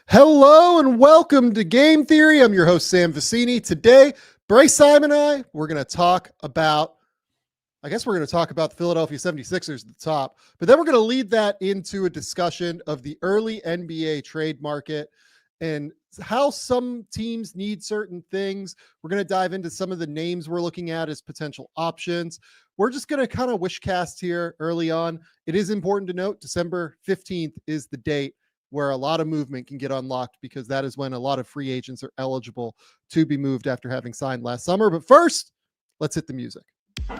Hello and welcome to Game Theory. I'm your host, Sam Vecenie. Today, Bryce Simon and we're going to talk about the Philadelphia 76ers at the top, but then we're going to lead that into a discussion of the early NBA trade market and how some teams need certain things. We're going to dive into some of the names we're looking at as potential options. We're just going to kind of wish cast here early on. It is important to note December 15th is the date where a lot of movement can get unlocked, because that is when a lot of free agents are eligible to be moved after having signed last summer. But first, let's hit the music. They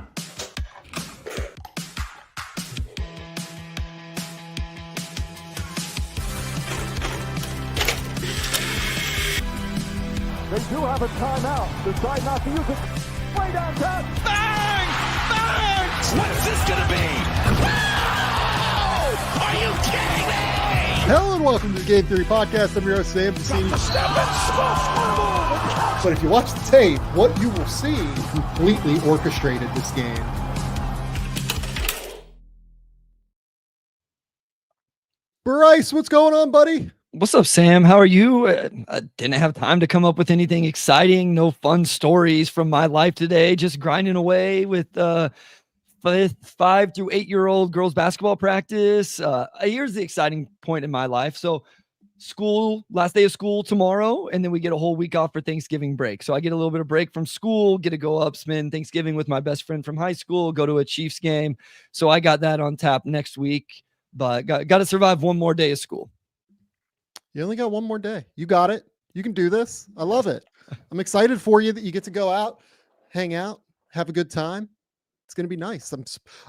do have a timeout. Decide not to use it. Way downtown. Bang! Bang! What's this gonna be? Wow! Are you kidding me? Hello and welcome to the Game Theory Podcast. I'm your host, Sam Vecenie. But if you watch the tape, what you will see completely orchestrated this game. Bryce, what's going on, buddy? What's up, Sam? How are you? I didn't have time to come up with anything exciting. No fun stories from my life today. Just grinding away with 5 through 8 year old girls basketball practice. Here's the exciting point in my life. So school, last day of school tomorrow, and then we get a whole week off for Thanksgiving break. So I get a little bit of break from school, get to go up, spend Thanksgiving with my best friend from high school, go to a Chiefs game. So I got that on tap next week, but got to survive one more day of school. You only got one more day. You got it. You can do this. I love it. I'm excited for you that you get to go out, hang out, have a good time. It's going to be nice.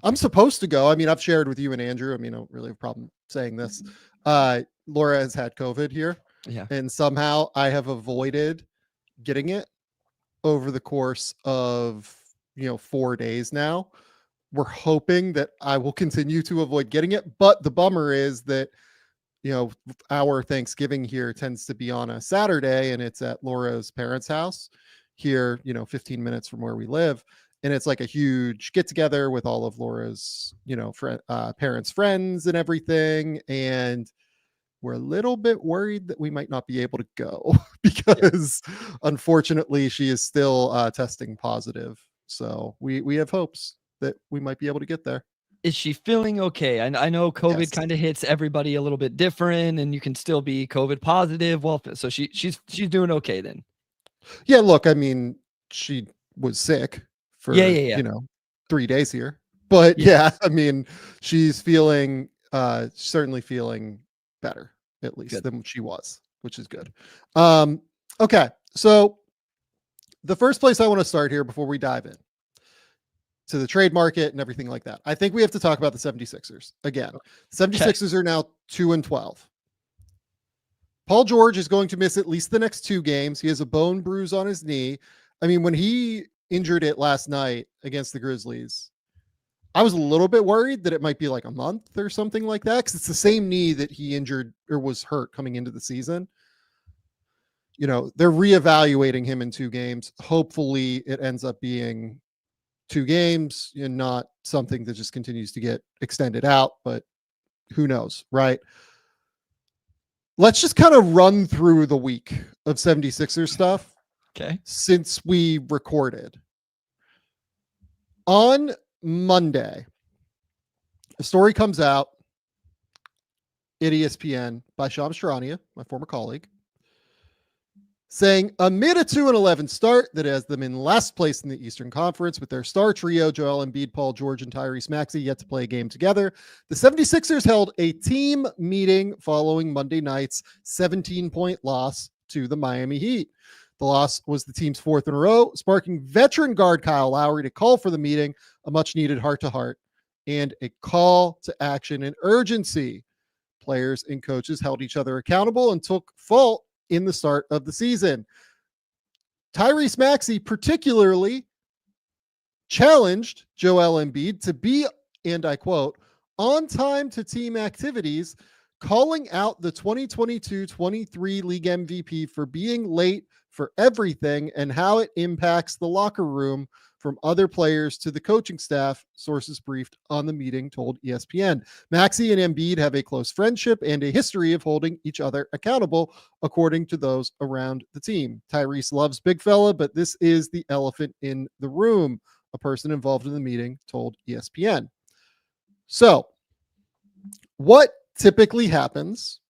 I'm supposed to go. I mean, I've shared with you and Andrew. I mean, I don't really have a problem saying this. Laura has had COVID here. Yeah. And somehow I have avoided getting it over the course of, 4 days now. We're hoping that I will continue to avoid getting it. But the bummer is that, our Thanksgiving here tends to be on a Saturday, and it's at Laura's parents' house here, 15 minutes from where we live. And it's like a huge get together with all of Laura's, parents' friends and everything. And we're a little bit worried that we might not be able to go because unfortunately she is still testing positive. So we have hopes that we might be able to get there. Is she feeling okay? I know COVID Yes. kind of hits everybody a little bit different, and you can still be COVID positive. Well, so she's doing okay then. Yeah, look, I mean, she was sick for 3 days here. But yeah, I mean, she's feeling certainly feeling better, at least than she was, which is good. Okay, so the first place I want to start here before we dive in to the trade market and everything like that, I think we have to talk about the 76ers again. 76ers are now 2-12. Paul George is going to miss at least the next 2 games. He has a bone bruise on his knee. I mean, when he injured it last night against the Grizzlies, I was a little bit worried that it might be like a month or something like that, because it's the same knee that he injured or was hurt coming into the season. They're reevaluating him in 2 games. Hopefully it ends up being 2 games and not something that just continues to get extended out, but who knows, right? Let's just kind of run through the week of 76ers stuff. Okay. Since we recorded. On Monday, a story comes out at ESPN by Shams Charania, my former colleague, saying amid a 2-11 start that has them in last place in the Eastern Conference with their star trio, Joel Embiid, Paul George, and Tyrese Maxey, yet to play a game together, the 76ers held a team meeting following Monday night's 17-point loss to the Miami Heat. The loss was the team's 4th in a row, sparking veteran guard Kyle Lowry to call for the meeting, a much-needed heart-to-heart, and a call to action and urgency. Players and coaches held each other accountable and took fault in the start of the season. Tyrese Maxey particularly challenged Joel Embiid to be, and I quote, on time to team activities, calling out the 2022-23 league MVP for being late for everything and how it impacts the locker room from other players to the coaching staff, sources briefed on the meeting told ESPN. Maxey and Embiid have a close friendship and a history of holding each other accountable, according to those around the team. Tyrese loves big fella, but this is the elephant in the room, a person involved in the meeting told ESPN. So, what typically happens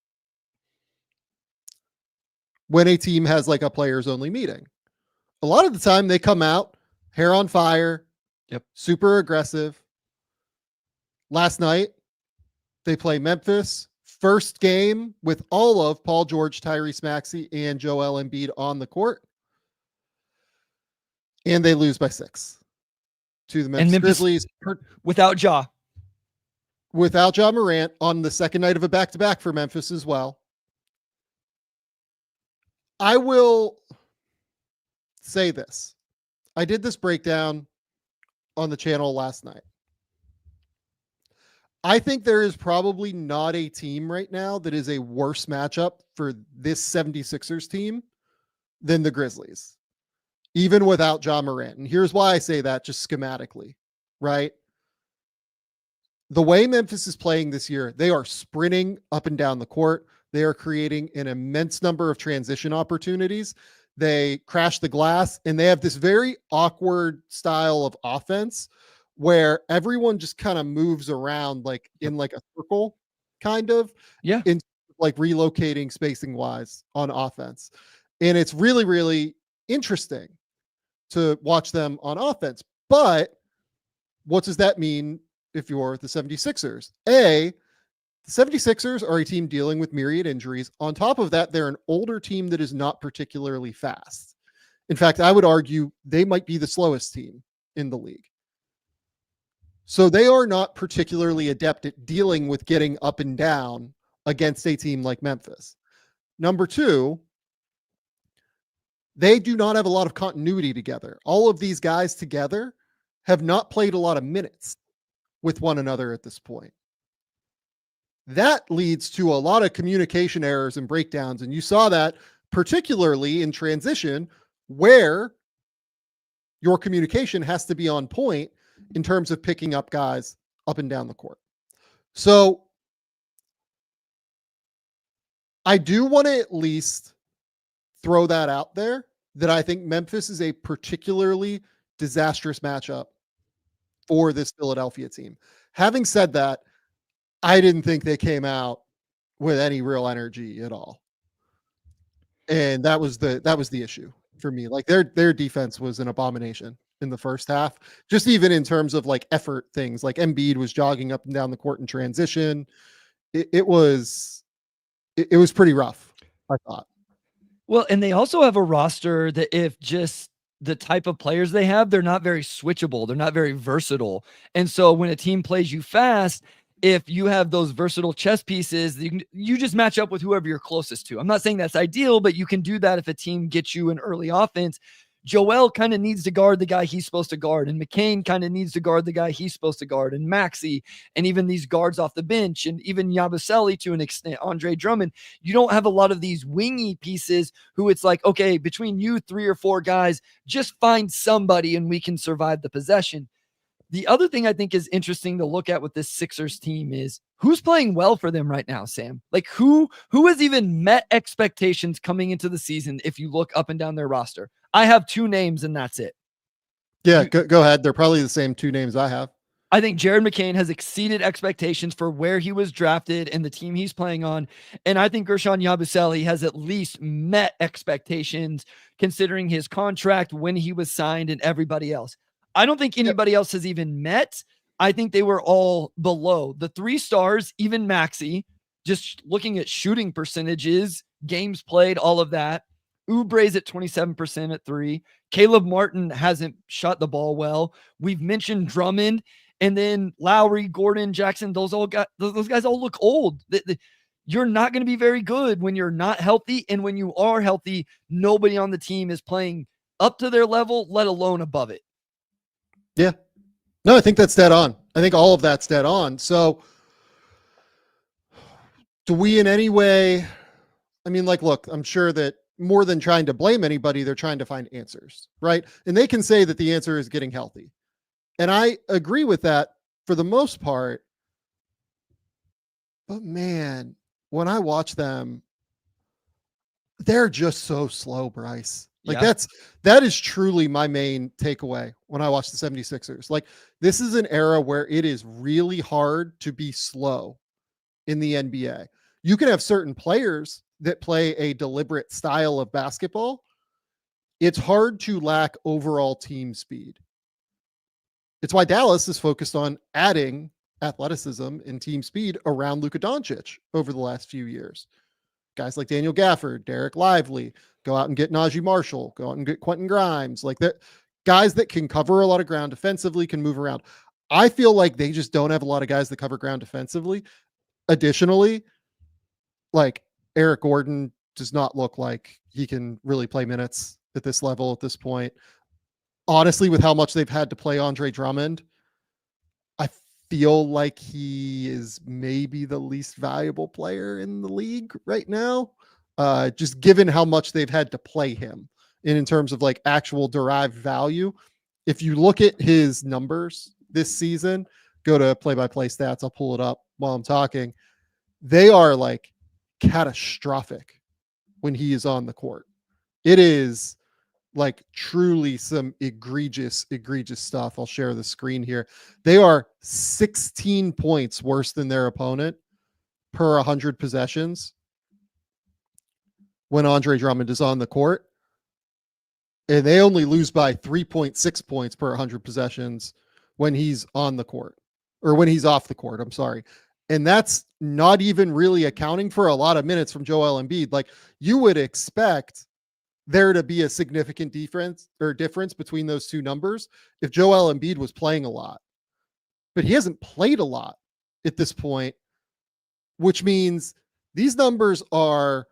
when a team has like a players only meeting? A lot of the time they come out hair on fire, super aggressive. Last night they play Memphis, first game with all of Paul George, Tyrese Maxey, and Joel Embiid on the court, and they lose by 6 to the Memphis Grizzlies without Ja Morant on the second night of a back-to-back for Memphis as well. I will say this. I did this breakdown on the channel last night. I think there is probably not a team right now that is a worse matchup for this 76ers team than the Grizzlies, even without Ja Morant. And here's why I say that just schematically, right? The way Memphis is playing this year, they are sprinting up and down the court. They are creating an immense number of transition opportunities. They crash the glass, and they have this very awkward style of offense where everyone just kind of moves around like in like a circle, kind of, in like relocating spacing wise on offense. And it's really, really interesting to watch them on offense. But what does that mean if you're the 76ers? The 76ers are a team dealing with myriad injuries. On top of that, they're an older team that is not particularly fast. In fact, I would argue they might be the slowest team in the league. So they are not particularly adept at dealing with getting up and down against a team like Memphis. Number two, they do not have a lot of continuity together. All of these guys together have not played a lot of minutes with one another at this point. That leads to a lot of communication errors and breakdowns. And you saw that particularly in transition, where your communication has to be on point in terms of picking up guys up and down the court. So I do want to at least throw that out there, that I think Memphis is a particularly disastrous matchup for this Philadelphia team. Having said that, I didn't think they came out with any real energy at all. And that was the issue for me. Like their defense was an abomination in the first half, just even in terms of like effort things. Like Embiid was jogging up and down the court in transition. It was pretty rough, I thought. Well, and they also have a roster that, if just the type of players they have, they're not very switchable. They're not very versatile. And so when a team plays you fast, if you have those versatile chess pieces, you just match up with whoever you're closest to. I'm not saying that's ideal, but you can do that if a team gets you an early offense. Joel kind of needs to guard the guy he's supposed to guard, and McCain kind of needs to guard the guy he's supposed to guard, and Maxey, and even these guards off the bench, and even Yabusele to an extent, Andre Drummond. You don't have a lot of these wingy pieces who it's like, okay, between you 3 or 4 guys, just find somebody and we can survive the possession. The other thing I think is interesting to look at with this Sixers team is who's playing well for them right now, Sam. Like who has even met expectations coming into the season if you look up and down their roster? I have 2 names and that's it. Yeah, go ahead. They're probably the same 2 names I have. I think Jared McCain has exceeded expectations for where he was drafted and the team he's playing on. And I think Gershon Yabusele has at least met expectations considering his contract, when he was signed, and everybody else. I don't think anybody else has even met. I think they were all below. The 3 stars, even Maxey, just looking at shooting percentages, games played, all of that. Oubre's at 27% at 3. Caleb Martin hasn't shot the ball well. We've mentioned Drummond, and then Lowry, Gordon, Jackson, those guys all look old. You're not going to be very good when you're not healthy, and when you are healthy, nobody on the team is playing up to their level, let alone above it. Yeah. No, I think that's dead on. I think all of that's dead on. So do we in any way, I mean, like, look, I'm sure that more than trying to blame anybody, they're trying to find answers, right? And they can say that the answer is getting healthy. And I agree with that for the most part. But man, when I watch them, they're just so slow, Bryce. Like that is truly my main takeaway when I watch the 76ers. Like this is an era where it is really hard to be slow in the NBA. You can have certain players that play a deliberate style of basketball. It's hard to lack overall team speed. It's why Dallas is focused on adding athleticism and team speed around Luka Doncic over the last few years. Guys like Daniel Gafford, Derek Lively, go out and get Najee Marshall, go out and get Quentin Grimes, like that. Guys that can cover a lot of ground defensively, can move around. I feel like they just don't have a lot of guys that cover ground defensively. Additionally, like Eric Gordon does not look like he can really play minutes at this level at this point. Honestly, with how much they've had to play Andre Drummond, I feel like he is maybe the least valuable player in the league right now. Just given how much they've had to play him in terms of like actual derived value. If you look at his numbers this season, go to play-by-play stats. I'll pull it up while I'm talking. They are like catastrophic when he is on the court. It is like truly some egregious stuff. I'll share the screen here. They are 16 points worse than their opponent per 100 possessions when Andre Drummond is on the court. And they only lose by 3.6 points per 100 possessions when he's on the court, or when he's off the court. I'm sorry. And that's not even really accounting for a lot of minutes from Joel Embiid. Like you would expect there to be a significant difference between those two numbers if Joel Embiid was playing a lot, but he hasn't played a lot at this point, which means these numbers are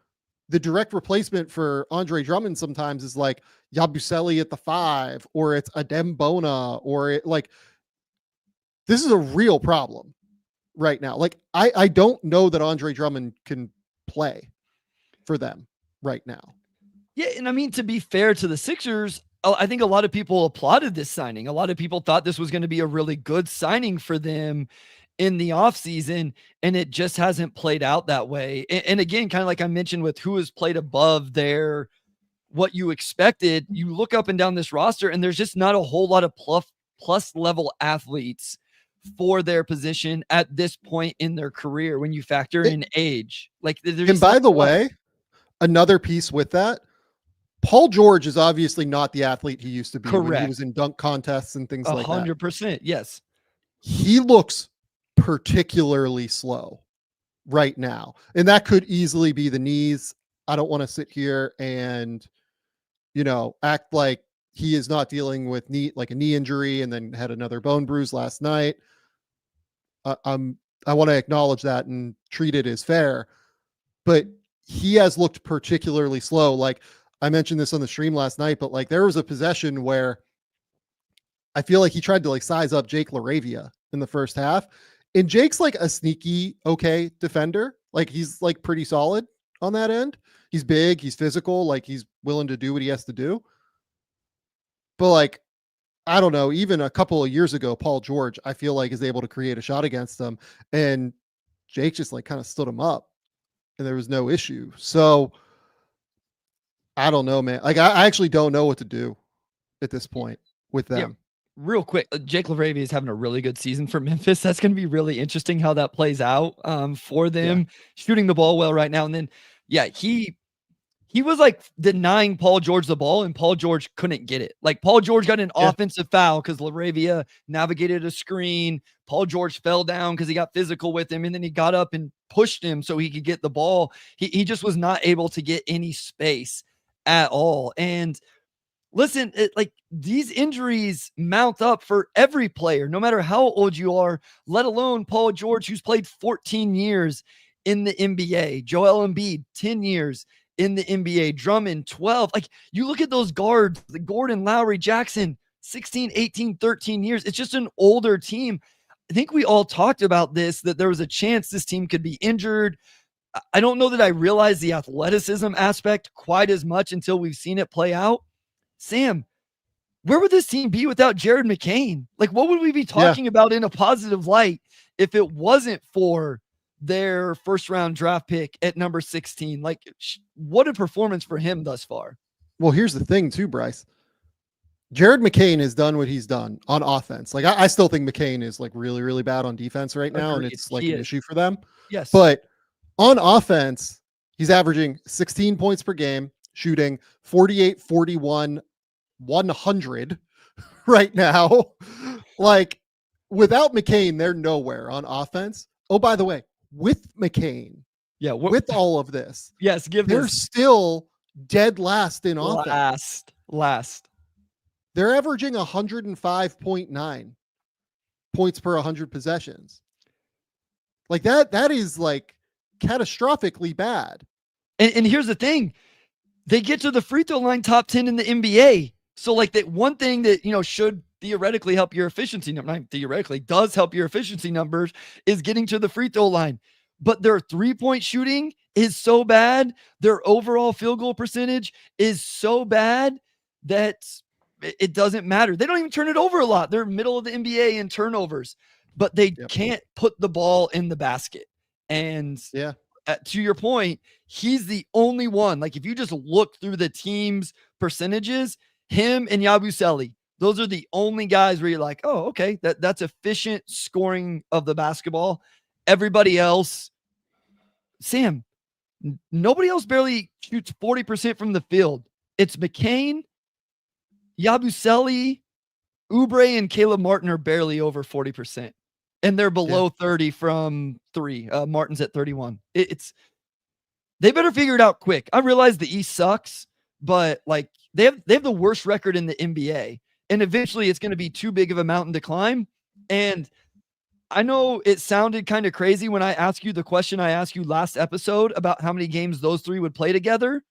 the direct replacement for Andre Drummond. Sometimes is like Yabusele at the 5, or it's Adem Bona, or it like, this is a real problem right now. Like I don't know that Andre Drummond can play for them right now. Yeah, and I mean, to be fair to the Sixers, I think a lot of people applauded this signing. A lot of people thought this was going to be a really good signing for them in the offseason, and it just hasn't played out that way. And again, kind of like I mentioned with who has played above their what you expected, you look up and down this roster, and there's just not a whole lot of plus level athletes for their position at this point in their career when you factor in age. Like, and by the way, another piece with that, Paul George is obviously not the athlete he used to be. Correct. When he was in dunk contests and things like that. 100%. Yes. He looks particularly slow right now. And that could easily be the knees. I don't want to sit here and, act like he is not dealing with a knee injury and then had another bone bruise last night. I want to acknowledge that and treat it as fair, but he has looked particularly slow. Like, I mentioned this on the stream last night, but like there was a possession where I feel like he tried to like size up Jake LaRavia in the first half, and Jake's like a sneaky, okay defender. Like he's like pretty solid on that end. He's big, he's physical, like he's willing to do what he has to do. But like, I don't know, even a couple of years ago, Paul George, I feel like is able to create a shot against him, and Jake just like kind of stood him up and there was no issue. So I don't know, man. Like I actually don't know what to do at this point with them. Yeah, real quick, Jake LaRavia is having a really good season for Memphis. That's going to be really interesting how that plays out for them, shooting the ball well right now. And then, he was like denying Paul George the ball, and Paul George couldn't get it. Like Paul George got an offensive foul because LaRavia navigated a screen. Paul George fell down because he got physical with him, and then he got up and pushed him so he could get the ball. He just was not able to get any space at all. And listen, like these injuries mount up for every player, no matter how old you are, let alone Paul George, who's played 14 years in the NBA, Joel Embiid, 10 years in the NBA, Drummond, 12. Like you look at those guards, the Gordon, Lowry, Jackson, 16, 18, 13 years. It's just an older team. I think we all talked about this, that there was a chance this team could be injured. I don't know that I realize the athleticism aspect quite as much until we've seen it play out. Sam, where would this team be without Jared McCain? Like, what would we be talking about in a positive light if it wasn't for their first round draft pick at number 16? Like, what a performance for him thus far. Well, here's the thing too, Bryce. Jared McCain has done what he's done on offense. Like, I still think McCain is like really, really bad on defense right now. Agreed. And it's like an issue for them. Yes. But on offense, he's averaging 16 points per game, shooting 48, 41, 100 right now. Like, without McCain, they're nowhere on offense. Oh, by the way, with McCain, with all of this, yes, they're still dead last in offense. Last. They're averaging 105.9 points per 100 possessions. Like that is like catastrophically bad. And here's the thing. They get to the free throw line top 10 in the NBA. So like that one thing that, should theoretically help your efficiency number, not theoretically, does help your efficiency numbers, is getting to the free throw line. But their 3-point shooting is so bad. Their overall field goal percentage is so bad that it doesn't matter. They don't even turn it over a lot. They're middle of the NBA in turnovers, but they can't put the ball in the basket. And to your point, he's the only one. Like, if you just look through the team's percentages, him and Yabusele, those are the only guys where you're like, oh, okay, that's efficient scoring of the basketball. Everybody else, Sam, nobody else barely shoots 40% from the field. It's McCain, Yabusele, Oubre, and Caleb Martin are barely over 40%. And they're below 30 from 3. Martin's at 31. They better figure it out quick. I realize the East sucks, but like they have the worst record in the NBA. And eventually it's going to be too big of a mountain to climb. And I know it sounded kind of crazy when I asked you the question I asked you last episode about how many games those three would play together.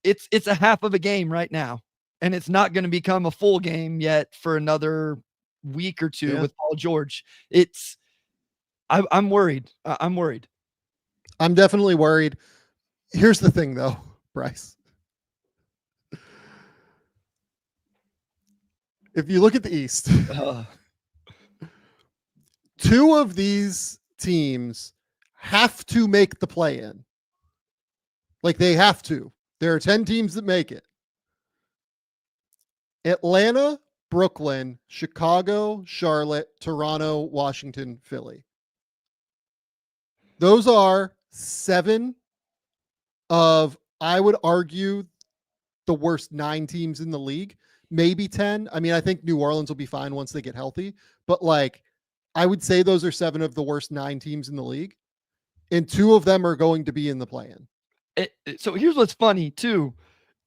It's a half of a game right now. And it's not going to become a full game yet for another week or two with Paul George. I'm worried. I'm worried. I'm definitely worried. Here's the thing though, Bryce. If you look at the East, two of these teams have to make the play-in. Like, they have to. There are 10 teams that make it. Atlanta, Brooklyn, Chicago, Charlotte, Toronto, Washington, Philly. Those are 7 of, I would argue, the worst 9 teams in the league. Maybe 10. I mean, I think New Orleans will be fine once they get healthy. But like, I would say those are 7 of the worst 9 teams in the league. And 2 of them are going to be in the play-in. So here's what's funny too.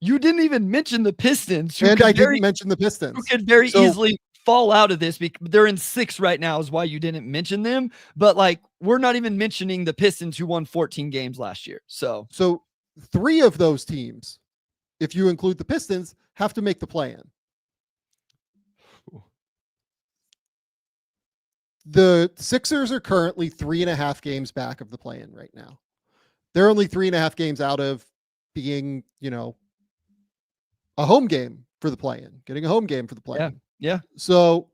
You didn't even mention the Pistons. And I didn't mention the Pistons. Who could very easily fall out of this because they're in 6 right now is why you didn't mention them. But like, we're not even mentioning the Pistons who won 14 games last year. So 3 of those teams, if you include the Pistons, have to make the play-in. The Sixers are currently 3.5 games back of the play-in right now. They're only 3.5 games out of being, a home game for the play-in, getting a home game for the play-in. Yeah. So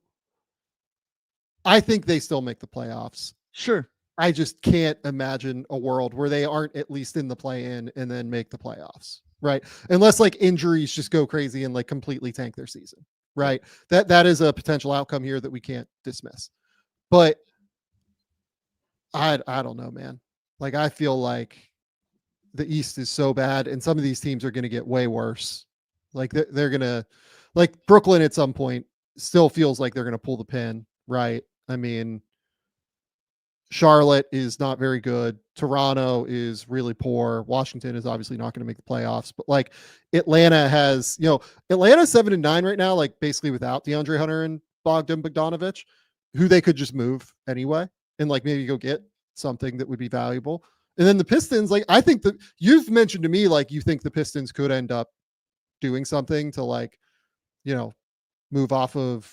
I think they still make the playoffs. Sure. I just can't imagine a world where they aren't at least in the play-in and then make the playoffs, right? Unless like injuries just go crazy and like completely tank their season, right? That is a potential outcome here that we can't dismiss. But I don't know, man. Like, I feel like the East is so bad and some of these teams are going to get way worse. Like they're going to, like Brooklyn at some point still feels like they're going to pull the pin, right? I mean, Charlotte is not very good. Toronto is really poor. Washington is obviously not going to make the playoffs, but like Atlanta has, Atlanta's 7-9 right now, like basically without DeAndre Hunter and Bogdan Bogdanovic, who they could just move anyway and like maybe go get something that would be valuable. And then the Pistons, like, I think that you've mentioned to me, like, you think the Pistons could end up doing something to like, move off of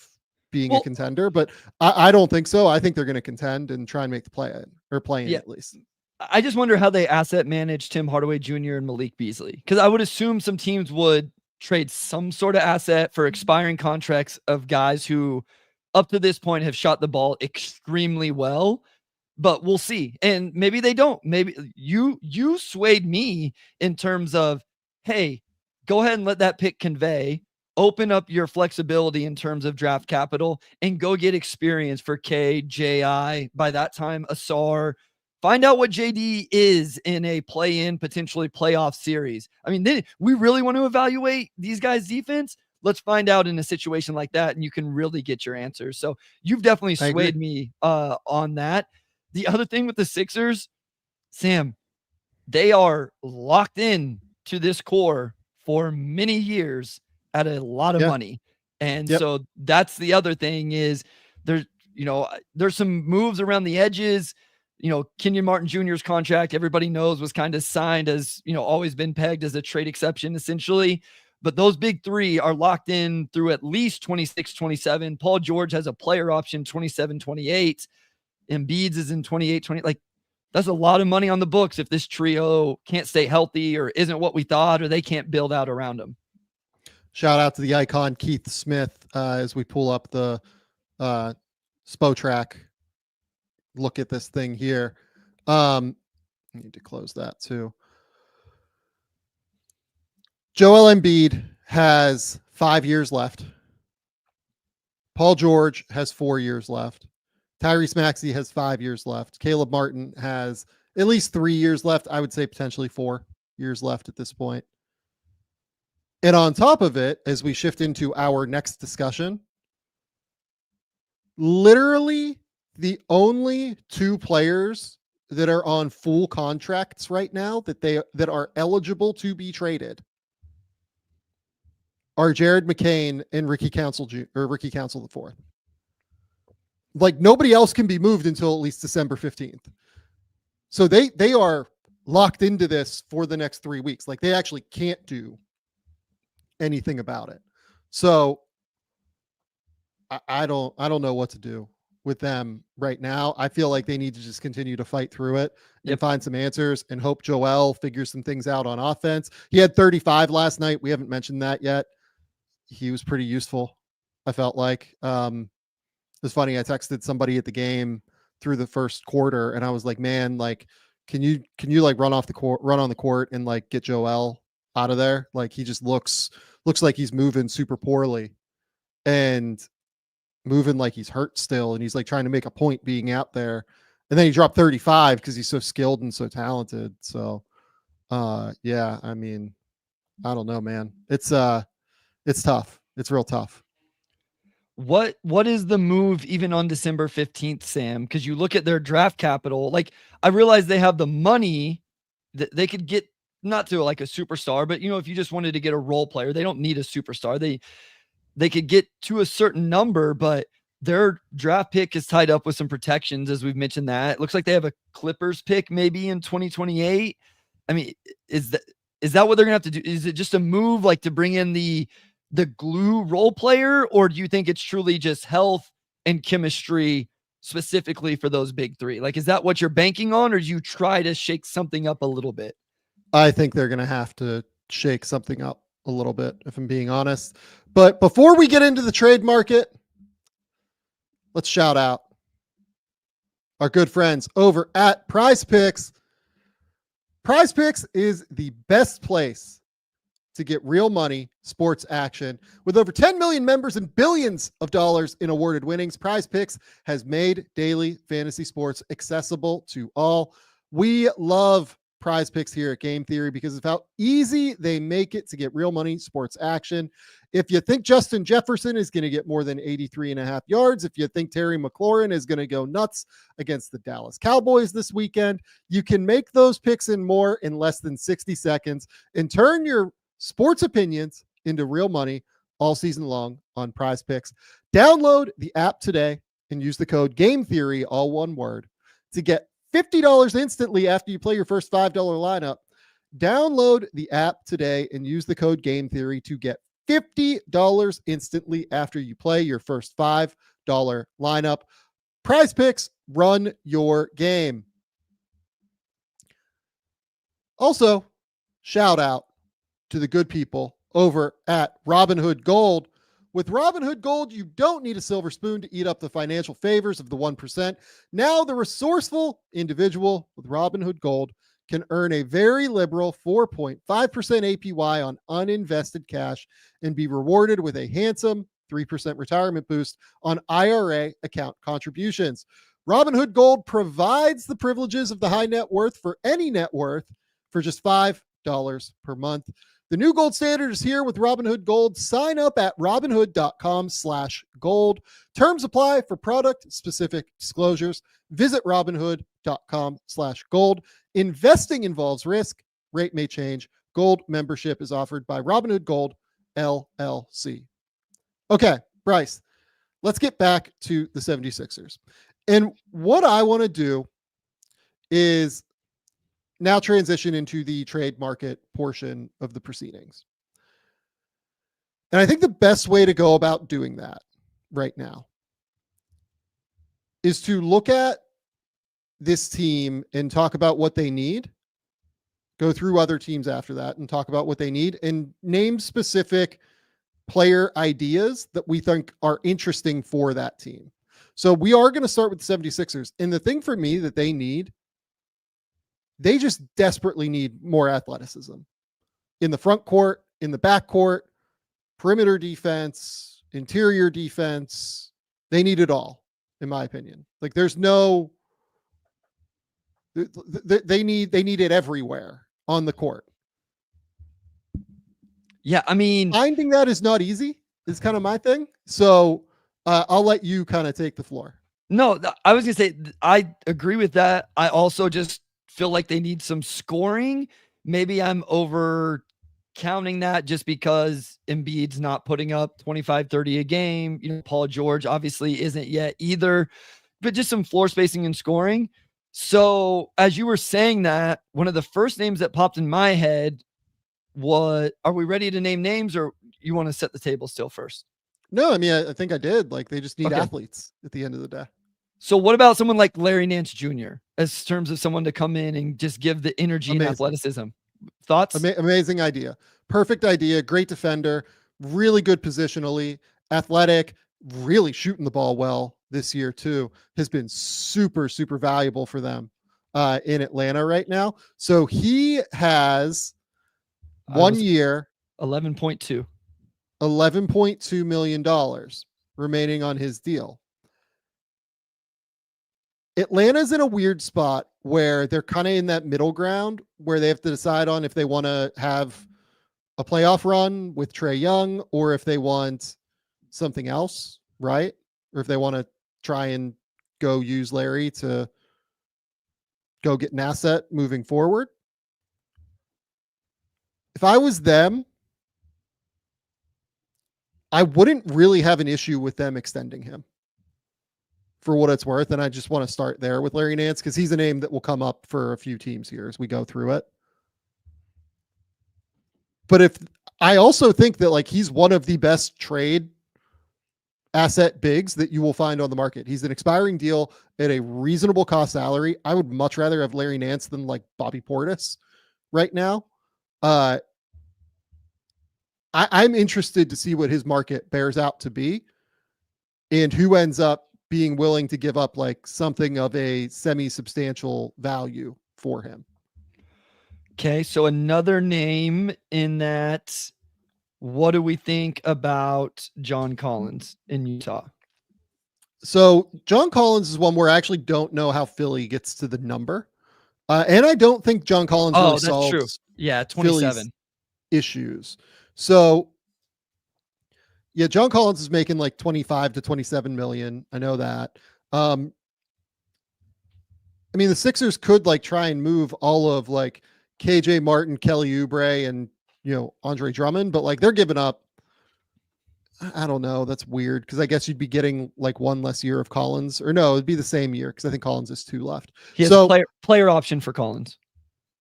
being a contender, but I don't think so. I think they're going to contend and try and make the play-in or play-in at least. I just wonder how they asset manage Tim Hardaway Jr. and Malik Beasley, because I would assume some teams would trade some sort of asset for expiring contracts of guys who up to this point have shot the ball extremely well, but we'll see. And maybe they don't. Maybe you swayed me in terms of, hey, go ahead and let that pick convey, open up your flexibility in terms of draft capital, and go get experience for K, JI, by that time, Asar. Find out what JD is in a play-in, potentially playoff series. I mean, we really want to evaluate these guys' defense. Let's find out in a situation like that, and you can really get your answers. So you've definitely swayed me on that. The other thing with the Sixers, Sam, they are locked in to this core for many years at a lot of money. And so that's the other thing is there's some moves around the edges. Kenyon Martin Jr.'s contract, everybody knows, was kind of signed as, always been pegged as a trade exception, essentially. But those big three are locked in through at least 26, 27. Paul George has a player option 27, 28. Embiid's is in 28, 20. Like, that's a lot of money on the books if this trio can't stay healthy or isn't what we thought, or they can't build out around them. Shout out to the icon Keith Smith as we pull up the Spotrac. Look at this thing here. I need to close that too. Joel Embiid has 5 years left. Paul George has 4 years left. Tyrese Maxey has 5 years left. Caleb Martin has at least 3 years left. I would say potentially 4 years left at this point. And on top of it, as we shift into our next discussion, literally the only 2 players that are on full contracts right now that are eligible to be traded are Jared McCain and Ricky Council IV. Like, nobody else can be moved until at least December 15th. So they are locked into this for the next 3 weeks. Like, they actually can't do anything about it. So I don't know what to do with them right now. I feel like they need to just continue to fight through it and find some answers and hope Joel figures some things out on offense. He had 35 last night. We haven't mentioned that yet. He was pretty useful, I felt like. It's funny. I texted somebody at the game through the first quarter, and I was like, "Man, like, can you like run on the court and like get Joel out of there? Like, he just looks like he's moving super poorly and moving like he's hurt still, and he's like trying to make a point being out there, and then he dropped 35 because he's so skilled and so talented. So, yeah, I mean, I don't know, man. It's tough. It's real tough. What is the move even on December 15th, Sam? Because you look at their draft capital. Like, I realize they have the money that they could get, not to like a superstar, but if you just wanted to get a role player, they don't need a superstar. They could get to a certain number, but their draft pick is tied up with some protections, as we've mentioned. That it looks like they have a Clippers pick maybe in 2028. I mean, is that what they're gonna have to do? Is it just a move like to bring in the glue role player, or do you think it's truly just health and chemistry specifically for those big three? Like, is that what you're banking on, or do you try to shake something up a little bit? I think they're going to have to shake something up a little bit, if I'm being honest. But before we get into the trade market, let's shout out our good friends over at PrizePicks. PrizePicks is the best place to get real money sports action. With over 10 million members and billions of dollars in awarded winnings, PrizePicks has made daily fantasy sports accessible to all. We love PrizePicks here at Game Theory because of how easy they make it to get real money sports action. If you think Justin Jefferson is going to get more than 83.5 yards, if you think Terry McLaurin is going to go nuts against the Dallas Cowboys this weekend, you can make those picks and more in less than 60 seconds and turn your sports opinions into real money all season long on PrizePicks. Download the app today and use the code GameTheory, all one word, to get $50 instantly after you play your first $5 lineup. Download the app today and use the code GameTheory to get $50 instantly after you play your first $5 lineup. PrizePicks, run your game. Also, shout out to the good people over at Robinhood Gold. With Robinhood Gold, you don't need a silver spoon to eat up the financial favors of the 1%. Now, the resourceful individual with Robinhood Gold can earn a very liberal 4.5% APY on uninvested cash and be rewarded with a handsome 3% retirement boost on IRA account contributions. Robinhood Gold provides the privileges of the high net worth for any net worth for just $5 per month. The new gold standard is here with Robinhood Gold. Sign up at robinhood.com/gold. Terms apply for product specific disclosures. Visit robinhood.com/gold. Investing involves risk. Rate may change. Gold membership is offered by Robinhood Gold LLC. Okay, Bryce, let's get back to the 76ers. And what I want to do is now transition into the trade market portion of the proceedings. And I think the best way to go about doing that right now is to look at this team and talk about what they need, go through other teams after that and talk about what they need, and name specific player ideas that we think are interesting for that team. So we are going to start with the 76ers. And the thing for me that they need, they just desperately need more athleticism in the front court, in the back court, perimeter defense, interior defense. They need it all, in my opinion. Like there's no, they need it everywhere on the court. Yeah, I mean, finding that is not easy. Is kind of my thing. So I'll let you kind of take the floor. No, I was gonna say I agree with that. I also just feel like they need some scoring. Maybe I'm over counting that just because Embiid's not putting up 25, 30 a game. You know, Paul George obviously isn't yet either, but just some floor spacing and scoring. So as you were saying that, one of the first names that popped in my head was, are we ready to name names or you want to set the table still first? No, I mean, I think I did. Like they just need athletes at the end of the day. So what about someone like Larry Nance Jr. as terms of someone to come in and just give the energy and athleticism? Thoughts? Amazing idea. Perfect idea. Great defender. Really good positionally. Athletic. Really shooting the ball well this year too. Has been super, super valuable for them in Atlanta right now. So he has 1 year. $11.2 million remaining on his deal. Atlanta's in a weird spot where they're kind of in that middle ground where they have to decide on if they want to have a playoff run with Trae Young or if they want something else, right? Or if they want to try and go use Larry to go get an asset moving forward. If I was them, I wouldn't really have an issue with them extending him for what it's worth. And I just want to start there with Larry Nance because he's a name that will come up for a few teams here as we go through it. But if I also think that like he's one of the best trade asset bigs that you will find on the market. He's an expiring deal at a reasonable cost salary. I would much rather have Larry Nance than like Bobby Portis right now. I'm interested to see what his market bears out to be and who ends up being willing to give up like something of a semi-substantial value for him. Okay, so another name in that, what do we think about John Collins in Utah? So John Collins is one where I actually don't know how Philly gets to the number. And I don't think John Collins really solves true. Yeah, 27 Philly's issues. So yeah, John Collins is making like 25 to 27 million. I know that. I mean, the Sixers could like try and move all of like KJ Martin, Kelly Oubre, and Andre Drummond, but like they're giving up. I don't know. That's weird because I guess you'd be getting like one less year of Collins, or no, it'd be the same year because I think Collins is 2 left. He has a player option for Collins.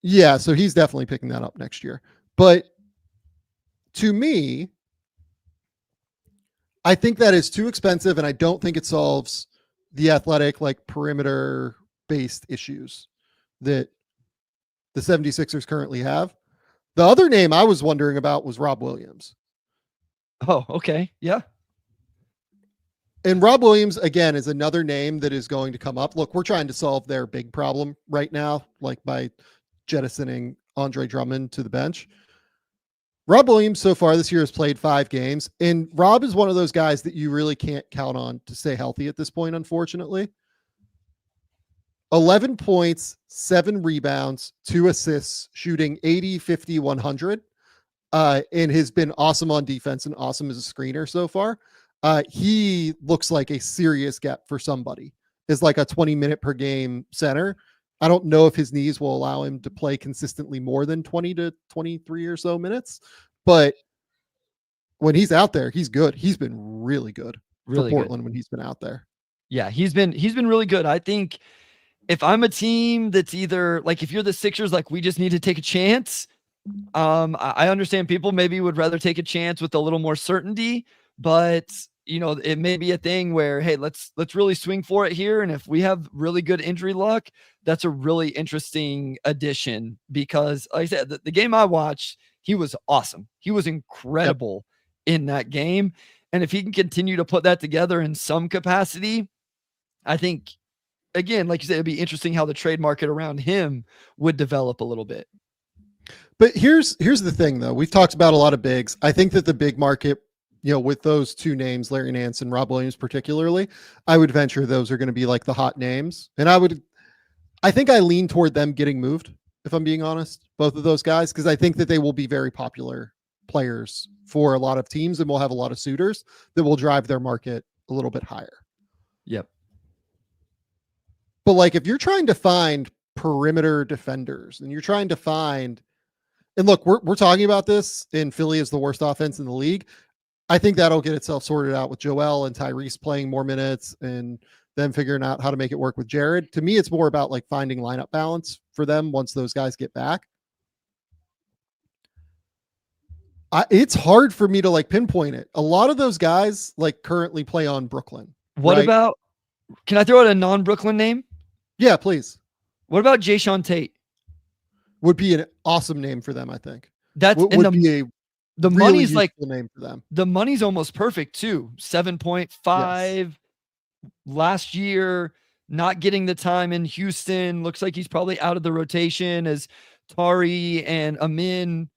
Yeah, so he's definitely picking that up next year. But to me, I think that is too expensive, and I don't think it solves the athletic, like perimeter-based issues that the 76ers currently have. The other name I was wondering about was Rob Williams. Oh, okay. Yeah. And Rob Williams, again, is another name that is going to come up. Look, we're trying to solve their big problem right now, like by jettisoning Andre Drummond to the bench. Rob Williams so far this year has played 5 games, and Rob is one of those guys that you really can't count on to stay healthy at this point, unfortunately. 11 points, 7 rebounds, 2 assists, shooting 80, 50, 100, and has been awesome on defense and awesome as a screener so far. He looks like a serious get for somebody. Is like a 20-minute per game center. I don't know if his knees will allow him to play consistently more than 20 to 23 or so minutes, but when he's out there, he's good. He's been really good for Portland when he's been out there. Yeah, he's been really good. I think if I'm a team that's either like, if you're the Sixers, like we just need to take a chance. I understand people maybe would rather take a chance with a little more certainty, but it may be a thing where, hey, let's really swing for it here. And if we have really good injury luck, that's a really interesting addition because like I said, the game I watched, he was awesome. He was incredible in that game. And if he can continue to put that together in some capacity, I think, again, like you said, it'd be interesting how the trade market around him would develop a little bit. But here's the thing, though. We've talked about a lot of bigs. I think that the big market, with those 2 names, Larry Nance and Rob Williams particularly, I would venture those are going to be like the hot names. And I think I lean toward them getting moved, if I'm being honest, both of those guys, because I think that they will be very popular players for a lot of teams and will have a lot of suitors that will drive their market a little bit higher. Yep. But like if you're trying to find perimeter defenders and you're trying to find, and look, we're talking about this, and Philly is the worst offense in the league. I think that'll get itself sorted out with Joel and Tyrese playing more minutes and them figuring out how to make it work with Jared. To me, it's more about like finding lineup balance for them once those guys get back. It's hard for me to like pinpoint it. A lot of those guys like currently play on Brooklyn. What about, can I throw out a non-Brooklyn name? Yeah, please. What about Jayshawn Tate? Would be an awesome name for them, I think. That's would be the really money's like name for them. The money's almost perfect too. 7.5 last year, not getting the time in Houston. Looks like he's probably out of the rotation as Tari and Amin.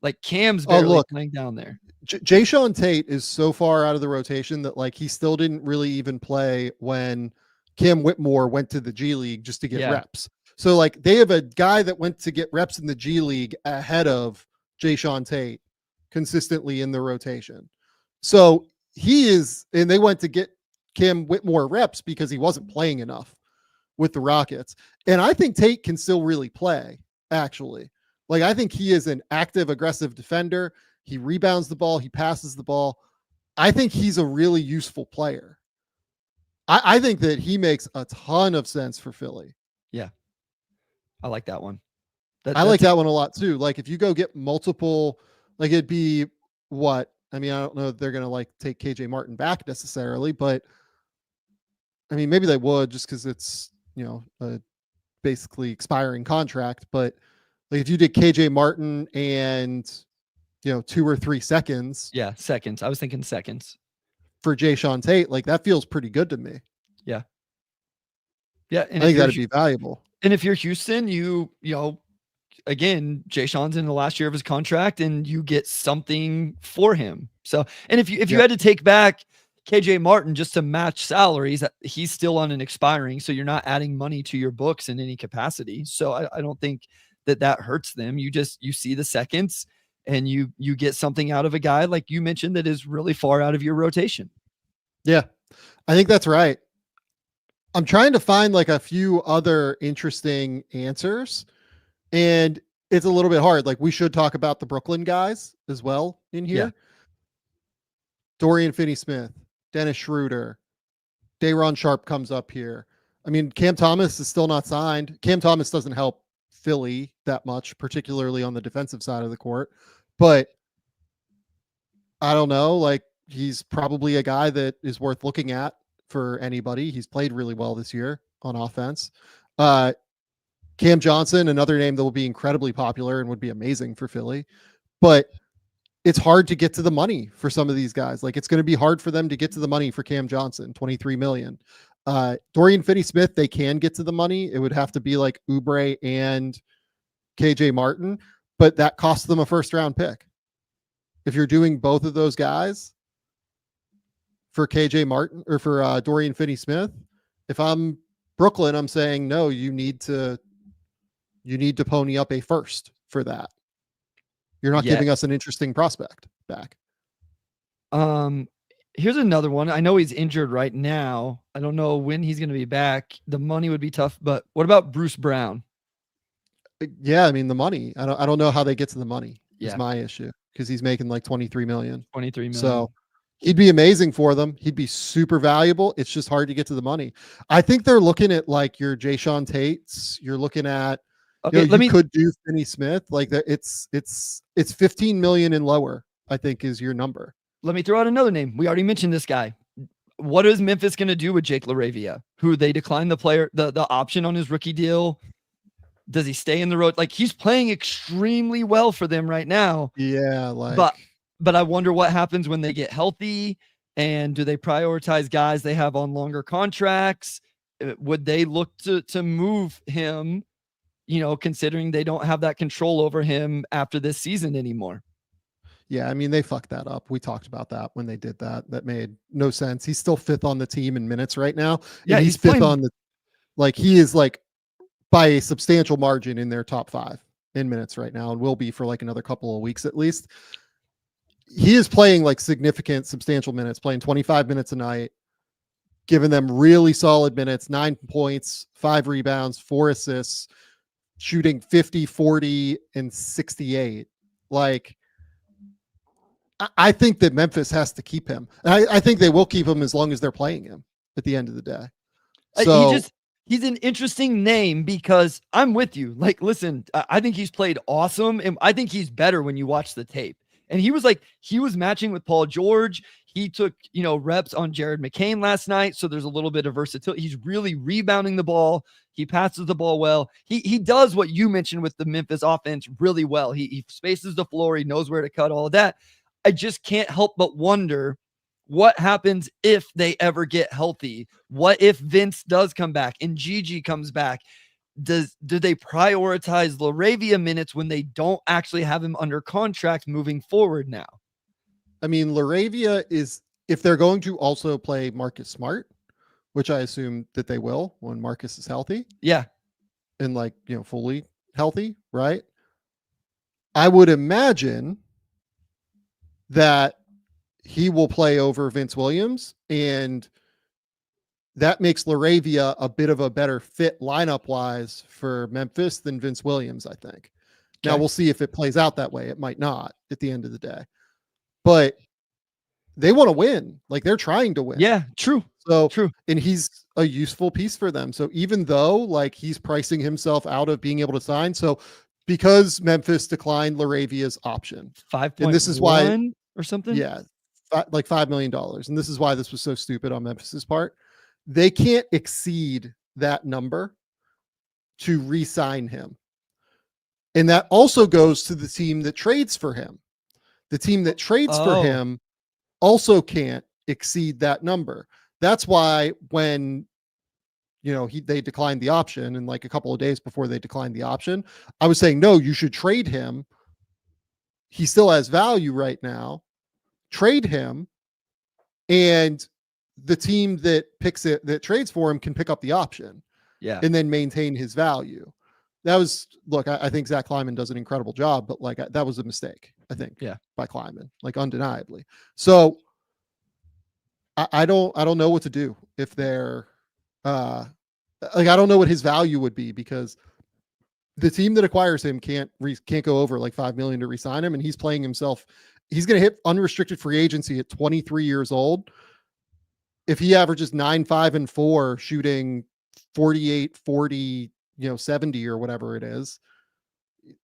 Like Cam's barely playing down there. Jayshawn Tate is so far out of the rotation that like he still didn't really even play when Cam Whitmore went to the G League just to get reps. So like they have a guy that went to get reps in the G League ahead of Jayshawn Tate consistently in the rotation. So he is, and they went to get Cam Whitmore reps because he wasn't playing enough with the Rockets. And I think Tate can still really play, actually. Like I think he is an active, aggressive defender. He rebounds the ball. He passes the ball. I think he's a really useful player. I think that he makes a ton of sense for Philly. Yeah. I like that one. I like that one a lot too. Like if you go get multiple, like it'd be what? I mean, I don't know if they're going to like take KJ Martin back necessarily, but I mean, maybe they would just because it's, a basically expiring contract. But like if you did KJ Martin and, 2 or 3 seconds. Yeah, seconds. I was thinking seconds. For Jayshawn Tate, like that feels pretty good to me. Yeah. Yeah. And I think that'd be valuable. And if you're Houston, again, Jayshawn's in the last year of his contract and you get something for him. So, and if you had to take back KJ Martin just to match salaries, he's still on an expiring. So you're not adding money to your books in any capacity. So I don't think that hurts them. You see the seconds and you get something out of a guy like you mentioned that is really far out of your rotation. Yeah, I think that's right. I'm trying to find like a few other interesting answers, and it's a little bit hard. Like we should talk about the Brooklyn guys as well in here. Yeah. Dorian Finney-Smith, Dennis Schroeder, Day'Ron Sharpe comes up here. I mean, Cam Thomas is still not signed. Cam Thomas doesn't help Philly that much, particularly on the defensive side of the court. But I don't know, like he's probably a guy that is worth looking at for anybody. He's played really well this year on offense. Cam Johnson, another name that will be incredibly popular and would be amazing for Philly. But it's hard to get to the money for some of these guys. Like, it's going to be hard for them to get to the money for Cam Johnson, 23 million. Dorian Finney-Smith, they can get to the money. It would have to be like Oubre and KJ Martin, but that costs them a first round pick. If you're doing both of those guys for KJ Martin or for Dorian Finney-Smith, if I'm Brooklyn, I'm saying, no, you need to pony up a first for that. You're not giving us an interesting prospect back. Here's another one. I know he's injured right now. I don't know when he's going to be back. The money would be tough, but what about Bruce Brown? Yeah, I mean, the money. I don't know how they get to the money. Yeah. Is my issue, because he's making like 23 million. 23 million. So he'd be amazing for them. He'd be super valuable. It's just hard to get to the money. I think they're looking at like your Jayshawn Tates. You're looking at you could do Finney-Smith. Like that. It's 15 million and lower, I think, is your number. Let me throw out another name. We already mentioned this guy. What is Memphis going to do with Jake LaRavia, who they declined the option on his rookie deal? Does he stay in the road? Like, he's playing extremely well for them right now. Yeah. But I wonder what happens when they get healthy, and do they prioritize guys they have on longer contracts? Would they look to move him, considering they don't have that control over him after this season anymore? Yeah, I mean, they fucked that up. We talked about that when they did that. That made no sense. He's still 5th on the team in minutes right now. Yeah, he's 5th on the, like, he is like by a substantial margin in their top 5 in minutes right now, and will be for like another couple of weeks at least. He is playing like significant, substantial minutes, playing 25 minutes a night, giving them really solid minutes, 9 points, 5 rebounds, 4 assists, shooting 50, 40, and 68. Like, I think that Memphis has to keep him. I think they will keep him as long as they're playing him at the end of the day. So he's an interesting name, because I'm with you. Like, listen, I think he's played awesome, and I think he's better when you watch the tape. And he was matching with Paul George. He took, reps on Jared McCain last night. So there's a little bit of versatility. He's really rebounding the ball. He passes the ball well. He does what you mentioned with the Memphis offense really well. He spaces the floor. He knows where to cut, all of that. I just can't help but wonder what happens if they ever get healthy. What if Vince does come back and Gigi comes back? Do they prioritize LaRavia minutes when they don't actually have him under contract moving forward now? I mean, LaRavia is, if they're going to also play Marcus Smart, which I assume that they will when Marcus is healthy. Yeah. And like, fully healthy, right? I would imagine that he will play over Vince Williams, and that makes LaRavia a bit of a better fit lineup wise for Memphis than Vince Williams, I think. Okay. Now we'll see if it plays out that way. It might not at the end of the day, but they want to win. Like, they're trying to win. Yeah, true. So true. And he's a useful piece for them. So even though like he's pricing himself out of being able to sign, so because Memphis declined LaRavia's option, 5.1, and this is why, or something. Yeah, like $5 million. And this is why this was so stupid on Memphis's part. They can't exceed that number to re-sign him. And that also goes to the team that trades for him. The team that trades for him also can't exceed that number. That's why when they declined the option, and like a couple of days before they declined the option, I was saying, no, you should trade him. He still has value right now. Trade him, and the team that trades for him can pick up the option, and then maintain his value. That was, look, I think Zach Kleiman does an incredible job, but like that was a mistake, I think, by Kleiman, like undeniably. So I don't know what to do if they're I don't know what his value would be, because the team that acquires him can't go over like $5 million to re-sign him, and he's playing himself. He's going to hit unrestricted free agency at 23 years old. If he averages 9, 5, and 4, shooting 48, 40, 70 or whatever it is,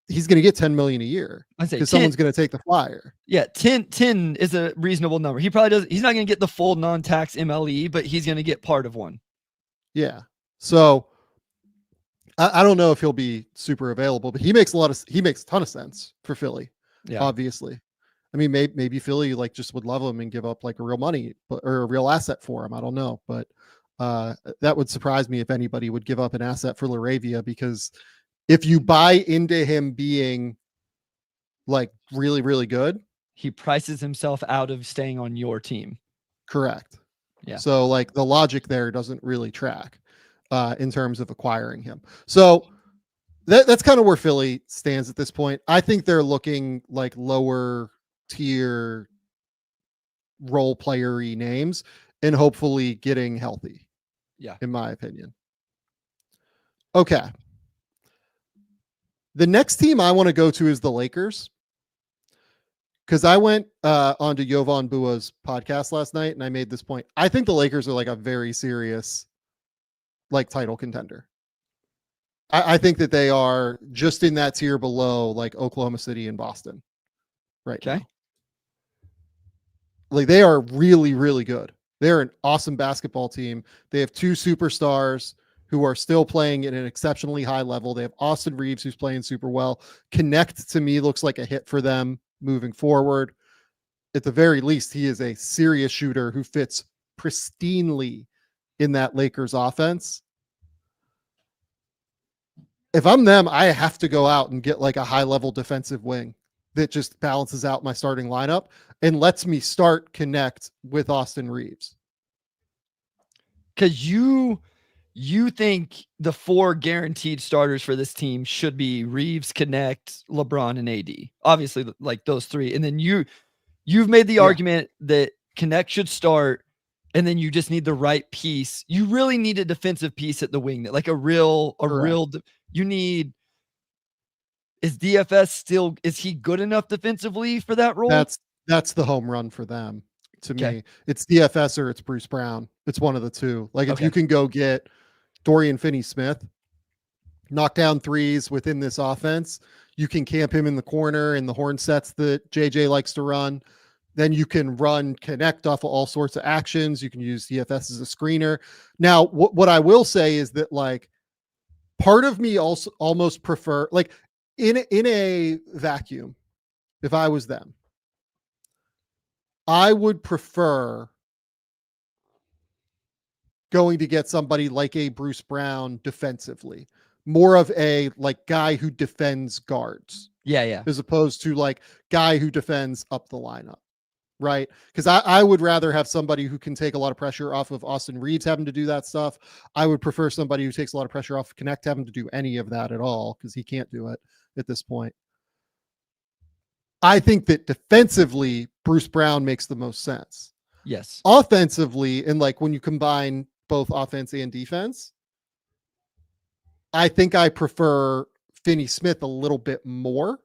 he's going to get 10 million a year. I say, because someone's going to take the flyer. Yeah. 10 is a reasonable number. He probably does. He's not going to get the full non-tax MLE, but he's going to get part of one. Yeah. So I don't know if he'll be super available, but he makes a ton of sense for Philly. Yeah. Obviously. I mean, maybe Philly like just would love him and give up like a real money or a real asset for him. I don't know, but that would surprise me if anybody would give up an asset for Laravia, because if you buy into him being like really, really good, he prices himself out of staying on your team. Correct. Yeah. So like the logic there doesn't really track in terms of acquiring him. So that's kind of where Philly stands at this point. I think they're looking like lower tier role player-y names and hopefully getting healthy. Yeah. In my opinion. Okay. The next team I want to go to is the Lakers. Because I went onto Jovan Bua's podcast last night and I made this point. I think the Lakers are like a very serious like title contender. I think that they are just in that tier below like Oklahoma City and Boston right now. Like they are really, really good. They're an awesome basketball team. They have 2 superstars who are still playing at an exceptionally high level. They have Austin Reeves, who's playing super well. Connect to me looks like a hit for them moving forward. At the very least, he is a serious shooter who fits pristinely in that Lakers offense. If I'm them, I have to go out and get like a high level defensive wing that just balances out my starting lineup and lets me start Connect with Austin Reeves. Because you think the 4 guaranteed starters for this team should be Reeves, Connect, LeBron, and AD. Obviously, like those 3. And then you've made the argument that Connect should start, and then you just need the right piece. You really need a defensive piece at the wing, like you need. Is DFS still, is he good enough defensively for that role? That's the home run for them. To me, it's DFS or it's Bruce Brown. It's one of the two. Like if you can go get Dorian Finney-Smith, knock down threes within this offense, you can camp him in the corner in the horn sets that JJ likes to run. Then you can run Connect off of all sorts of actions. You can use DFS as a screener. Now, what I will say is that like part of me also almost prefer like in a vacuum, if I was them, I would prefer going to get somebody like a Bruce Brown defensively, more of a like guy who defends guards. Yeah. As opposed to like guy who defends up the lineup. Right. Because I would rather have somebody who can take a lot of pressure off of Austin Reeves having to do that stuff. I would prefer somebody who takes a lot of pressure off of Connect having to do any of that at all, because he can't do it at this point. I think that defensively, Bruce Brown makes the most sense. Yes. Offensively, and like when you combine both offense and defense, I think I prefer Finney-Smith a little bit more.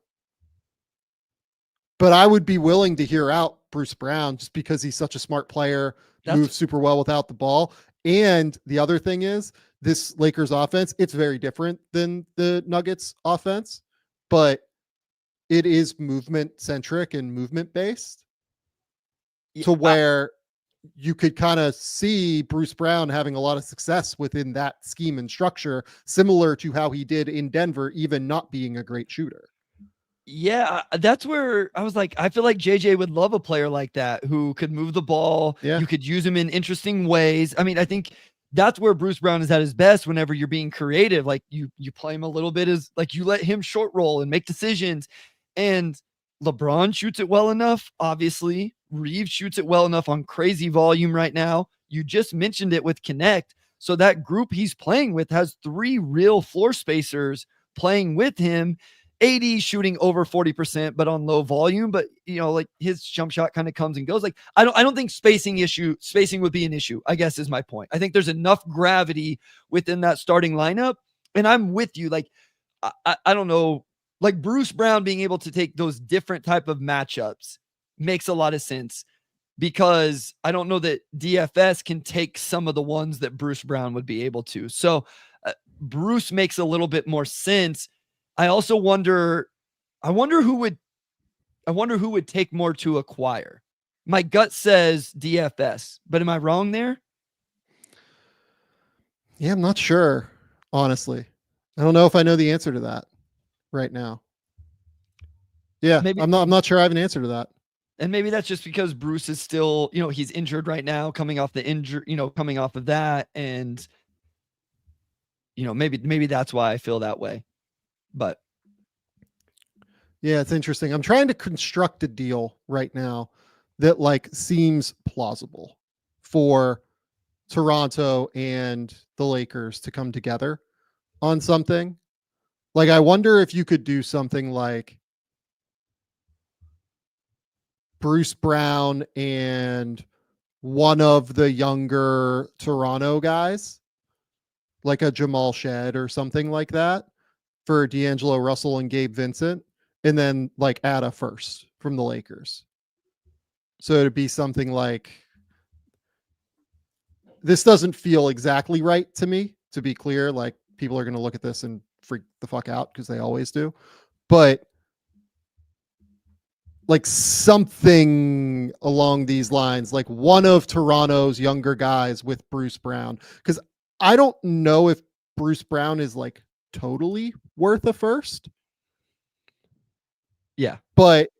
But I would be willing to hear out Bruce Brown just because he's such a smart player, moves super well without the ball. And the other thing is this Lakers offense, it's very different than the Nuggets offense, but it is movement centric and movement based to where you could kind of see Bruce Brown having a lot of success within that scheme and structure, similar to how he did in Denver, even not being a great shooter. Yeah, that's where I was like, I feel like JJ would love a player like that who could move the ball. Yeah. You could use him in interesting ways. I mean, I think that's where Bruce Brown is at his best whenever you're being creative. Like you play him a little bit as like you let him short roll and make decisions. And LeBron shoots it well enough. Obviously, Reeves shoots it well enough on crazy volume right now. You just mentioned it with Connect. So that group he's playing with has 3 real floor spacers playing with him. AD shooting over 40%, but on low volume. But you know, like his jump shot kind of comes and goes. Like I don't think spacing would be an issue, I guess is my point. I think there's enough gravity within that starting lineup. And I'm with you. Like I don't know, like Bruce Brown being able to take those different type of matchups makes a lot of sense, because I don't know that DFS can take some of the ones that Bruce Brown would be able to. So Bruce makes a little bit more sense. I also wonder who would take more to acquire. My gut says DFS, but am I wrong there? Yeah, I'm not sure, honestly. I don't know if I know the answer to that right now. Yeah, Maybe I'm not sure I have an answer to that. And maybe that's just because Bruce is still, he's injured right now, coming off the injury, coming off of that. And, maybe that's why I feel that way. But yeah, it's interesting. I'm trying to construct a deal right now that like seems plausible for Toronto and the Lakers to come together on something. Like, I wonder if you could do something like Bruce Brown and one of the younger Toronto guys, like a Jamal Shed or something like that, for D'Angelo Russell and Gabe Vincent, and then like add a first from the Lakers. So it'd be something like, this doesn't feel exactly right to me, to be clear. Like, people are going to look at this and freak the fuck out because they always do. But like something along these lines, like one of Toronto's younger guys with Bruce Brown. Because I don't know if Bruce Brown is like totally worth a first. Yeah. But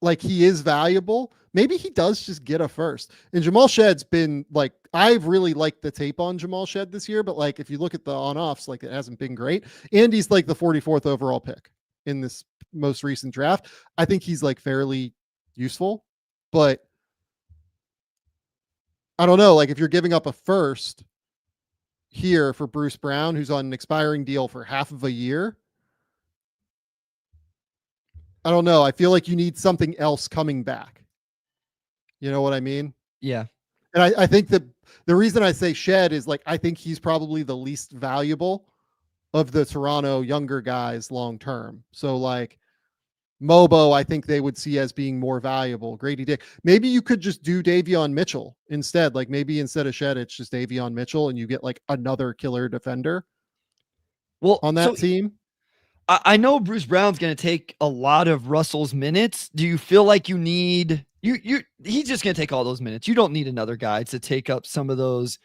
like, he is valuable. Maybe he does just get a first. And Jamal Shed's been like, I've really liked the tape on Jamal Shed this year, but like, if you look at the on-offs, like, it hasn't been great. And he's like the 44th overall pick in this most recent draft. I think he's like fairly useful, but I don't know. Like, if you're giving up a first here for Bruce Brown, who's on an expiring deal for half of a year, I don't know. I feel like you need something else coming back. You know what I mean? Yeah. And I think that the reason I say Shed is like, I think he's probably the least valuable of the Toronto younger guys long term. So like Mobo, I think they would see as being more valuable. Grady Dick. Maybe you could just do Davion Mitchell instead. Like, maybe instead of Shed, it's just Davion Mitchell and you get like another killer defender on that team. I know Bruce Brown's going to take a lot of Russell's minutes. Do you feel like you need he's just going to take all those minutes. You don't need another guy to take up some of those.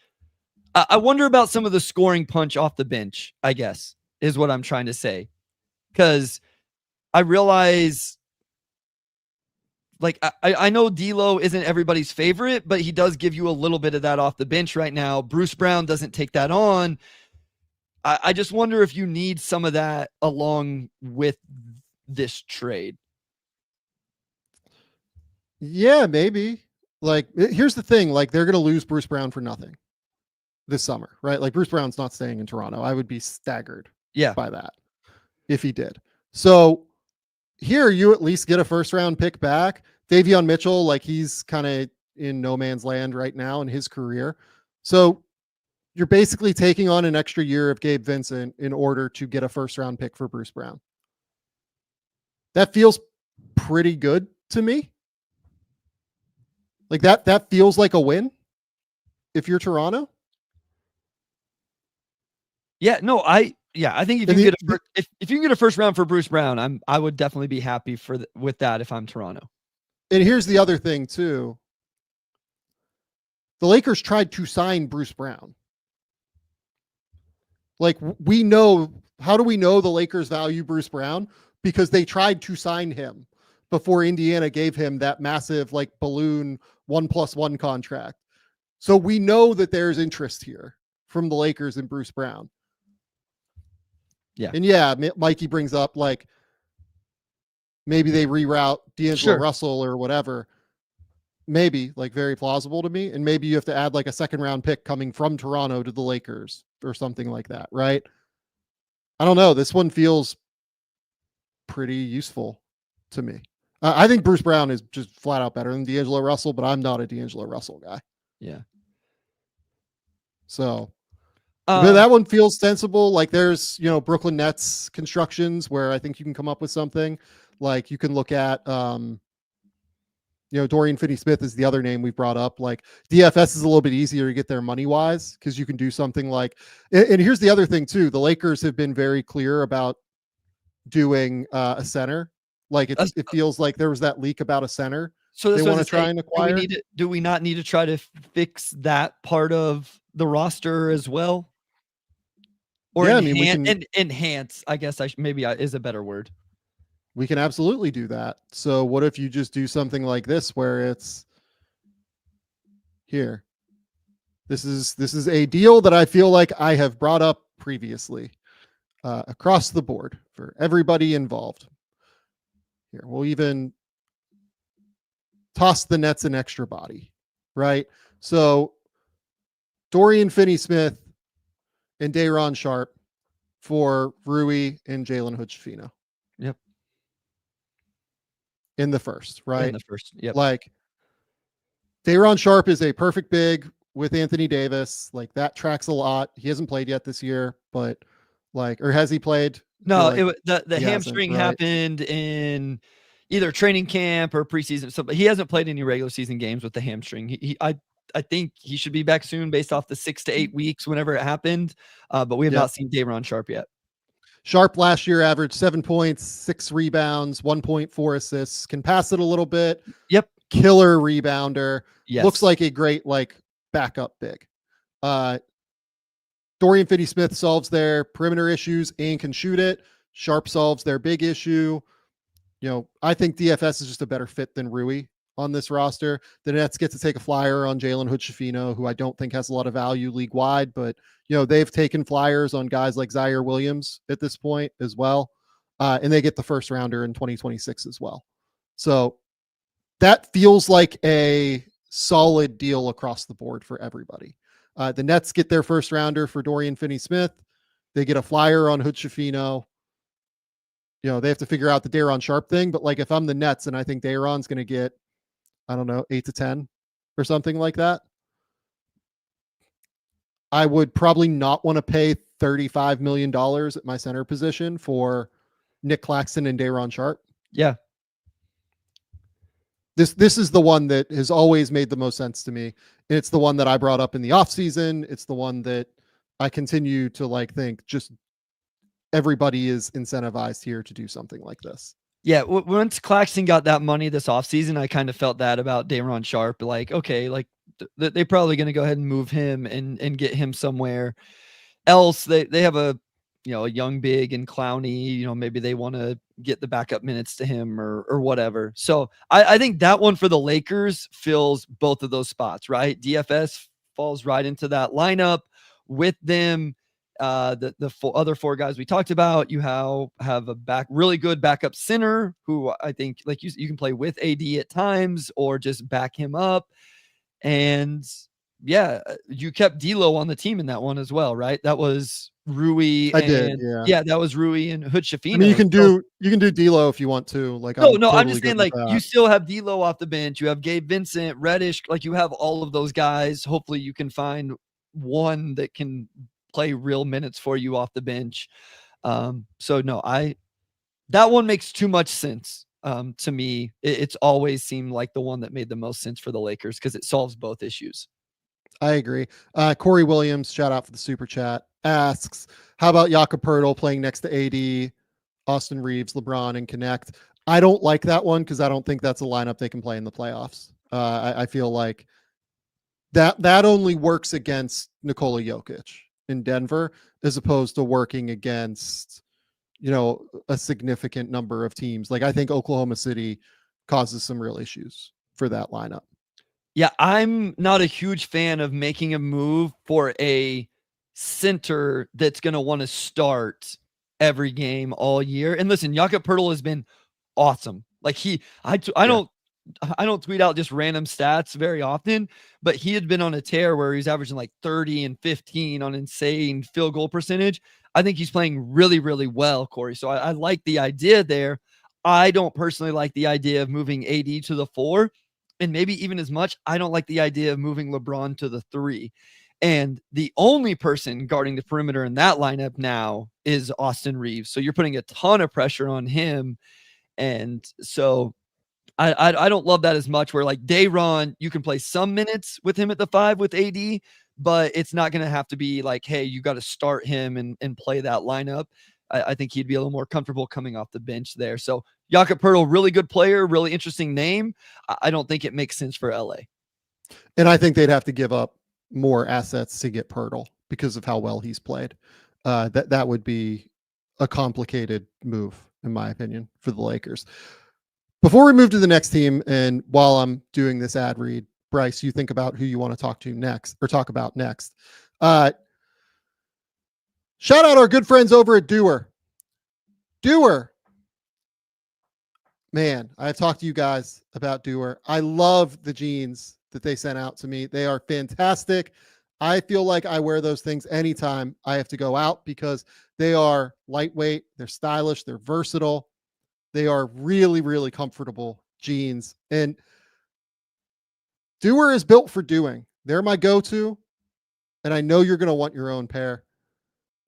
I wonder about some of the scoring punch off the bench, I guess, is what I'm trying to say. Because I realize, like, I know D'Lo isn't everybody's favorite, but he does give you a little bit of that off the bench right now. Bruce Brown doesn't take that on. I just wonder if you need some of that along with this trade. Yeah, maybe. Like, here's the thing. Like, they're going to lose Bruce Brown for nothing this summer, right? Like, Bruce Brown's not staying in Toronto. I would be staggered by that if he did. So here you at least get a first round pick back. Davion Mitchell, like, he's kind of in no man's land right now in his career. So you're basically taking on an extra year of Gabe Vincent in order to get a first round pick for Bruce Brown. That feels pretty good to me. Like, that feels like a win if you're Toronto. Yeah, no, I think if you if you can get a first round for Bruce Brown, I would definitely be happy with that if I'm Toronto. And here's the other thing too. The Lakers tried to sign Bruce Brown. Like, how do we know the Lakers value Bruce Brown? Because they tried to sign him before Indiana gave him that massive like balloon 1+1 contract. So we know that there's interest here from the Lakers and Bruce Brown. Yeah. And yeah, Mikey brings up like, maybe they reroute D'Angelo Russell or whatever. Maybe, like, very plausible to me. And maybe you have to add like a second round pick coming from Toronto to the Lakers or something like that, right? I don't know. This one feels pretty useful to me. I think Bruce Brown is just flat out better than D'Angelo Russell, but I'm not a D'Angelo Russell guy. Yeah. So that one feels sensible. Like, there's, Brooklyn Nets constructions where I think you can come up with something. Like, you can look at, Dorian Finney-Smith is the other name we brought up. Like, DFS is a little bit easier to get there money-wise because you can do something like, and here's the other thing too. The Lakers have been very clear about doing a center. Like, it feels like there was that leak about a center. So they want to try and acquire. Do we not need to try to fix that part of the roster as well? Or yeah, I mean, we can enhance, I guess is a better word. We can absolutely do that. So what if you just do something like this where it's here. This is a deal that I feel like I have brought up previously across the board for everybody involved. Here, we'll even toss the Nets an extra body, right? So Dorian Finney-Smith and Day'Ron Sharpe for Rui and Jalen Hood-Schifino. Yep. In the first, right? In the first, yep. Like Day'Ron Sharpe is a perfect big with Anthony Davis. Like that tracks a lot. He hasn't played yet this year, but or has he played? No, the hamstring happened in either training camp or preseason. So he hasn't played any regular season games with the hamstring. I think he should be back soon based off the 6 to 8 weeks whenever it happened. But we have not seen Day'Ron Sharpe yet. Sharpe last year averaged 7 points, 6 rebounds, 1.4 assists, can pass it a little bit. Yep. Killer rebounder. Yes. Looks like a great backup big. Dorian Finney-Smith solves their perimeter issues and can shoot it. Sharpe solves their big issue. I think DFS is just a better fit than Rui on this roster. The Nets get to take a flyer on Jalen Hood-Schifino, who I don't think has a lot of value league-wide, but they've taken flyers on guys like Zaire Williams at this point as well. And they get the first rounder in 2026 as well. So that feels like a solid deal across the board for everybody. The Nets get their first rounder for Dorian Finney-Smith. They get a flyer on Hood-Schifino. They have to figure out the Day'Ron Sharpe thing, but if I'm the Nets and I think Day'Ron's going to get, I don't know, 8 to 10 or something like that, I would probably not want to pay $35 million at my center position for Nick Claxton and Day'Ron Sharpe. Yeah. This is the one that has always made the most sense to me. And it's the one that I brought up in the offseason. It's the one that I continue to think just everybody is incentivized here to do something like this. Yeah, once Claxton got that money this offseason, I kind of felt that about Day'Ron Sharpe. Okay, they're probably going to go ahead and move him and get him somewhere else. They have a young big and Clowney. Maybe they want to get the backup minutes to him or whatever. So I think that one for the Lakers fills both of those spots, right? DFS falls right into that lineup with them. The other 4 guys we talked about, you have a really good backup center who I think you can play with AD at times or just back him up. And yeah, you kept D'Lo on the team in that one as well, right? That was Rui. That was Rui and Hood-Schifino. I mean, you can do D'Lo if you want to. I'm just saying, you still have D'Lo off the bench. You have Gabe Vincent, Reddish. You have all of those guys. Hopefully, you can find one that can play real minutes for you off the bench. That one makes too much sense to me. It's always seemed like the one that made the most sense for the Lakers because it solves both issues. I agree. Corey Williams, shout out for the super chat, asks, how about Jakob Poeltl playing next to AD, Austin Reeves, LeBron, and Connect? I don't like that one because I don't think that's a lineup they can play in the playoffs. I feel like that only works against Nikola Jokic in Denver as opposed to working against, a significant number of teams. I think Oklahoma City causes some real issues for that lineup. Yeah, I'm not a huge fan of making a move for a center that's going to want to start every game all year. And listen, Jakob Poeltl has been awesome. I don't tweet out just random stats very often, but he had been on a tear where he's averaging 30 and 15 on insane field goal percentage. I think he's playing really, really well, Corey. So I like the idea there. I don't personally like the idea of moving AD to the 4. And maybe even as much, I don't like the idea of moving LeBron to the 3. And the only person guarding the perimeter in that lineup now is Austin Reeves. So you're putting a ton of pressure on him. And so I don't love that as much where Day'Ron, you can play some minutes with him at the 5 with AD, but it's not going to have to be hey, you got to start him and play that lineup. I think he'd be a little more comfortable coming off the bench there. So Jakob Poeltl, really good player, really interesting name. I don't think it makes sense for LA. And I think they'd have to give up more assets to get Poeltl because of how well he's played. that would be a complicated move, in my opinion, for the Lakers. Before we move to the next team, and while I'm doing this ad read, Bryce, you think about who you want to talk about next. Shout out our good friends over at DUER. DUER. Man, I've talked to you guys about DUER. I love the jeans that they sent out to me. They are fantastic. I feel like I wear those things anytime I have to go out because they are lightweight, they're stylish, they're versatile. They are really, really comfortable jeans. And DUER is built for doing. They're my go-to. And I know you're going to want your own pair.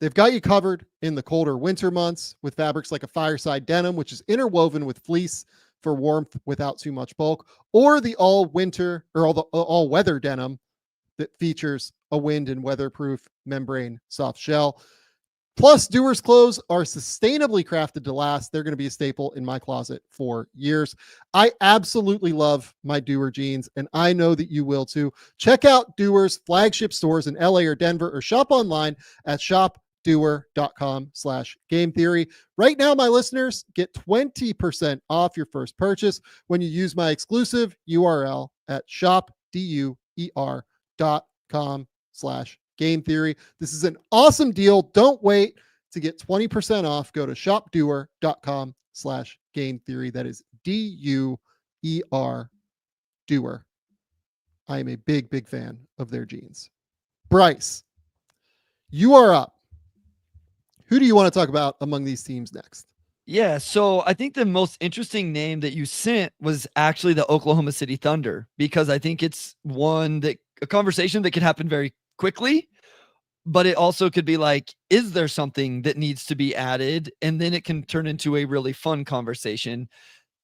They've got you covered in the colder winter months with fabrics like a fireside denim, which is interwoven with fleece for warmth without too much bulk, or the all-weather denim that features a wind and weatherproof membrane soft shell. Plus, DUER's clothes are sustainably crafted to last. They're going to be a staple in my closet for years. I absolutely love my DUER jeans, and I know that you will too. Check out DUER's flagship stores in LA or Denver, or shop online at shopdoer.com/game theory. Right now, my listeners get 20% off your first purchase when you use my exclusive URL at shopdoer.com/game theory. This is an awesome deal. Don't wait to get 20% off. Go to shopdoer.com/game theory. That is DUER. DUER. I am a big, big fan of their jeans. Bryce, you are up. Who do you want to talk about among these teams next? Yeah, so I think the most interesting name that you sent was actually the Oklahoma City Thunder, because I think it's a conversation that could happen very quickly, but it also could be like, is there something that needs to be added? And then it can turn into a really fun conversation.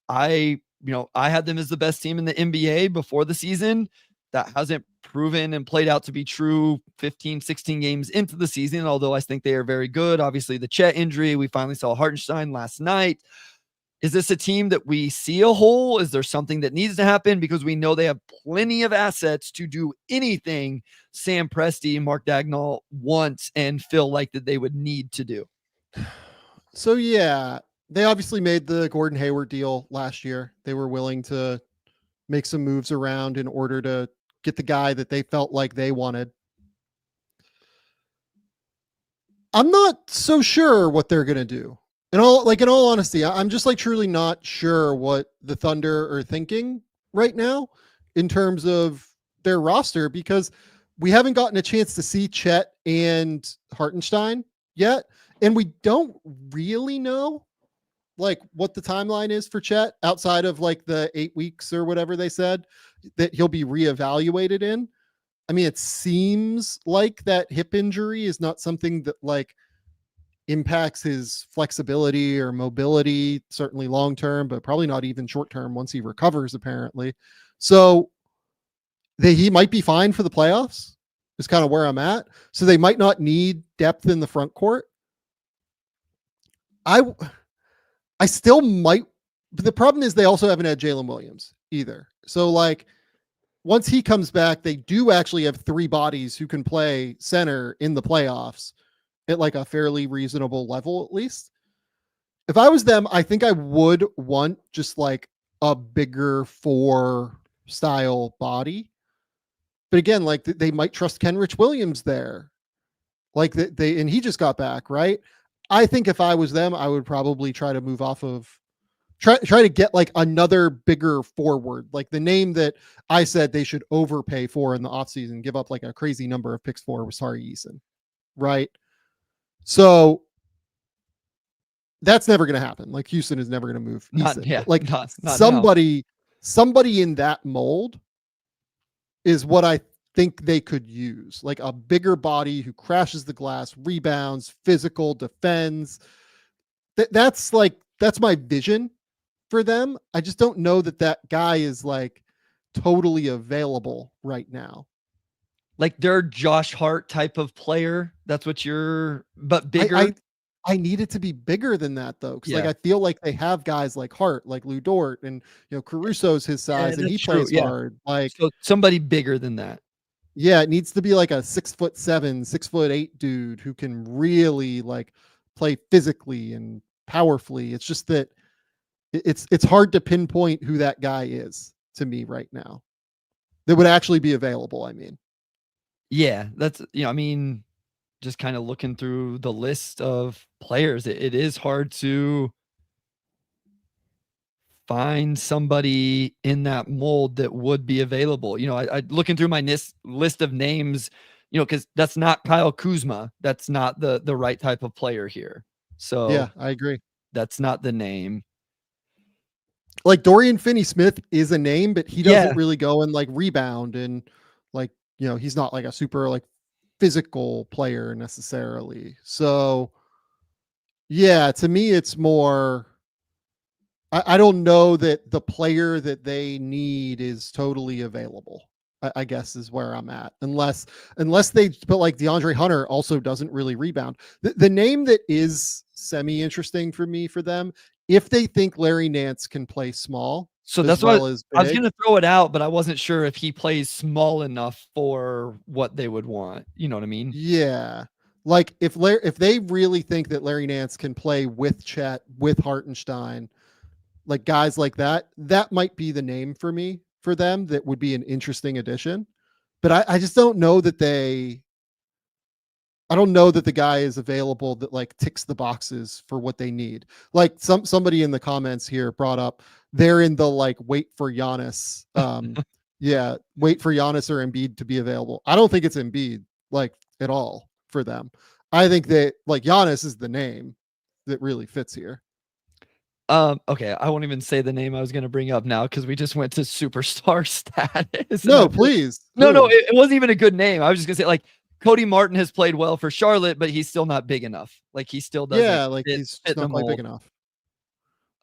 I had them as the best team in the NBA before the season. That hasn't proven and played out to be true 15, 16 games into the season, although I think they are very good. Obviously, the Chet injury, we finally saw Hartenstein last night. Is this a team that we see a hole? Is there something that needs to happen? Because we know they have plenty of assets to do anything Sam Presti, Mark Dagnall want and feel like that they would need to do. So, yeah, they obviously made the Gordon Hayward deal last year. They were willing to make some moves around in order to get the guy that they felt like they wanted. I'm not so sure what they're going to do. In all honesty, I'm just truly not sure what the Thunder are thinking right now in terms of their roster, because we haven't gotten a chance to see Chet and Hartenstein yet. And we don't really know what the timeline is for Chet outside of the 8 weeks or whatever they said that he'll be reevaluated in. I mean, it seems like that hip injury is not something that impacts his flexibility or mobility, certainly long-term, but probably not even short-term once he recovers, apparently. So he might be fine for the playoffs is kind of where I'm at. So they might not need depth in the front court. I still might, but the problem is they also haven't had Jalen Williams either. So once he comes back, they do actually have 3 bodies who can play center in the playoffs at a fairly reasonable level, at least. If I was them, I think I would want just a bigger 4 style body. But again, they might trust Kenrich Williams there. And he just got back, right? I think if I was them, I would probably try to move off of try to get another bigger forward, the name that I said they should overpay for in the offseason, give up a crazy number of picks for was Tari Eason, right? So that's never going to happen. Houston is never going to move Eason. Somebody in that mold is what I think they could use, a bigger body who crashes the glass, rebounds, physical, defends. That's my vision for them. I just don't know that guy is totally available right now. They're Josh Hart type of player. That's what but bigger. I need it to be bigger than that though. Cause I feel like they have guys like Hart, like Lou Dort, and Caruso's his size and he plays hard. So somebody bigger than that. Yeah, it needs to be like a 6'7", 6'8" dude who can really like play physically and powerfully. It's just that it's hard to pinpoint who that guy is to me right now. That would actually be available, I mean. Yeah, that's, I mean, just kind of looking through the list of players, it is hard to find somebody in that mold that would be available. I looking through my list of names, because that's not Kyle Kuzma. That's not the right type of player here. Yeah, So I agree. that's not the name. Like Dorian Finney-Smith is a name, but he doesn't Yeah. really go and like rebound and like, he's not like a super like physical player necessarily. So yeah, to me, it's more, I don't know that the player that they need is totally available. I guess is where I'm at. Unless they, but like DeAndre Hunter also doesn't really rebound. The name that is semi interesting for me for them, if they think Larry Nance can play small, So as that's well what as I was big. going to throw it out, but I wasn't sure if he plays small enough for what they would want. You know what I mean? Yeah. Like if they really think that Larry Nance can play with Chet, with Hartenstein, like guys like that, that might be the name for me for them. That would be an interesting addition. But I just don't know that I don't know that the guy is available that like ticks the boxes for what they need. Like somebody in the comments here brought up they're in the like wait for Giannis. Yeah, wait for Giannis or Embiid to be available. I don't think it's Embiid like at all for them. I think that like Giannis is the name that really fits here. Okay, I won't even say the name I was going to bring up now because we just went to superstar status. No, please. No, it wasn't even a good name. I was just gonna say like Cody Martin has played well for Charlotte, but he's still not big enough. Like he still doesn't. Yeah, like he's fit just the not quite big mold.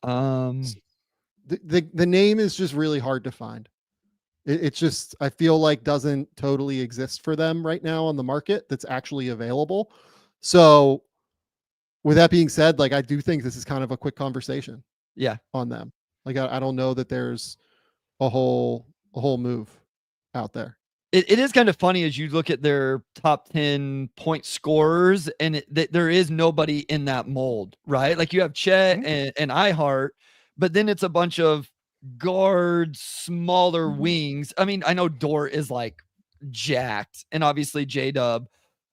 enough. Um, The name is just really hard to find. It's just, I feel like doesn't totally exist for them right now on the market that's actually available. So with that being said, like I do think this is kind of a quick conversation yeah, on them. Like I don't know that there's a whole move out there. it is kind of funny as you look at their top 10 point scorers, and there is nobody in that mold, right? Like you have Chet and iHeart, but then it's a bunch of guards, smaller wings. I mean, I know DUER is like jacked, and obviously J-Dub,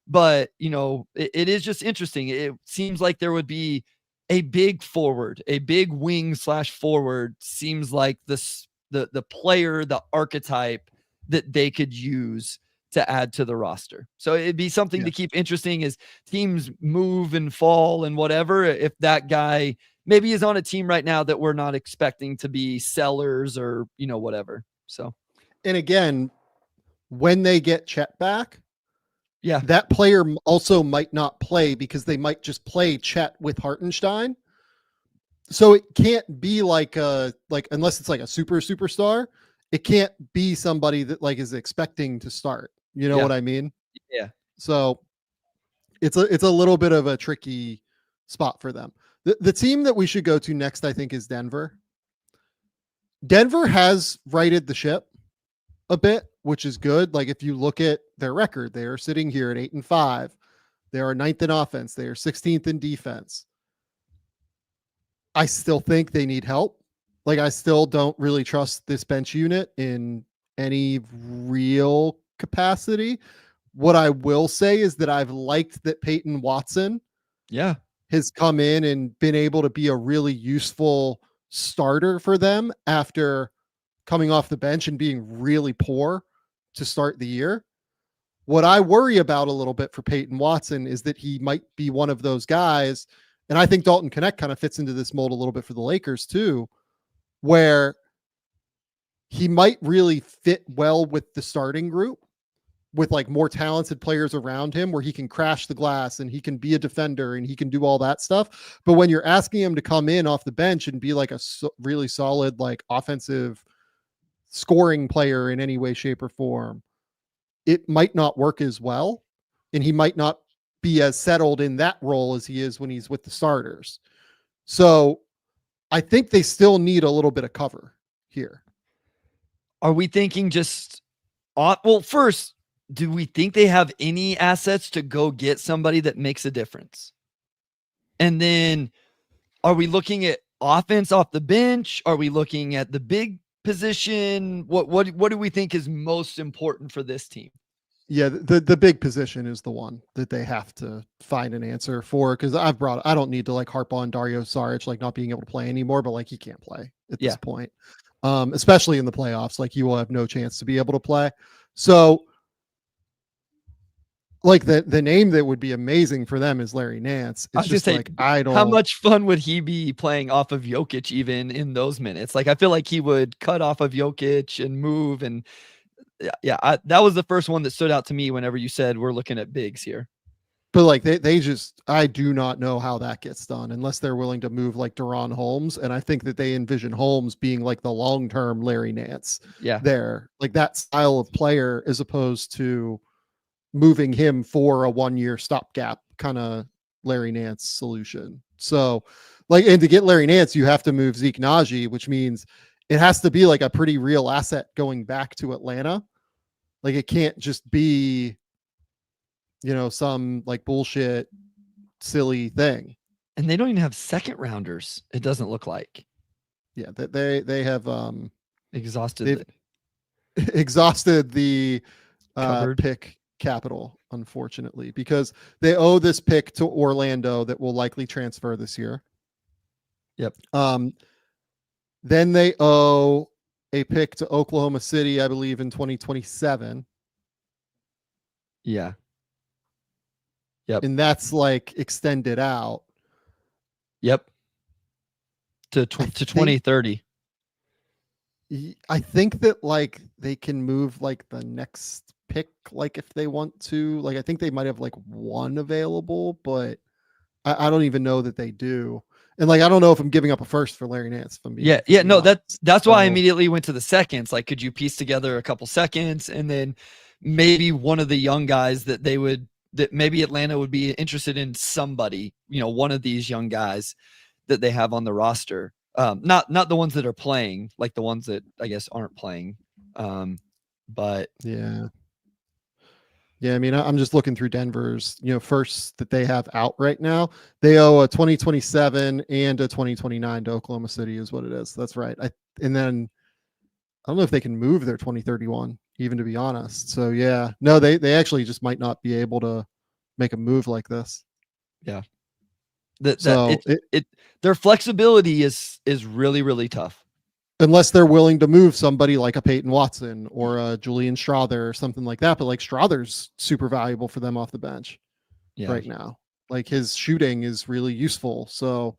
but it is just interesting. It seems like there would be a big forward, a big wing / forward seems like the player, the archetype that they could use to add to the roster. So it'd be something to keep interesting as teams move and fall and whatever. If that guy maybe is on a team right now that we're not expecting to be sellers or, whatever. So, and again, when they get Chet back, yeah, that player also might not play because they might just play Chet with Hartenstein. So it can't be like unless it's like a superstar, it can't be somebody that like is expecting to start. You know what I mean? Yeah. So it's a little bit of a tricky spot for them. The team that we should go to next, I think, is Denver. Denver has righted the ship a bit, which is good. Like if you look at their record, they are sitting here at 8-5. They are 9th in offense. They are 16th in defense. I still think they need help. Like I still don't really trust this bench unit in any real capacity. What I will say is that I've liked that Peyton Watson has come in and been able to be a really useful starter for them after coming off the bench and being really poor to start the year. What I worry about a little bit for Peyton Watson is that he might be one of those guys, and I think Dalton Knecht kind of fits into this mold a little bit for the Lakers too, where he might really fit well with the starting group with like more talented players around him where he can crash the glass and he can be a defender and he can do all that stuff. But when you're asking him to come in off the bench and be like a really solid, like offensive scoring player in any way, shape, or form, it might not work as well. And he might not be as settled in that role as he is when he's with the starters. So I think they still need a little bit of cover here. Are we thinking just well, first, do we think they have any assets to go get somebody that makes a difference? And then are we looking at offense off the bench? Are we looking at the big position? What do we think is most important for this team? Yeah, the big position is the one that they have to find an answer for, because I don't need to like harp on Dario Saric like not being able to play anymore, but like he can't play at this point. Especially in the playoffs, like he will have no chance to be able to play. So like the name that would be amazing for them is Larry Nance. It's just like, how much fun would he be playing off of Jokic even in those minutes? Like I feel like he would cut off of Jokic and move, and that was the first one that stood out to me whenever you said we're looking at bigs here. But like they just, I do not know how that gets done unless they're willing to move like Deron Holmes. And I think that they envision Holmes being like the long-term Larry Nance. Yeah. There, like that style of player, as opposed to moving him for a 1-year stopgap kind of Larry Nance solution. So like, and to get Larry Nance, you have to move Zeke Naji, which means it has to be like a pretty real asset going back to Atlanta. Like it can't just be, you know, some like bullshit, silly thing. And they don't even have second rounders. It doesn't look like. Yeah, they have exhausted the pick capital, unfortunately, because they owe this pick to Orlando that will likely transfer this year. Yep. Then they owe a pick to Oklahoma City, I believe, in 2027. Yeah. Yep. And that's like extended out. Yep. To 2030. I think that like they can move like the next pick, like if they want to. Like I think they might have like one available, but I don't even know that they do. And like I don't know if I'm giving up a first for Larry Nance. No, that's why I immediately went to the seconds. Like, could you piece together a couple seconds and then maybe one of the young guys that maybe Atlanta would be interested in, somebody, you know, one of these young guys that they have on the roster. Not the ones that are playing, like the ones that I guess aren't playing. But yeah. I mean, I'm just looking through Denver's, you know, first that they have out right now. They owe a 2027 and a 2029 to Oklahoma City is what it is. That's right. And then I don't know if they can move their 2031, even, to be honest. So yeah, no, they actually just might not be able to make a move like this. Yeah. Their flexibility is really, really tough. Unless they're willing to move somebody like a Peyton Watson or a Julian Strawther or something like that. But like Strawther's super valuable for them off the bench right now. Like his shooting is really useful. So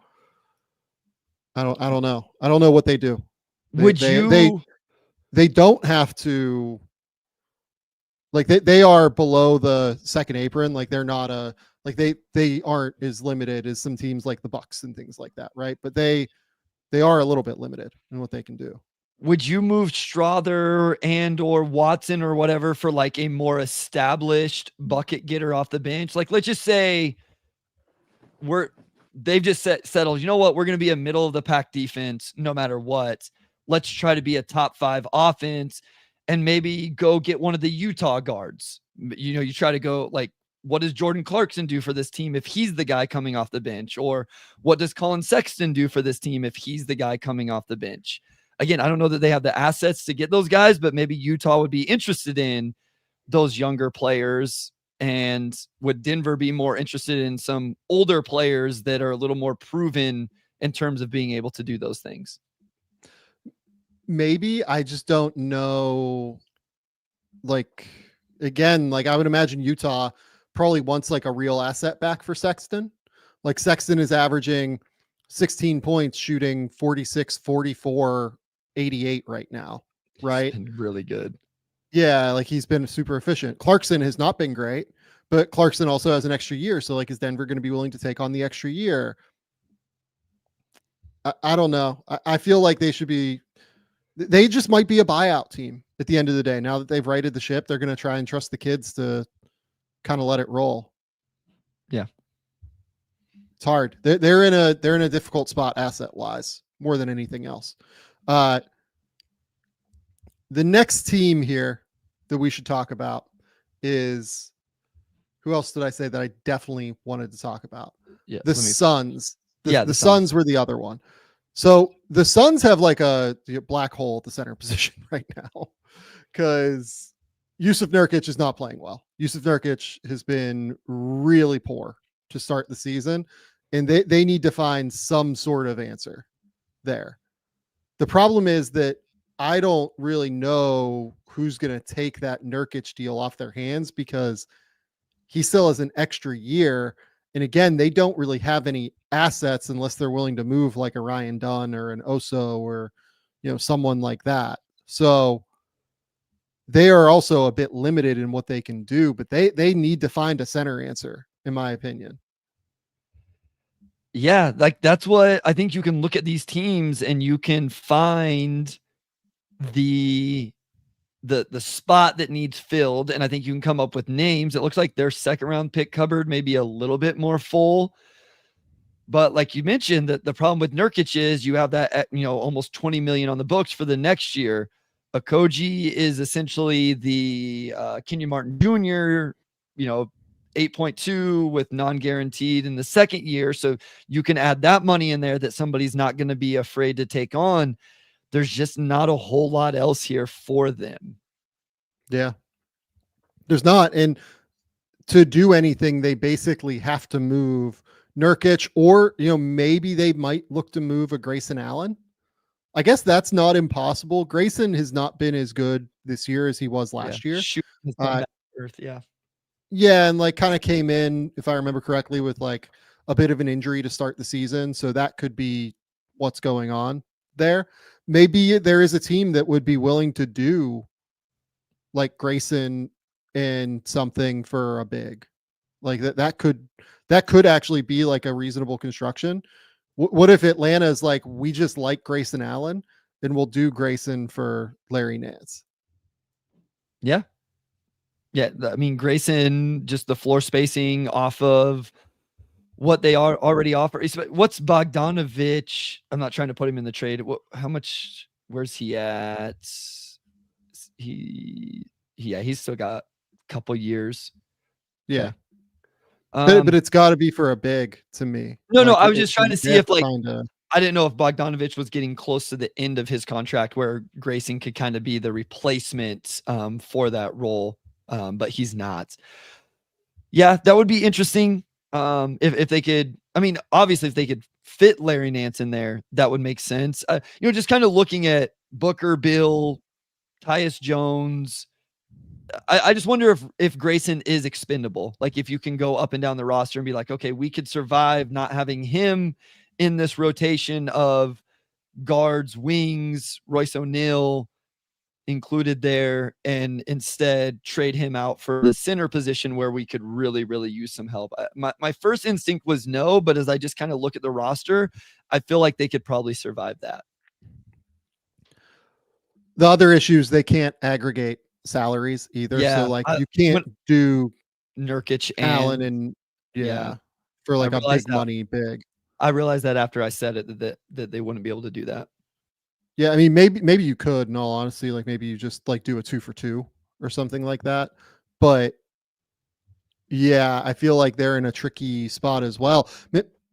I don't know. I don't know what they do. They don't have to, like they are below the second apron. Like they're not they aren't as limited as some teams like the Bucks and things like that. Right. But they are a little bit limited in what they can do. Would you move Strawther and or Watson or whatever for like a more established bucket getter off the bench? Like, let's just say they've just settled, you know what, we're going to be a middle of the pack defense no matter what. Let's try to be a top 5 offense and maybe go get one of the Utah guards. You know, you try to go like, what does Jordan Clarkson do for this team if he's the guy coming off the bench? Or what does Colin Sexton do for this team if he's the guy coming off the bench? Again, I don't know that they have the assets to get those guys, but maybe Utah would be interested in those younger players. And would Denver be more interested in some older players that are a little more proven in terms of being able to do those things? Maybe. I just don't know. Like, again, like I would imagine Utah probably wants like a real asset back for Sexton. Like Sexton is averaging 16 points, shooting 46, 44, 88 right now. Right. And really good. Yeah. Like he's been super efficient. Clarkson has not been great, but Clarkson also has an extra year. So like, is Denver going to be willing to take on the extra year? I don't know. I feel like they just might be a buyout team at the end of the day. Now that they've righted the ship, they're going to try and trust the kids to kind of let it roll. Yeah. It's hard. They're in a difficult spot asset wise more than anything else. The next team here that we should talk about is, who else did I say that I definitely wanted to talk about? Yeah, The Suns. The Suns. Suns were the other one. So the Suns have like a black hole at the center position right now because Yusuf Nurkic is not playing well. Yusuf Nurkic has been really poor to start the season, and they need to find some sort of answer there. The problem is that I don't really know who's going to take that Nurkic deal off their hands because he still has an extra year. And again, they don't really have any assets unless they're willing to move like a Ryan Dunn or an Oso or, someone like that. So they are also a bit limited in what they can do, but they need to find a center answer, in my opinion. Yeah, like that's what I think. You can look at these teams and you can find the spot that needs filled, and I think you can come up with names. It looks like their second round pick cupboard may be a little bit more full, but like you mentioned, that the problem with Nurkic is you have that almost 20 million on the books for the next year. Okogie is essentially the Kenyon Martin Jr., 8.2 with non-guaranteed in the second year. So you can add that money in there that somebody's not going to be afraid to take on. There's just not a whole lot else here for them. Yeah, there's not. And to do anything, they basically have to move Nurkic, or, maybe they might look to move a Grayson Allen. I guess that's not impossible. Grayson has not been as good this year as he was last year. Yeah. Yeah, and like kind of came in, if I remember correctly, with like a bit of an injury to start the season. So that could be what's going on there. Maybe there is a team that would be willing to do like Grayson and something for a big, like that could actually be like a reasonable construction. What if Atlanta is like, we just like Grayson Allen and we'll do Grayson for Larry Nance? Yeah. Yeah, I mean, Grayson, just the floor spacing off of what they are already offer. What's Bogdanovich? I'm not trying to put him in the trade. How much? Where's he at? He's still got a couple years. Yeah, but it's got to be for a big to me. No, I was just trying to see if I didn't know if Bogdanovich was getting close to the end of his contract where Grayson could kind of be the replacement for that role. But he's not. Yeah, that would be interesting. If they could, I mean, obviously if they could fit Larry Nance in there, that would make sense. Just kind of looking at Booker, Bill, Tyus Jones. I just wonder if Grayson is expendable. Like if you can go up and down the roster and be like, okay, we could survive not having him in this rotation of guards, wings, Royce O'Neal included there, and instead trade him out for the center position where we could really, really use some help. My first instinct was no, but as I just kind of look at the roster, I feel like they could probably survive that. The other issue is they can't aggregate salaries either. Yeah, so like you can't do Nurkic Allen and for like a big money big. I realized that after I said it that they wouldn't be able to do that. Yeah, I mean, maybe you could, in all honesty, like maybe you just like do a 2-for-2 or something like that. But yeah, I feel like they're in a tricky spot as well.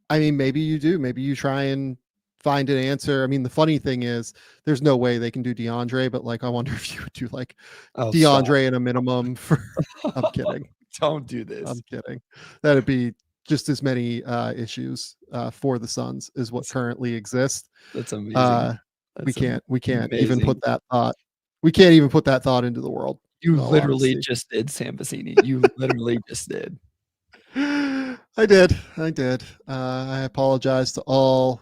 I mean, maybe you do. Maybe you try and find an answer. I mean, the funny thing is there's no way they can do DeAndre, but like I wonder if you would do like DeAndre in a minimum for I'm kidding. Don't do this. I'm kidding. That'd be just as many issues for the Suns as what currently exist. That's amazing. We can't even put that thought. We can't even put that thought into the world. You literally just did, Sam Vecenie. You literally just did. I did. I apologize to all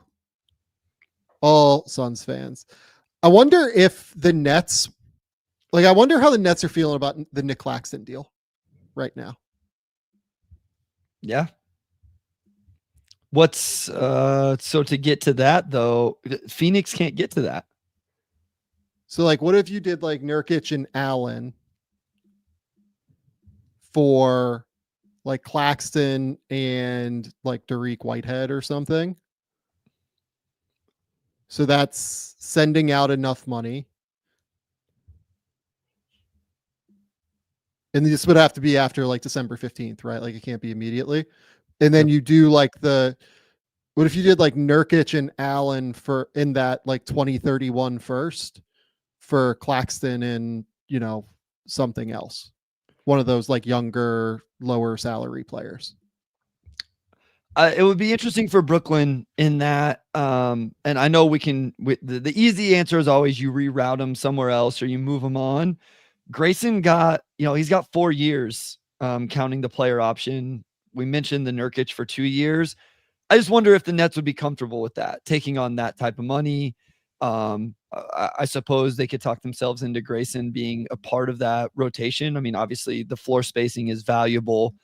Suns fans. I wonder if the Nets, I wonder how the Nets are feeling about the Nick Claxton deal right now. Yeah. What's so to get to that though, Phoenix can't get to that. So like, what if you did like Nurkic and Allen for like Claxton and like Derek Whitehead or something? So that's sending out enough money. And this would have to be after like December 15th, right? Like it can't be immediately. And then you do like what if you did like Nurkic and Allen for in that like 2031 first for Claxton and, something else. One of those like younger, lower salary players. It would be interesting for Brooklyn in that, and I know the easy answer is always you reroute him somewhere else or you move him on. Grayson got, he's got 4 years, counting the player option. We mentioned the Nurkic for 2 years. I just wonder if the Nets would be comfortable with that, taking on that type of money. I suppose they could talk themselves into Grayson being a part of that rotation. I mean, obviously the floor spacing is valuable.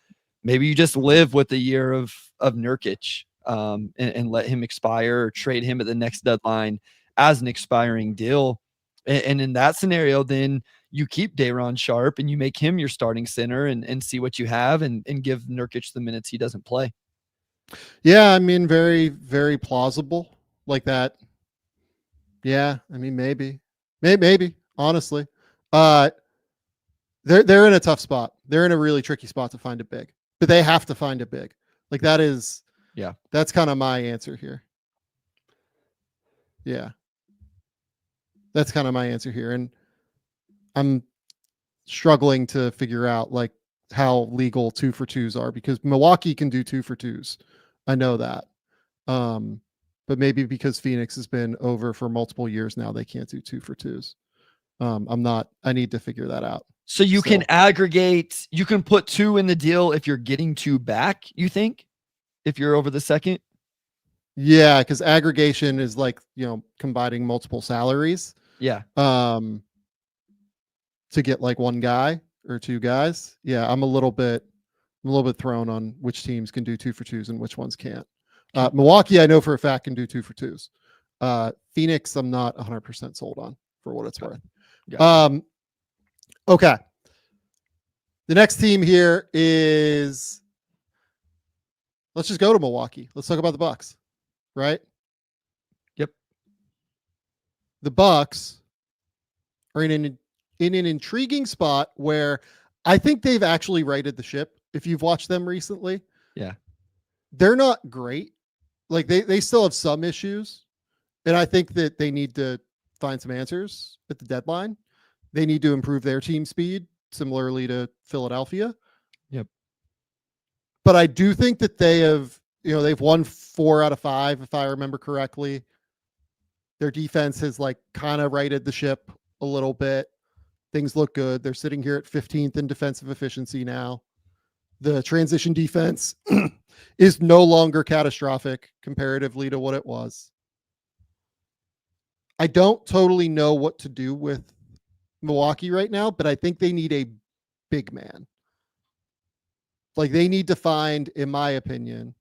Maybe you just live with a year of Nurkic, and let him expire or trade him at the next deadline as an expiring deal. And in that scenario, then you keep Day'Ron Sharpe and you make him your starting center and see what you have and give Nurkic the minutes he doesn't play. Yeah, I mean, very, very plausible like that. Yeah, I mean, maybe, honestly. They're in a tough spot. They're in a really tricky spot to find a big, but they have to find a big. Like that's kind of my answer here. Yeah. That's kind of my answer here. And I'm struggling to figure out like how legal 2-for-2s are because Milwaukee can do 2-for-2s. I know that. But maybe because Phoenix has been over for multiple years now, they can't do 2-for-2s. I need to figure that out. So you can aggregate, you can put 2 in the deal if you're getting 2 back, you think? If you're over the second? Yeah, because aggregation is like, combining multiple salaries. Yeah. To get like 1 guy or 2 guys. Yeah, I'm a little bit thrown on which teams can do 2-for-2s and which ones can't. Milwaukee, I know for a fact can do 2-for-2s. Phoenix, I'm not 100% sold on for what it's worth. Gotcha. Okay. The next team here is, let's just go to Milwaukee. Let's talk about the Bucks, right? Yep. The Bucks are in an intriguing spot where I think they've actually righted the ship. If you've watched them recently, yeah, they're not great. Like they still have some issues, and I think that they need to find some answers at the deadline. They need to improve their team speed, similarly to Philadelphia. Yep. But I do think that they've won 4 out of 5, if I remember correctly. Their defense has like kind of righted the ship a little bit. Things look good. They're sitting here at 15th in defensive efficiency now. The transition defense is no longer catastrophic comparatively to what it was. I don't totally know what to do with Milwaukee right now, but I think they need a big man. Like they need to find, in my opinion,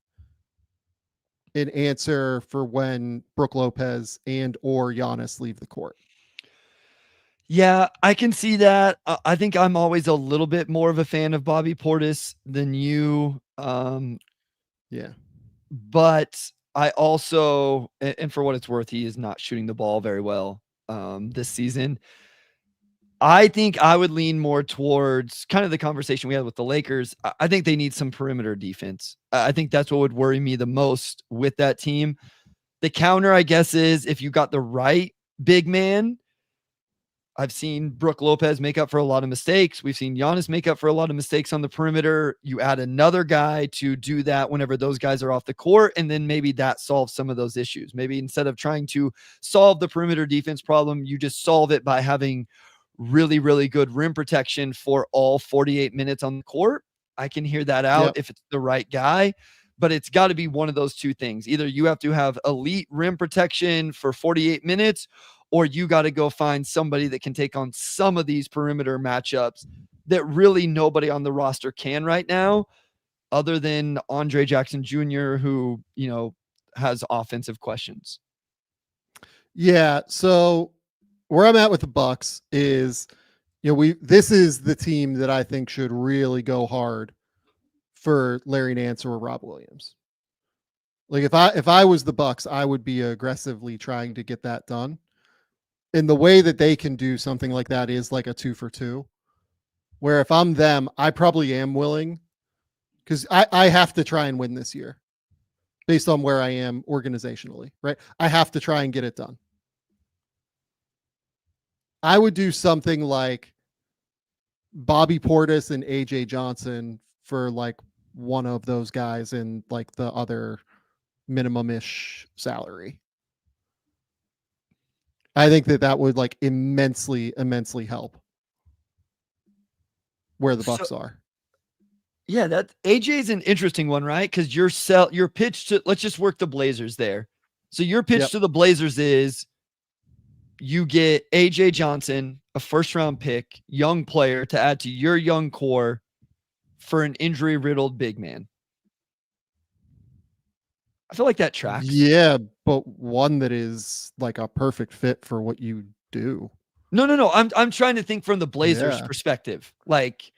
an answer for when Brook Lopez and or Giannis leave the court. Yeah, I can see that. I think I'm always a little bit more of a fan of Bobby Portis than you. Yeah. But I also, and for what it's worth, he is not shooting the ball very well this season. I think I would lean more towards kind of the conversation we had with the Lakers. I think they need some perimeter defense. I think that's what would worry me the most with that team. The counter, I guess, is if you got the right big man. I've seen Brook Lopez make up for a lot of mistakes. We've seen Giannis make up for a lot of mistakes on the perimeter. You add another guy to do that whenever those guys are off the court, and then maybe that solves some of those issues. Maybe instead of trying to solve the perimeter defense problem, you just solve it by having really, really good rim protection for all 48 minutes on the court. I can hear that out if it's the right guy, but it's got to be one of those two things. Either you have to have elite rim protection for 48 minutes, or you got to go find somebody that can take on some of these perimeter matchups that really nobody on the roster can right now, other than Andre Jackson Jr., who, has offensive questions. Yeah. So where I'm at with the Bucks is, this is the team that I think should really go hard for Larry Nance or Rob Williams. Like if I was the Bucks, I would be aggressively trying to get that done. And the way that they can do something like that is like a 2-for-2. Where if I'm them, I probably am willing, because I have to try and win this year based on where I am organizationally, right? I have to try and get it done. I would do something like Bobby Portis and AJ Johnson for like one of those guys in like the other minimum-ish salary. I think that would like immensely help where the Bucks are. Yeah, that AJ is an interesting one, right? Because your pitch to, let's just work the Blazers there. So your pitch to the Blazers is you get AJ Johnson, a first round pick, young player to add to your young core for an injury riddled big man. I feel like that tracks. Yeah, but one that is like a perfect fit for what you do. No. I'm trying to think from the Blazers perspective. Like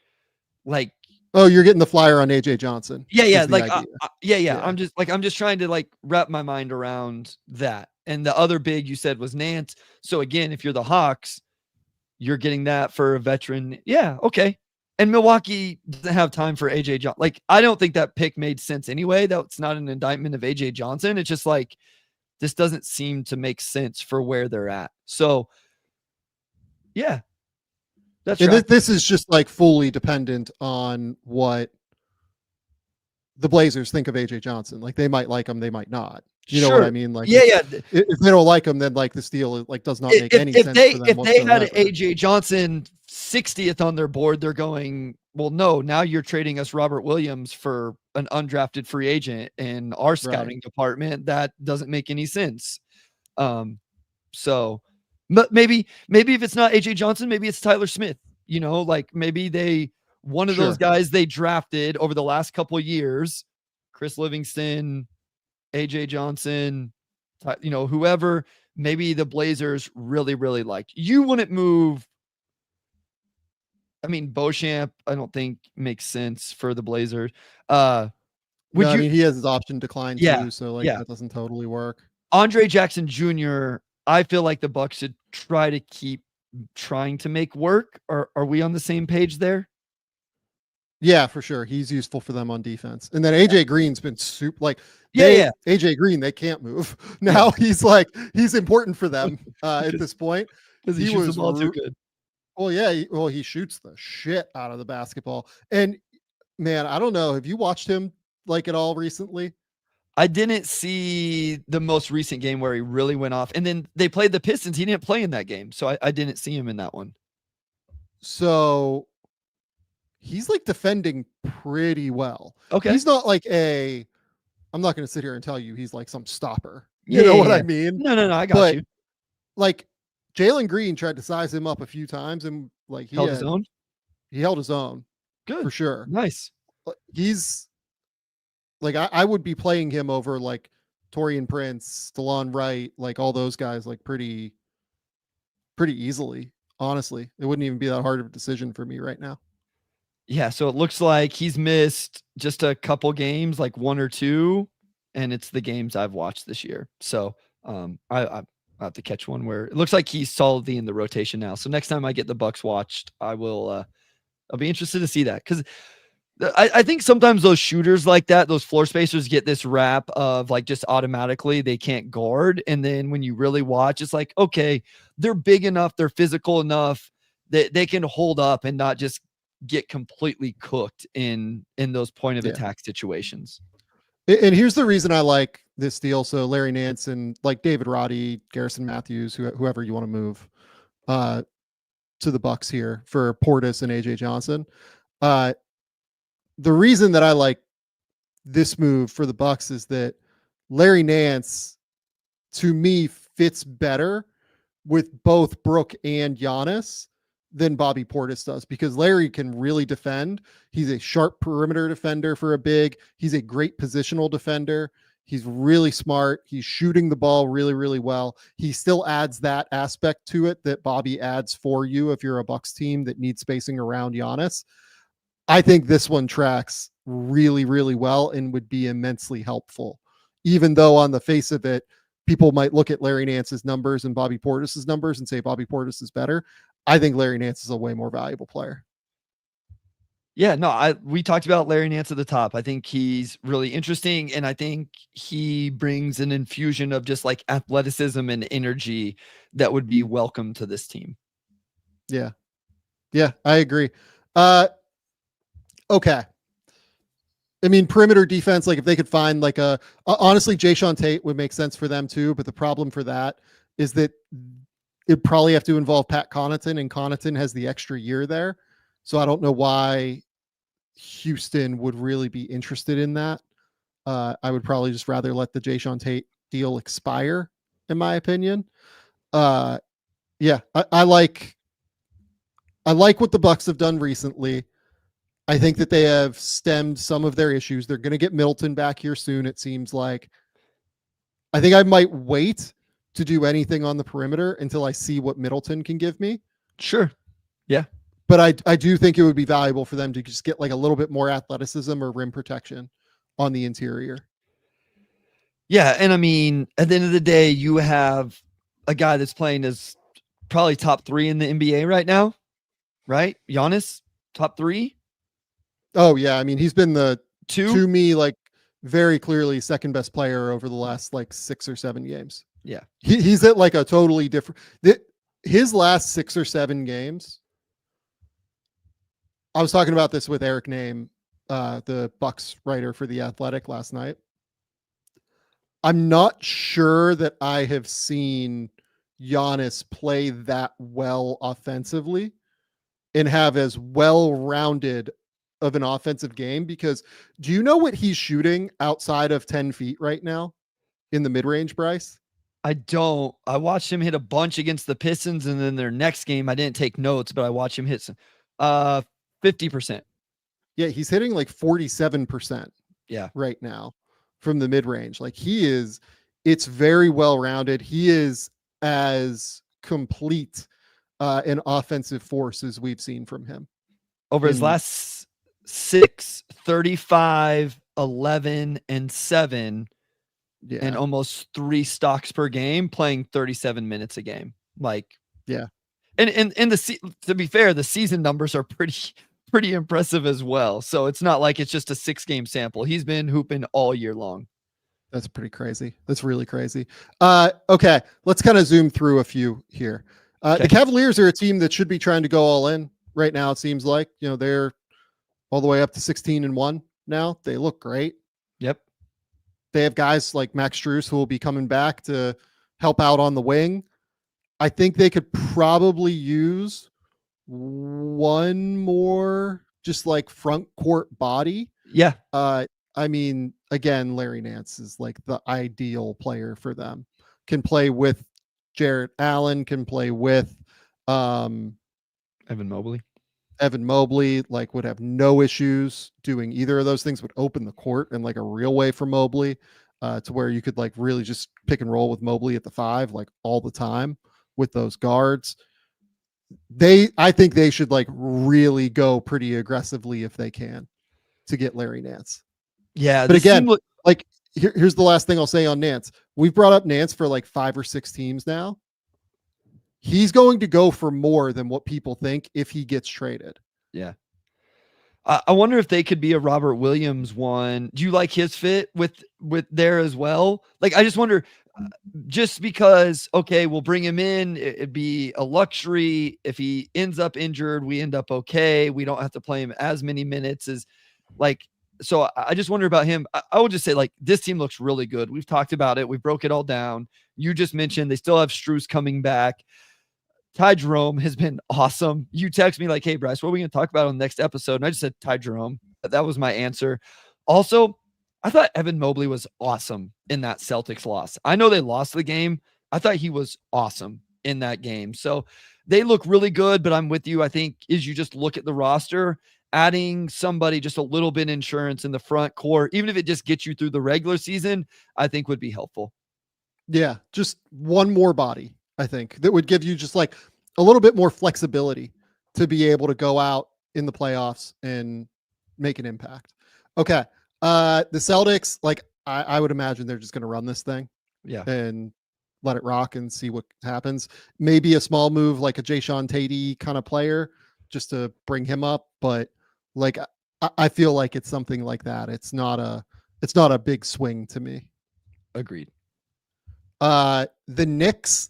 oh, you're getting the flyer on AJ Johnson. Yeah. Like I'm just trying to like wrap my mind around that. And the other big you said was Nance. So again, if you're the Hawks, you're getting that for a veteran. Yeah, okay. And Milwaukee doesn't have time for AJ Johnson. Like, I don't think that pick made sense anyway. That's not an indictment of AJ Johnson. It's just like, this doesn't seem to make sense for where they're at. So, yeah. That's right. This is just like fully dependent on what the Blazers think of AJ Johnson. Like, they might like him, they might not. You know what I mean? Like, yeah. If they don't like him, then like this deal like does not make any sense for them if they whatsoever. had AJ Johnson 60th on their board, they're going, well, no, now you're trading us Robert Williams for an undrafted free agent in our scouting department. That doesn't make any sense. So but maybe if it's not AJ Johnson, maybe it's Tyler Smith, you know, like maybe one of those guys they drafted over the last couple of years, Chris Livingston, AJ Johnson, you know, whoever, maybe the Blazers really liked. You wouldn't move. I mean, Beauchamp, I don't think makes sense for the Blazers. I mean, he has his option decline too, so like that doesn't totally work. Andre Jackson Jr., I feel like the Bucks should try to keep trying to make work. Are we on the same page there? Yeah, for sure. He's useful for them on defense. And then AJ Green's been super like AJ Green, they can't move. Now he's important for them at this point. Because he shoots the ball too good. Well, yeah, he shoots the shit out of the basketball. And man, I don't know. Have you watched him like at all recently? I didn't see the most recent game where he really went off. And then they played the Pistons. He didn't play in that game. So I didn't see him in that one. So he's like defending pretty well. Okay. He's not like I'm not going to sit here and tell you he's like some stopper. You know what I mean? No, I got you. Like Jalen Green tried to size him up a few times and like he held his own. Good. For sure. Nice. He's like, I would be playing him over like Taurean Prince, DeLon Wright, like all those guys, like pretty easily. Honestly, it wouldn't even be that hard of a decision for me right now. Yeah. So it looks like he's missed just a couple games, like one or two, and it's the games I've watched this year. So I have to catch one where it looks like he's solidly in the rotation now. So next time I get the Bucks watched, I will, I'll be interested to see that. Cause I think sometimes those shooters like that, those floor spacers get this rap of like just automatically they can't guard. And then when you really watch, it's like, okay, they're big enough, they're physical enough that they can hold up and not just get completely cooked in those point of attack situations. And here's the reason I like this deal. So Larry Nance and like David Roddy, Garrison Matthews, whoever you want to move to the Bucks here for Portis and AJ Johnson. The reason that I like this move for the Bucks is that Larry Nance, to me, fits better with both Brook and Giannis than Bobby Portis does, because Larry can really defend. He's a sharp perimeter defender for a big. He's a great positional defender. He's really smart. He's shooting the ball really well. He still adds that aspect to it that Bobby adds for you if you're a Bucks team that needs spacing around Giannis. I think this one tracks really well and would be immensely helpful, even though on the face of it, people might look at Larry Nance's numbers and Bobby Portis's numbers and say Bobby Portis is better. I think Larry Nance is a way more valuable player. Yeah, no, we talked about Larry Nance at the top. I think he's really interesting, and I think he brings an infusion of just like athleticism and energy that would be welcome to this team. Yeah. Yeah, I agree. Okay. I mean, perimeter defense, like if they could find like honestly, Jayshawn Tate would make sense for them too. But the problem for that is that it'd probably have to involve Pat Connaughton, and Connaughton has the extra year there. So I don't know why Houston would really be interested in that. I would probably just rather let the Jayshawn Tate deal expire, in my opinion. Yeah, I like what the Bucks have done recently. I think that they have stemmed some of their issues. They're going to get Middleton back here soon, it seems like. I think I might wait to do anything on the perimeter until I see what Middleton can give me. Sure. Yeah. But I do think it would be valuable for them to just get like a little bit more athleticism or rim protection on the interior. Yeah. And I mean, at the end of the day, you have a guy that's playing as probably top 3 in the NBA right now, right? Giannis, top 3. Oh yeah. I mean, he's been to me, like very clearly second best player over the last like 6 or 7 games. Yeah. He's at like a totally different, his last 6 or 7 games. I was talking about this with Eric Name, the Bucks writer for The Athletic last night. I'm not sure that I have seen Giannis play that well offensively and have as well-rounded of an offensive game, because do you know what he's shooting outside of 10 feet right now in the mid-range, Bryce? I don't. I watched him hit a bunch against the Pistons, and then their next game, I didn't take notes, but I watched him hit some 50%. Yeah, he's hitting like 47%. Yeah. Right now from the mid-range. Like it's very well-rounded. He is as complete an offensive force as we've seen from him. Over his last 6, 35, 11, and 7, and almost 3 stocks per game, playing 37 minutes a game. Like, yeah. And to be fair, the season numbers are pretty impressive as well. So it's not like it's just a 6-game sample. He's been hooping all year long. That's pretty crazy. That's really crazy. Okay, let's kind of zoom through a few here. The Cavaliers are a team that should be trying to go all in right now. It seems like, they're all the way up to 16-1 now. They look great. Yep. They have guys like Max Strus who will be coming back to help out on the wing. I think they could probably use one more just like front court body. Yeah. I mean, again, Larry Nance is like the ideal player for them. Can play with Jarrett Allen, can play with Evan Mobley. Evan Mobley, like, would have no issues doing either of those things, would open the court in like a real way for Mobley, to where you could like really just pick and roll with Mobley at the 5 like all the time with those guards. I think they should like really go pretty aggressively if they can to get Larry Nance. Yeah. But again, like here's the last thing I'll say on Nance. We've brought up Nance for like 5 or 6 teams now. He's going to go for more than what people think if he gets traded. Yeah. I wonder if they could be a Robert Williams one. Do you like his fit with there as well? Like, I just wonder, just because, okay, we'll bring him in. It'd be a luxury. If he ends up injured, we end up okay. We don't have to play him as many minutes as like, so I just wonder about him. I would just say, like, this team looks really good. We've talked about it. We broke it all down. You just mentioned they still have Strus coming back. Ty Jerome has been awesome. You text me like, hey, Bryce, what are we going to talk about on the next episode? And I just said Ty Jerome. That was my answer. Also, I thought Evan Mobley was awesome in that Celtics loss. I know they lost the game. I thought he was awesome in that game. So they look really good, but I'm with you. I think as you just look at the roster, adding somebody just a little bit insurance in the front court, even if it just gets you through the regular season, I think would be helpful. Yeah, just one more body, I think, that would give you just like a little bit more flexibility to be able to go out in the playoffs and make an impact. Okay. The Celtics, like I would imagine they're just going to run this thing, and let it rock and see what happens. Maybe a small move like a Jayshawn Tate kind of player just to bring him up, but Like I feel like it's something like that. It's not a big swing to me. Agreed. The Knicks,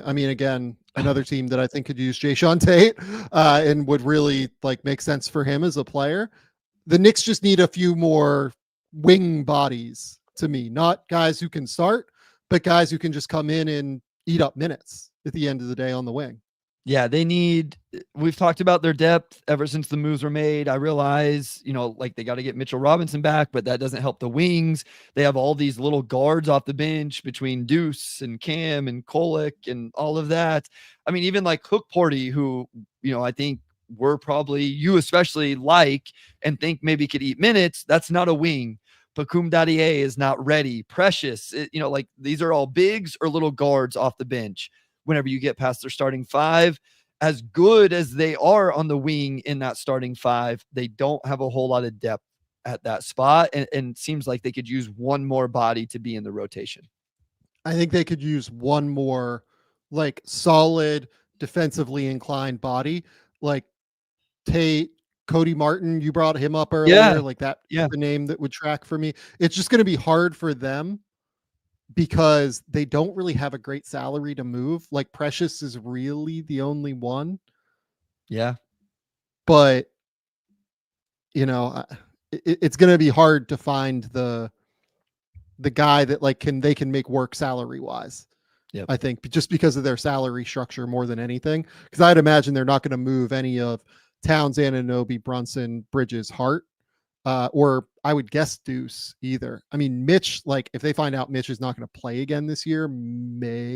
I mean, again, another team that I think could use Jayshawn Tate, and would really like make sense for him as a player. The Knicks just need a few more wing bodies to me, not guys who can start, but guys who can just come in and eat up minutes at the end of the day on the wing. Yeah, we've talked about their depth ever since the moves were made. I realize, like they got to get Mitchell Robinson back, but that doesn't help the wings. They have all these little guards off the bench between Deuce and Cam and Kolek and all of that. I mean, even like Hook Porty, who, I think we're probably, you especially like and think maybe could eat minutes. That's not a wing. Pakum Dadier is not ready. Precious, like these are all bigs or little guards off the bench. Whenever you get past their starting five, as good as they are on the wing in that starting five, they don't have a whole lot of depth at that spot. And seems like they could use one more body to be in the rotation. I think they could use one more like solid defensively inclined body, like Tate, Cody Martin. You brought him up earlier. Like that, the name that would track for me. It's just going to be hard for them because they don't really have a great salary to move. Like Precious is really the only one. Yeah. But, it's going to be hard to find the guy that like they can make work salary wise. Yep. I think just because of their salary structure more than anything, because I'd imagine they're not going to move any of Towns, Anunoby, Brunson, Bridges, Hart, or I would guess Deuce either. I mean, Mitch, like if they find out Mitch is not going to play again this year, maybe,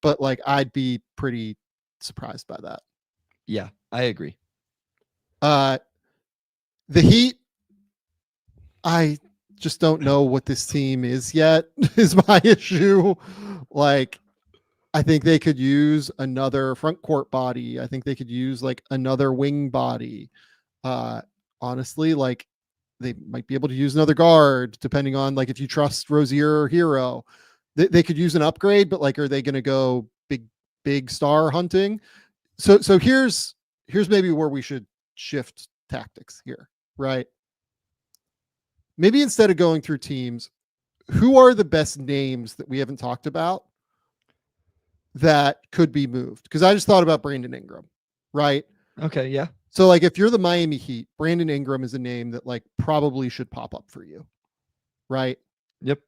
but like I'd be pretty surprised by that. Yeah, I agree. The Heat, I just don't know what this team is yet is my issue. Like, I think they could use another front court body. I think they could use like another wing body. Honestly, like they might be able to use another guard depending on like if you trust Rozier or Hero. They could use an upgrade, but like, are they going to go big star hunting? So here's maybe where we should shift tactics here, right? Maybe instead of going through teams, who are the best names that we haven't talked about that could be moved? Because I just thought about Brandon Ingram, right? Okay, yeah. So like if you're the Miami Heat, Brandon Ingram is a name that like probably should pop up for you, right? Yep.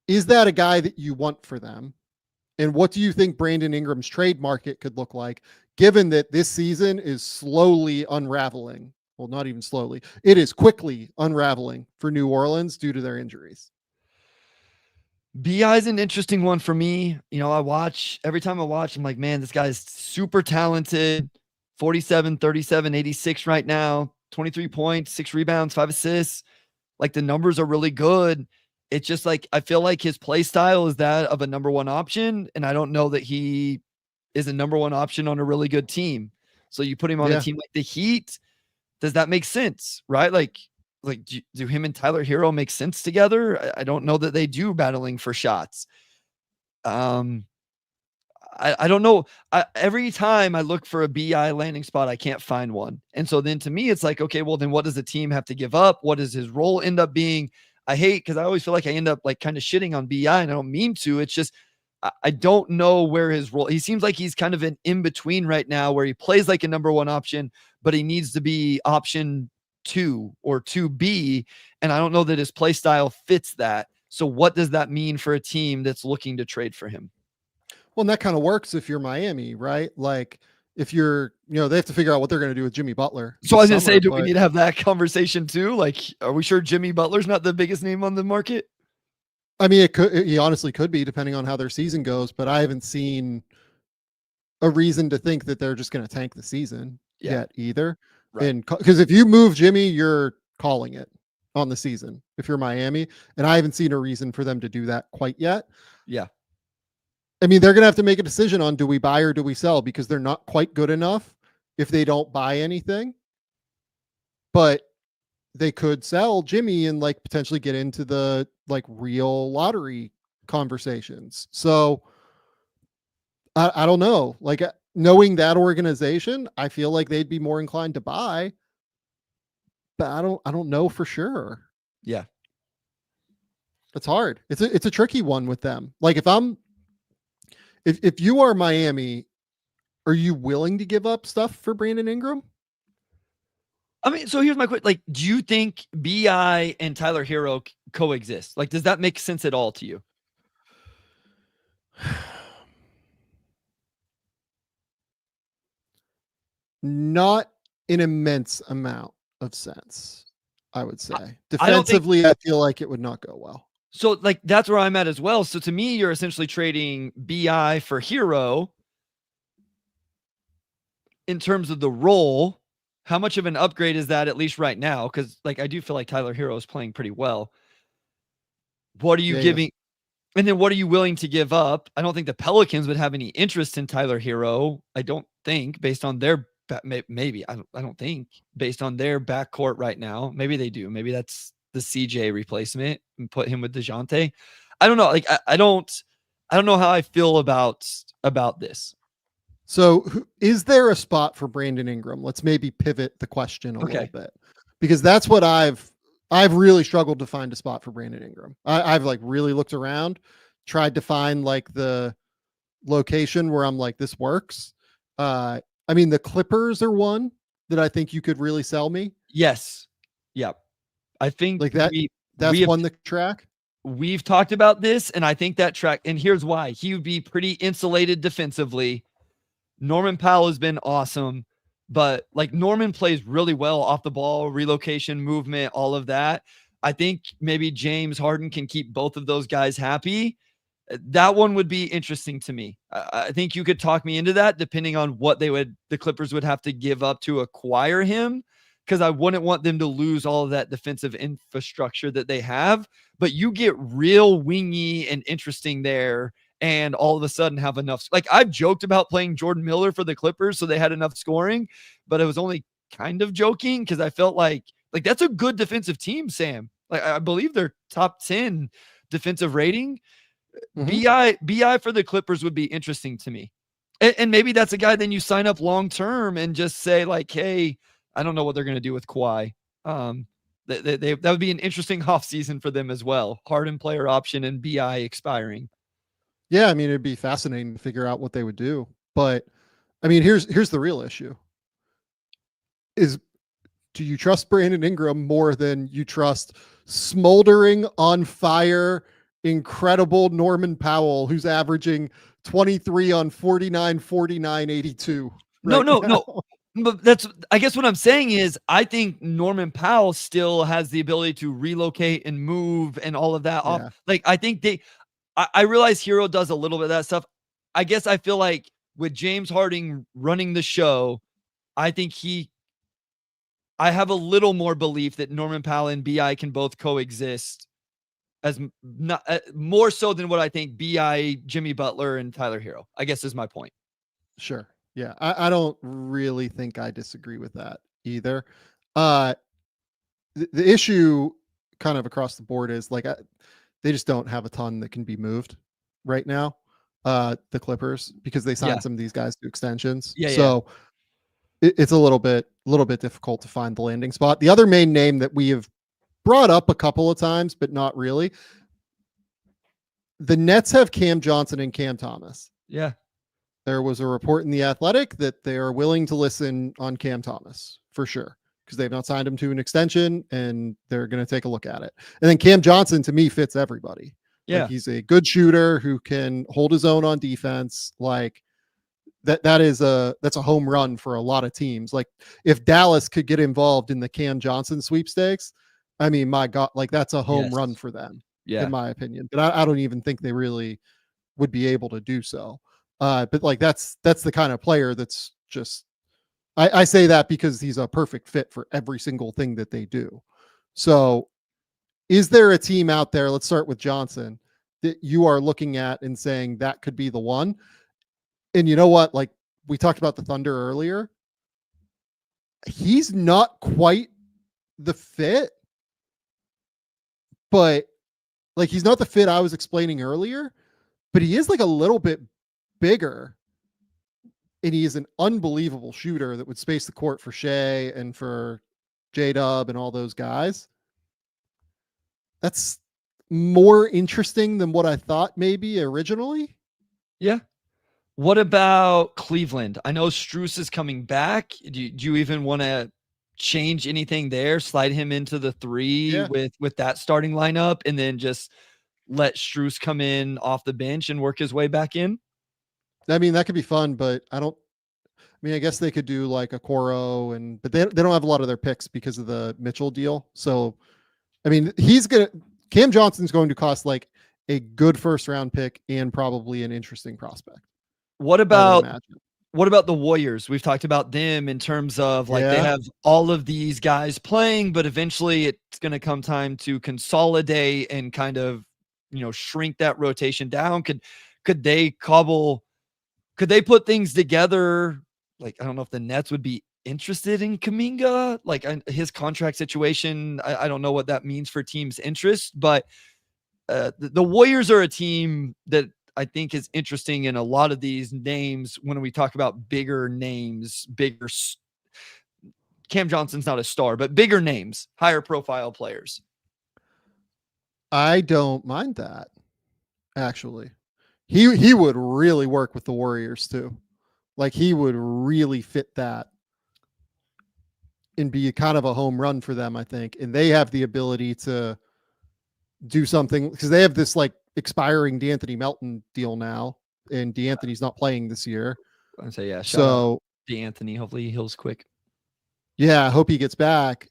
Is that a guy that you want for them? And what do you think Brandon Ingram's trade market could look like, given that this season is slowly unraveling? Well, not even slowly. It is quickly unraveling for New Orleans due to their injuries. BI is an interesting one for me. Every time I watch, I'm like, man, this guy's super talented. 47, 37, 86 right now, 23 points, 6 rebounds, 5 assists. Like the numbers are really good. It's just like, I feel like his play style is that of a number one option. And I don't know that he is a number one option on a really good team. So you put him on a team like the Heat. Does that make sense? Right? Like do him and Tyler Hero make sense together? I don't know that they do, battling for shots. I don't know. Every time I look for a BI landing spot, I can't find one. And so then to me, it's like, okay, well then what does the team have to give up? What does his role end up being? I hate, because I always feel like I end up like kind of shitting on BI, and I don't mean to. It's just, I don't know where his role, he seems like he's kind of an in-between right now where he plays like a number one option, but he needs to be option 2 or 2B. And I don't know that his play style fits that. So what does that mean for a team that's looking to trade for him? Well, and that kind of works if you're Miami, right? Like if you're, they have to figure out what they're going to do with Jimmy Butler. So I was going to say, do we need to have that conversation too? Like, are we sure Jimmy Butler's not the biggest name on the market? I mean, he honestly could be, depending on how their season goes, but I haven't seen a reason to think that they're just going to tank the season yet either. Right. And because if you move Jimmy, you're calling it on the season if you're Miami, and I haven't seen a reason for them to do that quite yet. Yeah. I mean, they're going to have to make a decision on, do we buy or do we sell? Because they're not quite good enough if they don't buy anything, but they could sell Jimmy and like potentially get into the like real lottery conversations. So I don't know. Like knowing that organization, I feel like they'd be more inclined to buy, but I don't know for sure. Yeah. It's hard. It's a tricky one with them. Like if you are Miami, are you willing to give up stuff for Brandon Ingram? I mean, so here's my question. Like, do you think BI and Tyler Hero coexist? Like, does that make sense at all to you? Not an immense amount of sense, I would say. Defensively, I feel like it would not go well. So, like, that's where I'm at as well. So, to me, you're essentially trading BI for Hero in terms of the role. How much of an upgrade is that, at least right now? Because, like, I do feel like Tyler Hero is playing pretty well. What are you giving? And then what are you willing to give up? I don't think the Pelicans would have any interest in Tyler Hero. I don't think, based on their maybe I don't think based on their backcourt right now. Maybe they do. Maybe that's the CJ replacement and put him with DeJounte. I don't know. Like I don't know how I feel about this. So is there a spot for Brandon Ingram? Let's maybe pivot the question a little bit, because that's what I've really struggled to find a spot for Brandon Ingram. I've like really looked around, tried to find like the location where I'm like, this works. I mean, the Clippers are one that I think you could really sell me. Yes. Yep. I think like that. That's one the track. We've talked about this, and I think that track, and here's why. He would be pretty insulated defensively. Norman Powell has been awesome, but like Norman plays really well off the ball, relocation, movement, all of that. I think maybe James Harden can keep both of those guys happy. That one would be interesting to me. I think you could talk me into that, depending on what the Clippers would have to give up to acquire him, because I wouldn't want them to lose all of that defensive infrastructure that they have. But you get real wingy and interesting there, and all of a sudden have enough. Like, I've joked about playing Jordan Miller for the Clippers so they had enough scoring, but it was only kind of joking because I felt like that's a good defensive team, Sam. Like, I believe they're top 10 defensive rating. BI for the Clippers would be interesting to me. And maybe that's a guy then you sign up long-term and just say like, hey, I don't know what they're going to do with Kawhi. That would be an interesting offseason for them as well. Harden player option and BI expiring. Yeah, I mean, it'd be fascinating to figure out what they would do. But I mean, here's the real issue. Do you trust Brandon Ingram more than you trust smoldering on fire, incredible Norman Powell, who's averaging 23 on 49, 49, 82? No. But I guess what I'm saying is I think Norman Powell still has the ability to relocate and move and all of that off. Like, I think I realize Hero does a little bit of that stuff. I guess I feel like with James Harden running the show, I think I have a little more belief that Norman Powell and BI can both coexist as not more so than what I think BI, Jimmy Butler, and Tyler Hero, I guess, is my point. Sure. Yeah. I don't really think I disagree with that either. The issue kind of across the board is like, they just don't have a ton that can be moved right now. The Clippers, because they signed some of these guys to extensions. So it's a little bit difficult to find the landing spot. The other main name that we have brought up a couple of times, but not really. The Nets have Cam Johnson and Cam Thomas. Yeah. There was a report in The Athletic that they are willing to listen on Cam Thomas for sure, because they've not signed him to an extension and they're going to take a look at it. And then Cam Johnson, to me, fits everybody. Yeah. Like, he's a good shooter who can hold his own on defense. Like, that's a home run for a lot of teams. Like, if Dallas could get involved in the Cam Johnson sweepstakes, I mean, my God, like, that's a home run for them, in my opinion. But I don't even think they really would be able to do so. But like, that's the kind of player that's just, I say that because he's a perfect fit for every single thing that they do. So is there a team out there, let's start with Johnson, that you are looking at and saying that could be the one? And you know what? Like, we talked about the Thunder earlier. He's not quite the fit, but like, he's not the fit I was explaining earlier, but he is like a little bit bigger and he is an unbelievable shooter that would space the court for Shea and for J-Dub and all those guys. That's more interesting than what I thought maybe originally. Yeah. What about Cleveland? I know Strus is coming back. Do you even want to change anything there? Slide him into the 3 with that starting lineup, and then just let Strus come in off the bench and work his way back in? I mean, that could be fun, but I guess they could do like a Coro, but they don't have a lot of their picks because of the Mitchell deal. So, I mean, Cam Johnson's going to cost like a good first round pick and probably an interesting prospect. What about the Warriors? We've talked about them in terms of like they have all of these guys playing, but eventually it's going to come time to consolidate and kind of, shrink that rotation down. Could they put things together? Like, I don't know if the Nets would be interested in Kuminga, like his contract situation. I don't know what that means for teams' interest, but the Warriors are a team that I think is interesting in a lot of these names. When we talk about bigger names, Cam Johnson's not a star, but bigger names, higher profile players. I don't mind that. Actually, he would really work with the Warriors too. Like, he would really fit that and be kind of a home run for them, I think. And they have the ability to do something because they have this like expiring D'Anthony Melton deal now, and D'Anthony's not playing this year. I'd say, yeah. So D'Anthony, hopefully he heals quick. Yeah, I hope he gets back.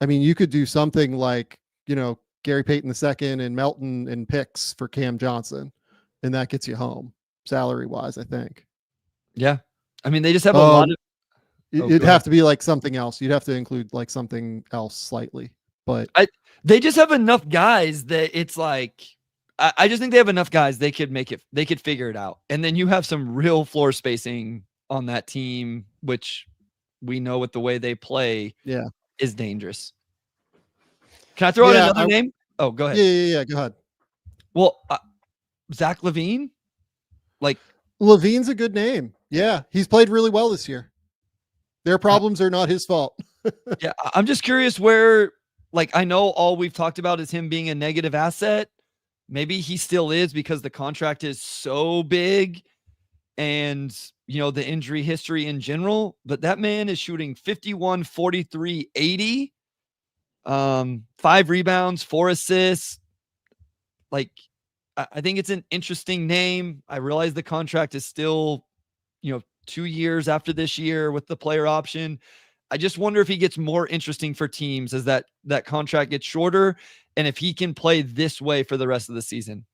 I mean, you could do something like, Gary Payton II and Melton and picks for Cam Johnson, and that gets you home salary wise, I think. Yeah. I mean, they just have a lot of. It'd have to be like something else. You'd have to include like something else slightly, but they just have enough guys that it's like, I just think they have enough guys. They could make it, they could figure it out. And then you have some real floor spacing on that team, which we know with the way they play is dangerous. Can I throw out another name? Oh, go ahead. Yeah. Go ahead. Well, Zach Lavine. Lavine's a good name. Yeah. He's played really well this year. Their problems are not his fault. Yeah. I'm just curious where, I know all we've talked about is him being a negative asset. Maybe he still is because the contract is so big and, the injury history in general, but that man is shooting 51, 43, 80, 5 rebounds, 4 assists. I think it's an interesting name. I realize the contract is still, 2 years after this year with the player option. I just wonder if he gets more interesting for teams as that contract gets shorter, and if he can play this way for the rest of the season.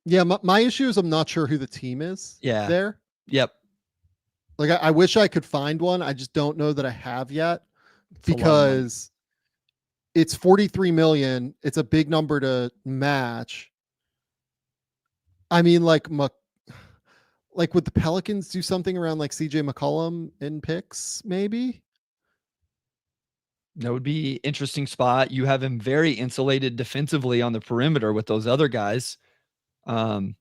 Yeah, my issue is I'm not sure who the team is. Yeah. There. Yep. I wish I could find one. I just don't know that I have yet because it's $43 million. It's a big number to match. I mean, would the Pelicans do something around like CJ McCollum in picks, maybe? That would be interesting spot. You have him very insulated defensively on the perimeter with those other guys. It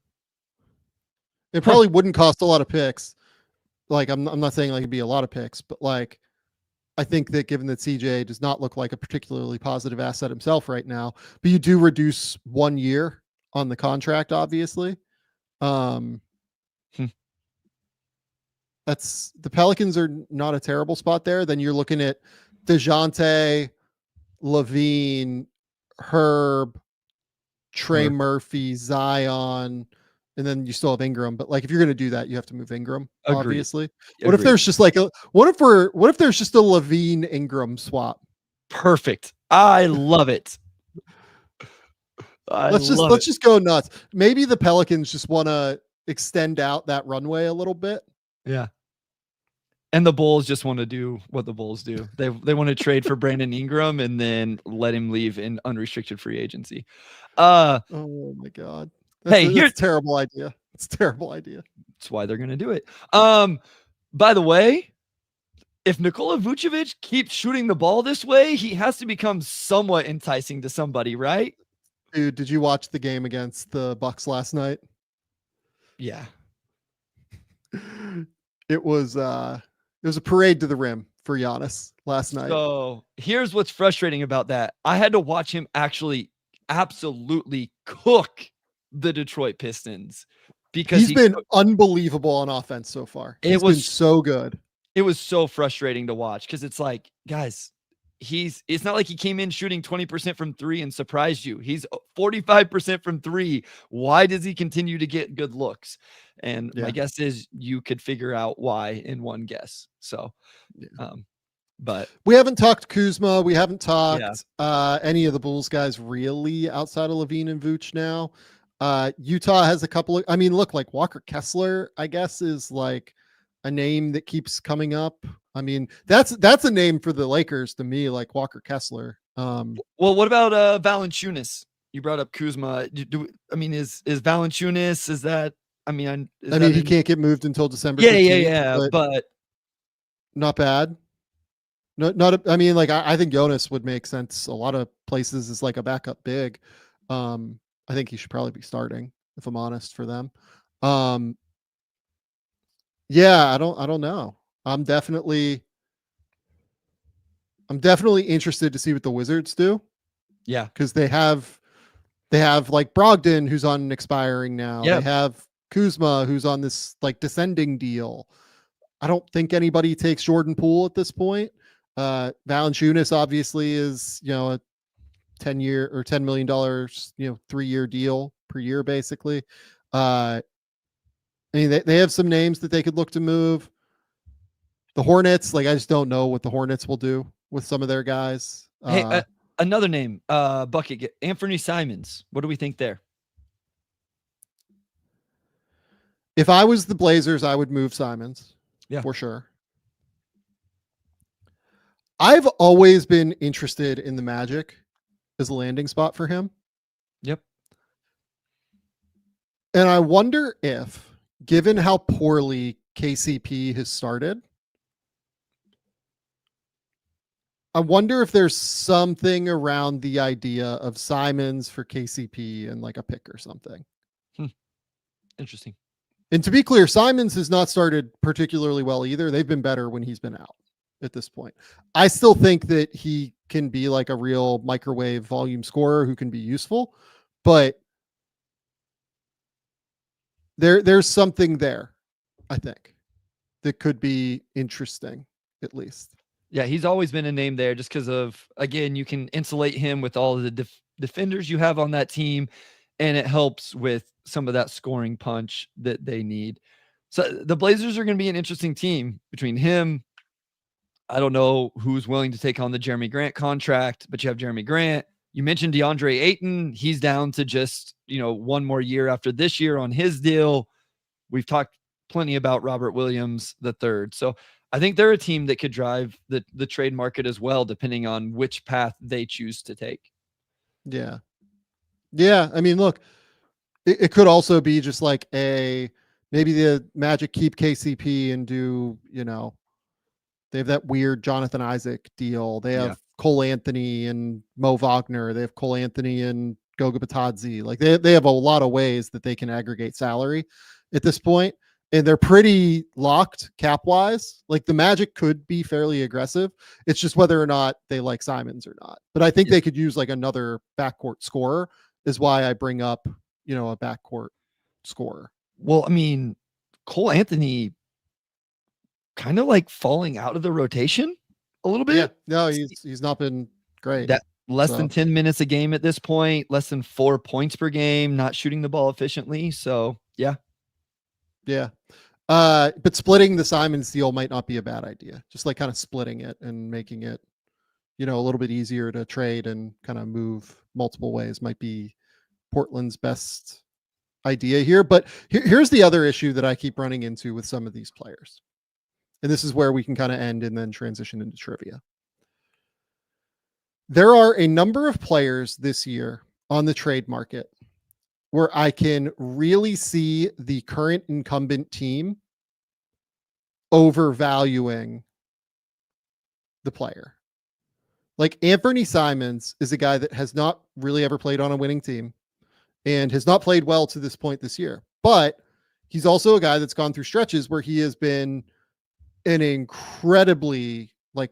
probably wouldn't cost a lot of picks. I'm not saying it'd be a lot of picks, but I think that given that CJ does not look like a particularly positive asset himself right now, but you do reduce 1 year on the contract, obviously. That's the Pelicans are not a terrible spot there. Then you're looking at DeJounte, Lavine, Herb, Trey Murphy, Zion, and then you still have Ingram. But if you're going to do that, you have to move Ingram, obviously. What if there's just what if there's just a Lavine Ingram swap? Perfect. I love it. Let's just go nuts. Maybe the Pelicans just want to extend out that runway a little bit. Yeah. And the Bulls just want to do what the Bulls do. They want to trade for Brandon Ingram and then let him leave in unrestricted free agency. Oh my God. That's a terrible idea. It's a terrible idea. That's why they're going to do it. By the way, if Nikola Vucevic keeps shooting the ball this way, he has to become somewhat enticing to somebody, right? Dude, did you watch the game against the Bucks last night? Yeah. It was a parade to the rim for Giannis last night. So here's what's frustrating about that. I had to watch him actually absolutely cook the Detroit Pistons because he's been unbelievable on offense so far. He's been so good. It was so frustrating to watch because it's like, guys, it's not like he came in shooting 20% from three and surprised you. He's 45% from three. Why does he continue to get good looks? And my guess is you could figure out why in one guess. So, but we haven't talked Kuzma. We haven't talked any of the Bulls guys really outside of Lavine and Vooch now. Utah has a couple of, look, like Walker Kessler, I guess, is like a name that keeps coming up. I mean, that's a name for the Lakers to me, like Walker Kessler. Well, what about Valanciunas? You brought up Kuzma. Is Valanciunas, is that, he can't get moved until December 15th, but not bad. I think Jonas would make sense a lot of places as like a backup big. I think he should probably be starting, if I'm honest, for them. I don't know. I'm definitely interested to see what the Wizards do. Yeah. Because they have like Brogdon, who's on an expiring now. They have Kuzma, who's on this like descending deal. I don't think anybody takes Jordan Poole at this point. Valanciunas obviously is, a 10-year or $10 million, 3-year deal per year, basically. They have some names that they could look to move. The Hornets, I just don't know what the Hornets will do with some of their guys. Hey, another name, bucket, Anfernee Simons. What do we think there? If I was the Blazers, I would move Simons. Yeah, for sure. I've always been interested in the Magic as a landing spot for him. Yep. And I wonder if, given how poorly KCP has started, I wonder if there's something around the idea of Simons for KCP and like a pick or something. Interesting. And to be clear, Simons has not started particularly well either. They've been better when he's been out at this point. I still think that he can be like a real microwave volume scorer who can be useful, but there's something there, I think, that could be interesting, at least. Yeah, he's always been a name there just because of, again, you can insulate him with all of the defenders you have on that team, and it helps with some of that scoring punch that they need. So the Blazers are going to be an interesting team between him. I don't know who's willing to take on the Jeremy Grant contract, but you have Jeremy Grant. You mentioned DeAndre Ayton. He's down to just, one more year after this year on his deal. We've talked plenty about Robert Williams III. So I think they're a team that could drive the trade market as well, depending on which path they choose to take. Yeah. Yeah. Look, it could also be just like maybe the Magic keep KCP and do, they have that weird Jonathan Isaac deal. They have Cole Anthony and Mo Wagner. They have Cole Anthony and Goga Batadze. Like they have a lot of ways that they can aggregate salary at this point. And they're pretty locked cap wise. Like the Magic could be fairly aggressive. It's just whether or not they like Simons or not. But I think they could use like another backcourt scorer is why I bring up, a backcourt scorer. Well, Cole Anthony kind of like falling out of the rotation a little bit. Yeah, no, he's not been great. That less than 10 minutes a game at this point, less than 4 points per game, not shooting the ball efficiently. So yeah. But splitting the Simons deal might not be a bad idea. Just like kind of splitting it and making it, a little bit easier to trade and kind of move multiple ways might be Portland's best idea here. But here's the other issue that I keep running into with some of these players. And this is where we can kind of end and then transition into trivia. There are a number of players this year on the trade market where I can really see the current incumbent team overvaluing the player. Like Anfernee Simons is a guy that has not really ever played on a winning team and has not played well to this point this year, but he's also a guy that's gone through stretches where he has been an incredibly like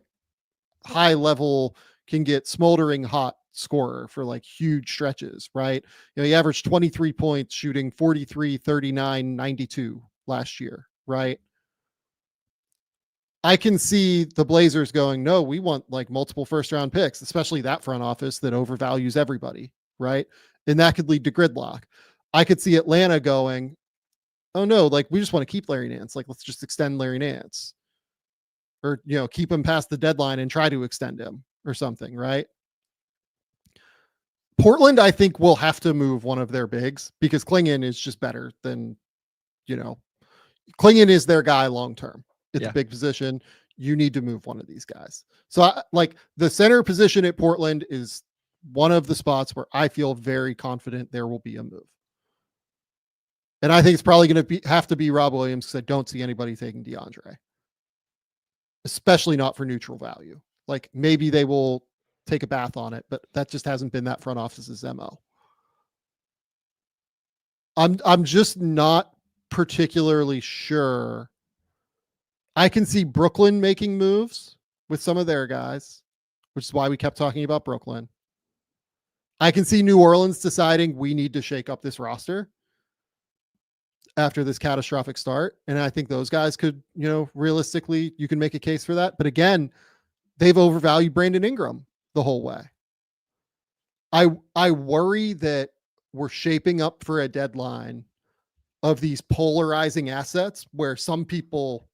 high level, can get smoldering hot scorer for like huge stretches, right? He averaged 23 points shooting 43, 39, 92 last year, right? I can see the Blazers going, no, we want like multiple first round picks, especially that front office that overvalues everybody, right? And that could lead to gridlock. I could see Atlanta going, oh no, like we just want to keep Larry Nance. Like, let's just extend Larry Nance, or, keep him past the deadline and try to extend him or something, right? Portland, I think, will have to move one of their bigs because Klingon is just better than, Klingon is their guy long term at the big position. You need to move one of these guys. So like the center position at Portland is one of the spots where I feel very confident there will be a move. And I think it's probably going to have to be Rob Williams, because I don't see anybody taking DeAndre, especially not for neutral value. Like maybe they will take a bath on it, but that just hasn't been that front office's MO. I'm just not particularly sure. I can see Brooklyn making moves with some of their guys, which is why we kept talking about Brooklyn. I can see New Orleans deciding we need to shake up this roster after this catastrophic start. And I think those guys could, realistically, you can make a case for that. But again, they've overvalued Brandon Ingram the whole way. I worry that we're shaping up for a deadline of these polarizing assets where some people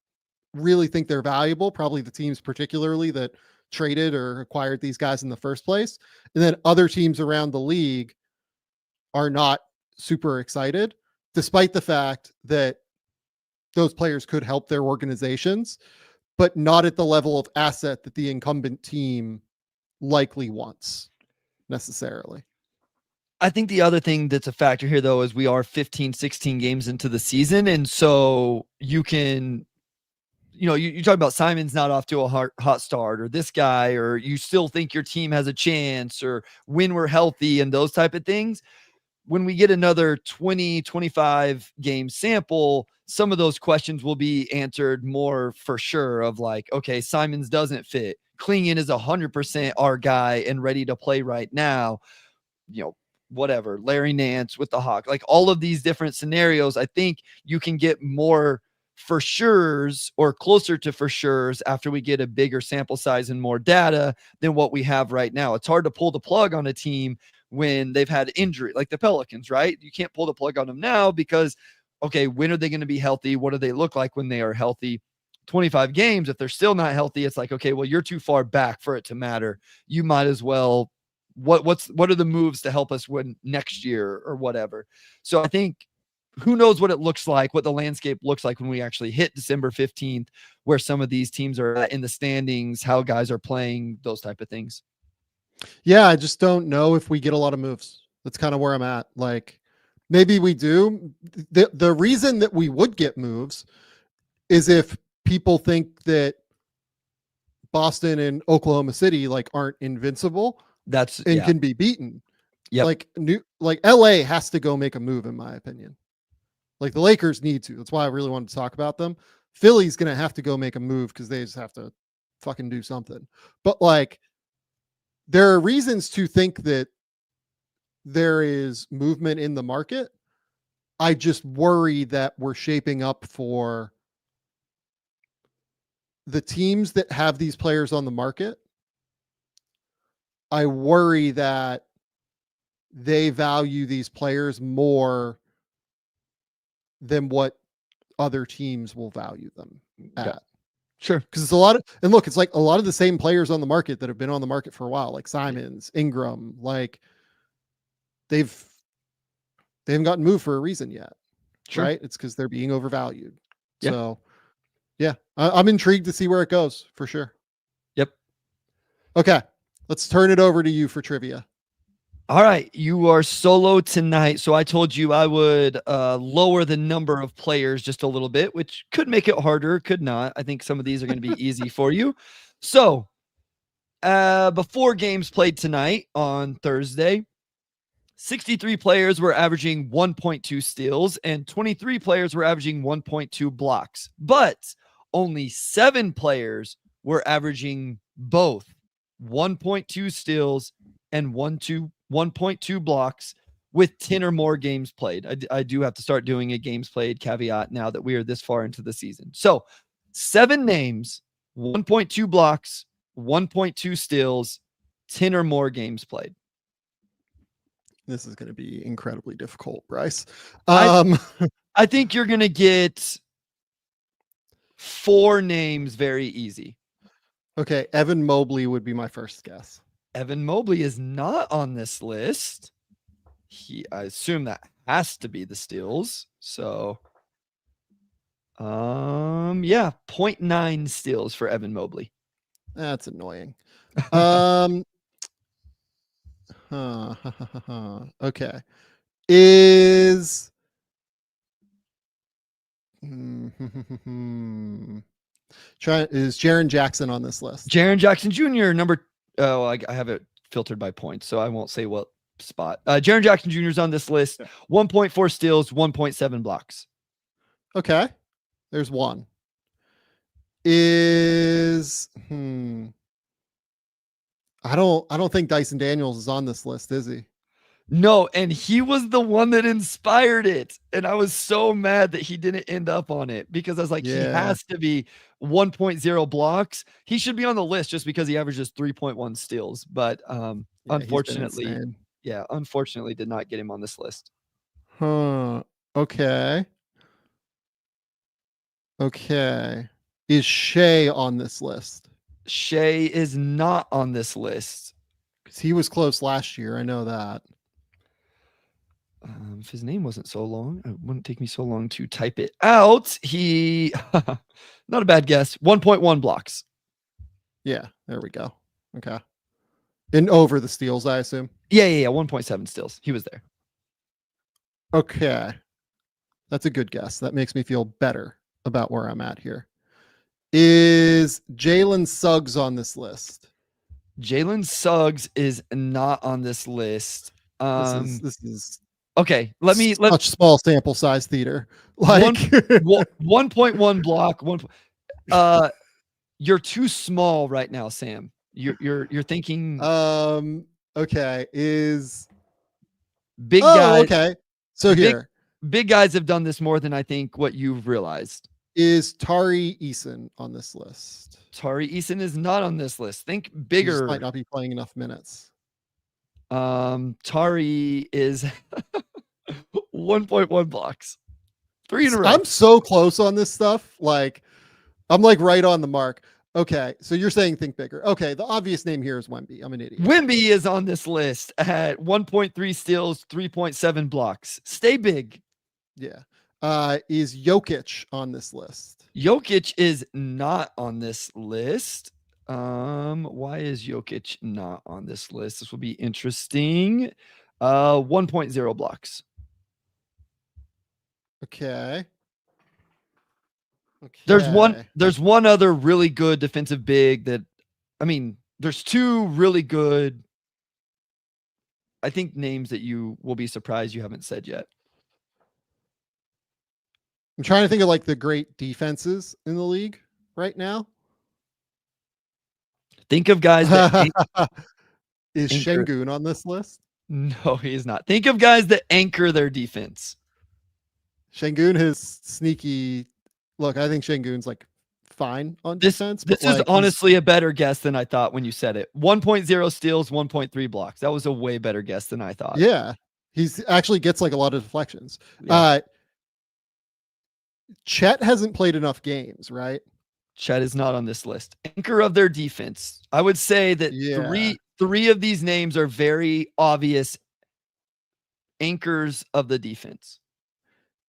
really think they're valuable, probably the teams particularly that traded or acquired these guys in the first place. And then other teams around the league are not super excited, despite the fact that those players could help their organizations, but not at the level of asset that the incumbent team likely wants necessarily. I think the other thing that's a factor here, though, is we are 15, 16 games into the season. And so you can, you talk about Simon's not off to a hot start, or this guy, or you still think your team has a chance, or when we're healthy and those type of things. When we get another 20, 25 game sample, some of those questions will be answered more for sure of like, okay, Simons doesn't fit. Klingon is 100% our guy and ready to play right now. Whatever, Larry Nance with the Hawk, like all of these different scenarios, I think you can get more for sure's or closer to for sure's after we get a bigger sample size and more data than what we have right now. It's hard to pull the plug on a team when they've had injury, like the Pelicans, right? You can't pull the plug on them now because, okay, when are they going to be healthy? What do they look like when they are healthy? 25 games, if they're still not healthy, it's like, okay, well, you're too far back for it to matter. You might as well, what are the moves to help us win next year or whatever. So I think who knows what it looks like, what the landscape looks like when we actually hit December 15th, where some of these teams are in the standings, how guys are playing, those type of things. Yeah, I just don't know if we get a lot of moves. That's kind of where I'm at. Like maybe we do. The reason that we would get moves is if people think that Boston and Oklahoma City like aren't invincible. Can be beaten. Yeah. Like LA has to go make a move, in my opinion. Like the Lakers need to. That's why I really wanted to talk about them. Philly's going to have to go make a move because they just have to fucking do something. But like, there are reasons to think that there is movement in the market. I just worry that we're shaping up for the teams that have these players on the market. I worry that they value these players more than what other teams will value them at. Yeah. Sure. Because it's a lot of, and look, it's like a lot of the same players on the market that have been on the market for a while, like Simons, Ingram, like they haven't gotten moved for a reason yet. Sure. Right? It's because they're being overvalued. Yeah. So yeah, I'm intrigued to see where it goes for sure. Yep. Okay. Let's turn it over to you for trivia. All right. You are solo tonight. So I told you I would lower the number of players just a little bit, which could make it harder, could not. I think some of these are going to be easy for you. So before games played tonight on Thursday, 63 players were averaging 1.2 steals, and 23 players were averaging 1.2 blocks. But only 7 players were averaging both 1.2 steals and 1.2 blocks with 10 or more games played. I do have to start doing a games played caveat now that we are this far into the season. So 7 names, 1.2 blocks, 1.2 steals, 10 or more games played. This is going to be incredibly difficult, Bryce. I think you're going to get 4 names very easy. Okay, Evan Mobley would be my first guess. Evan Mobley is not on this list. I assume that has to be the steals. So, yeah, 0.9 steals for Evan Mobley. That's annoying. Okay. Is Jaren Jackson on this list? Jaren Jackson Jr. I have it filtered by points, so I won't say what spot. Jaren Jackson Jr. is on this list. 1.4 steals, 1.7 blocks. Okay. There's one. Is I don't think Dyson Daniels is on this list, is he? No, and he was the one that inspired it. And I was so mad that he didn't end up on it because I was like, he has to be 1.0 blocks. He should be on the list just because he averages 3.1 steals. But unfortunately did not get him on this list. Okay. Is Shea on this list? Shea is not on this list. Because he was close last year. I know that. If his name wasn't so long, it wouldn't take me so long to type it out. He, not a bad guess, 1.1 blocks. Yeah, there we go. Okay. And over the steals, I assume? Yeah, 1.7 steals. He was there. Okay. That's a good guess. That makes me feel better about where I'm at here. Is Jalen Suggs on this list? Jalen Suggs is not on this list. This is okay. Let's such small sample size theater. Like 1.1 block. You're too small right now, Sam. You're thinking. Okay. Is big guys? Okay. So big guys have done this more than I think what you've realized. Is Tari Eason on this list? Tari Eason is not on this list. Think bigger. He just might not be playing enough minutes. Tari is 1.1 blocks. 3 in a row. I'm so close on this stuff. Like, I'm like right on the mark. Okay, so you're saying think bigger. Okay, the obvious name here is Wemby. I'm an idiot. Wemby is on this list at 1.3 steals, 3.7 blocks. Stay big. Yeah. Is Jokic on this list? Jokic is not on this list. Why is Jokic not on this list? This will be interesting. 1.0 blocks. Okay. There's one other really good defensive big there's 2 really good, I think, names that you will be surprised you haven't said yet. I'm trying to think of like the great defenses in the league right now. Think of guys that is Şengün on this list? No, he is not. Think of guys that anchor their defense. Şengün has sneaky look. I think Şengün's like fine on defense. This is honestly a better guess than I thought when you said it. 1.0 steals, 1.3 blocks. That was a way better guess than I thought. Yeah, he's actually gets like a lot of deflections. Yeah. Chet hasn't played enough games, right? Chet is not on this list. Anchor of their defense. I would say that three of these names are very obvious anchors of the defense.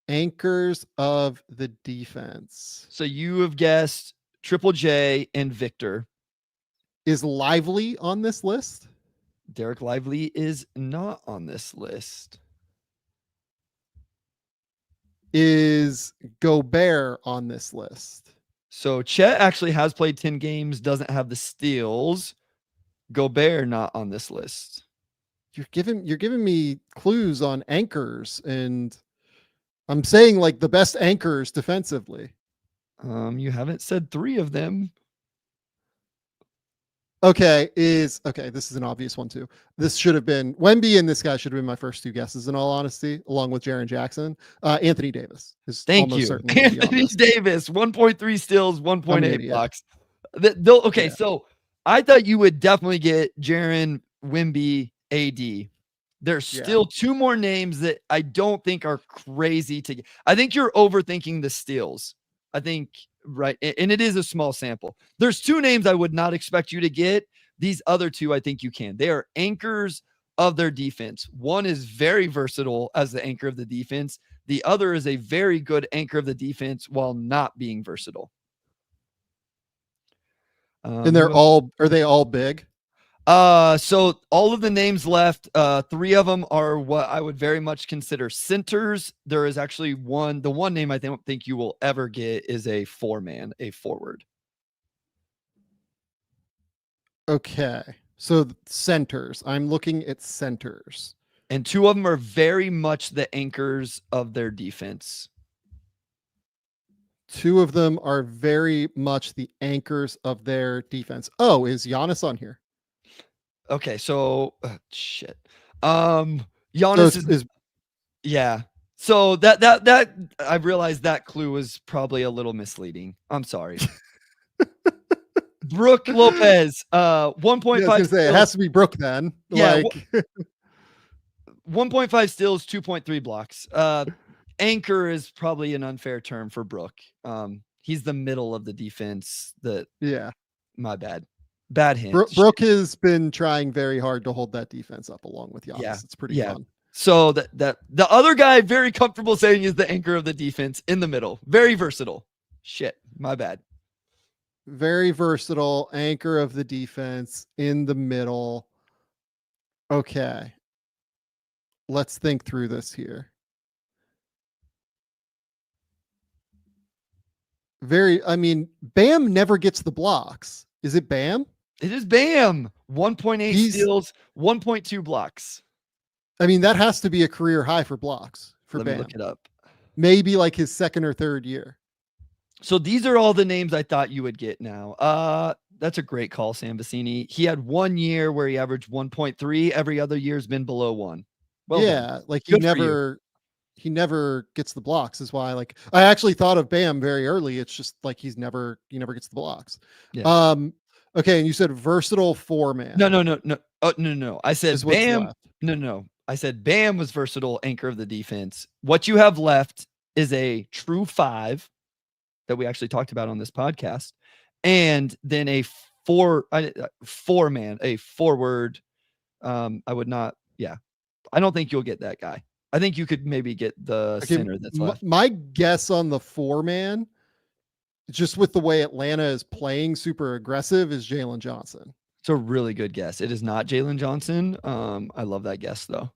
Anchors of the defense. So you have guessed Triple J and Victor. Is Lively on this list? Derek Lively is not on this list. Is Gobert on this list? So Chet actually has played 10 games, doesn't have the steals. Gobert not on this list. you're giving me clues on anchors, and I'm saying like the best anchors defensively. You haven't said 3 of them. Okay, this is an obvious one too. This should have been Wemby, and this guy should have been my first 2 guesses in all honesty, along with Jaren Jackson. Anthony Davis is Thank almost you. certainly gonna be on Anthony this. Davis, 1.3 steals, 1.8 blocks. Yeah. So I thought you would definitely get Jaren, Wemby, AD. There's still 2 more names that I don't think are crazy to get. I think you're overthinking the steals. I think, right. And it is a small sample. There's 2 names I would not expect you to get. These other 2, I think you can. They are anchors of their defense. One is very versatile as the anchor of the defense. The other is a very good anchor of the defense while not being versatile. And are they all big? So all of the names left, 3 of them are what I would very much consider centers. There is actually the one name I don't think you will ever get is a 4-man, a forward. Okay. So centers. I'm looking at centers. And 2 of them are very much the anchors of their defense. 2 of them are very much the anchors of their defense. Oh, is Giannis on here? Okay, so shit. Giannis is yeah. So that I realized that clue was probably a little misleading. I'm sorry. Brook Lopez, 1.5. I was gonna say, it has to be Brook then. Yeah, like 1.5 steals, 2.3 blocks. Anchor is probably an unfair term for Brook. He's the middle of the defense. My bad. Bad hint. Brook has been trying very hard to hold that defense up along with Giannis. Yeah. It's pretty fun. So that the other guy very comfortable saying is the anchor of the defense in the middle. Very versatile. Shit, my bad. Very versatile anchor of the defense in the middle. Okay. Let's think through this here. Bam never gets the blocks. Is it Bam? It is Bam. 1.8 steals, 1.2 blocks. That has to be a career high for blocks for Let Bam. me look it up. Maybe like his 2nd or 3rd year. So these are all the names I thought you would get now. That's a great call, Sam Vecenie. He had 1 year where he averaged 1.3. Every other year has been below 1. Well, yeah, like he never gets the blocks is why I actually thought of Bam very early. It's just like he never gets the blocks. Yeah. Okay, and you said versatile 4-man. No. Oh, no. I said Bam. No. I said Bam was versatile anchor of the defense. What you have left is a true 5 that we actually talked about on this podcast, and then a 4-man, a forward. I would not. Yeah, I don't think you'll get that guy. I think you could maybe get the center that's left. My guess on the 4-man, just with the way Atlanta is playing super aggressive, is Jalen Johnson. It's a really good guess. It is not Jalen Johnson. I love that guess though.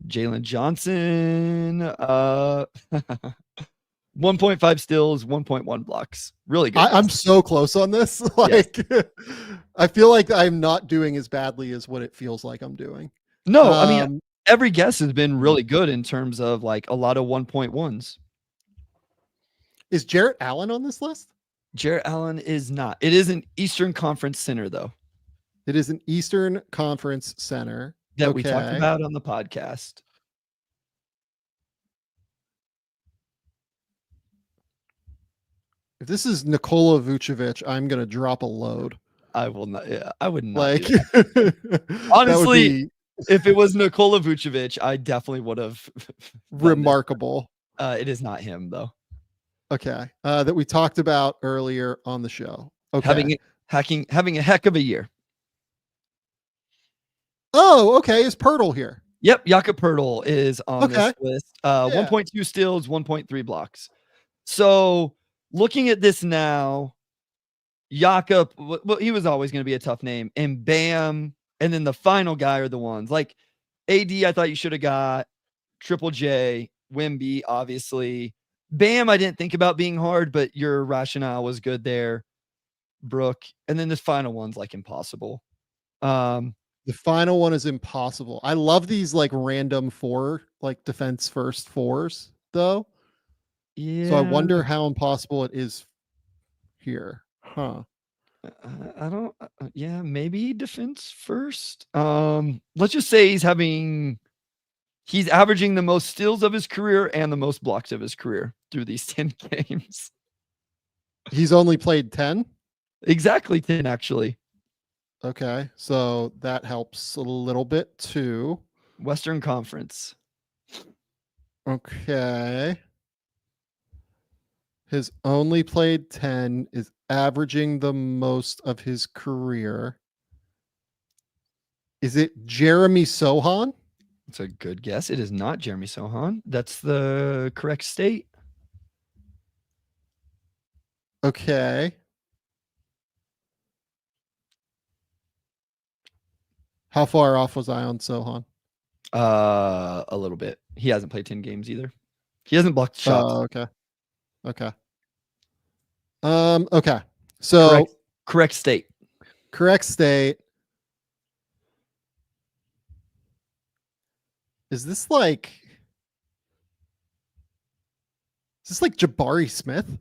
Jalen Johnson, 1.5 steals, 1.1 blocks. Really good. I'm so close on this. I feel like I'm not doing as badly as what it feels like I'm doing. No, every guess has been really good in terms of like a lot of 1.1s. Is Jarrett Allen on this list? Jarrett Allen is not. It is an Eastern Conference center, though. It is an Eastern Conference center that we talked about on the podcast. If this is Nikola Vucevic, I'm going to drop a load. I will not. Yeah, I would not. Like, honestly, if it was Nikola Vucevic, I definitely would have. Remarkable. It is not him, though. Okay. That we talked about earlier on the show. Okay. Having a heck of a year. Oh, okay. Is Pirtle here? Yep. Jakob Pirtle is on this list. 1.2 steals, 1.3 blocks. So looking at this now, Jakob, well, he was always going to be a tough name. And Bam, and then the final guy are the ones. Like AD, I thought you should have got. Triple J, Wemby, obviously. Bam, I didn't think about being hard, but your rationale was good there. Brook. And then this final one's like impossible. The The final one is impossible. I love these like random defense first fours though. Yeah. So I wonder how impossible it is here. Huh. I don't. Yeah, maybe defense first. Let's just say he's averaging the most steals of his career and the most blocks of his career through these 10 games. He's only played 10? Exactly 10, actually. Okay, so that helps a little bit too. Western Conference. Okay. His only played 10 is averaging the most of his career. Is it Jeremy Sohan? That's a good guess. It is not Jeremy Sohan. That's the correct state. Okay. How far off was I on Sohan? A little bit. He hasn't played 10 games either. He hasn't blocked shots. Okay. Okay. So correct state. Correct state. Is this like Jabari Smith?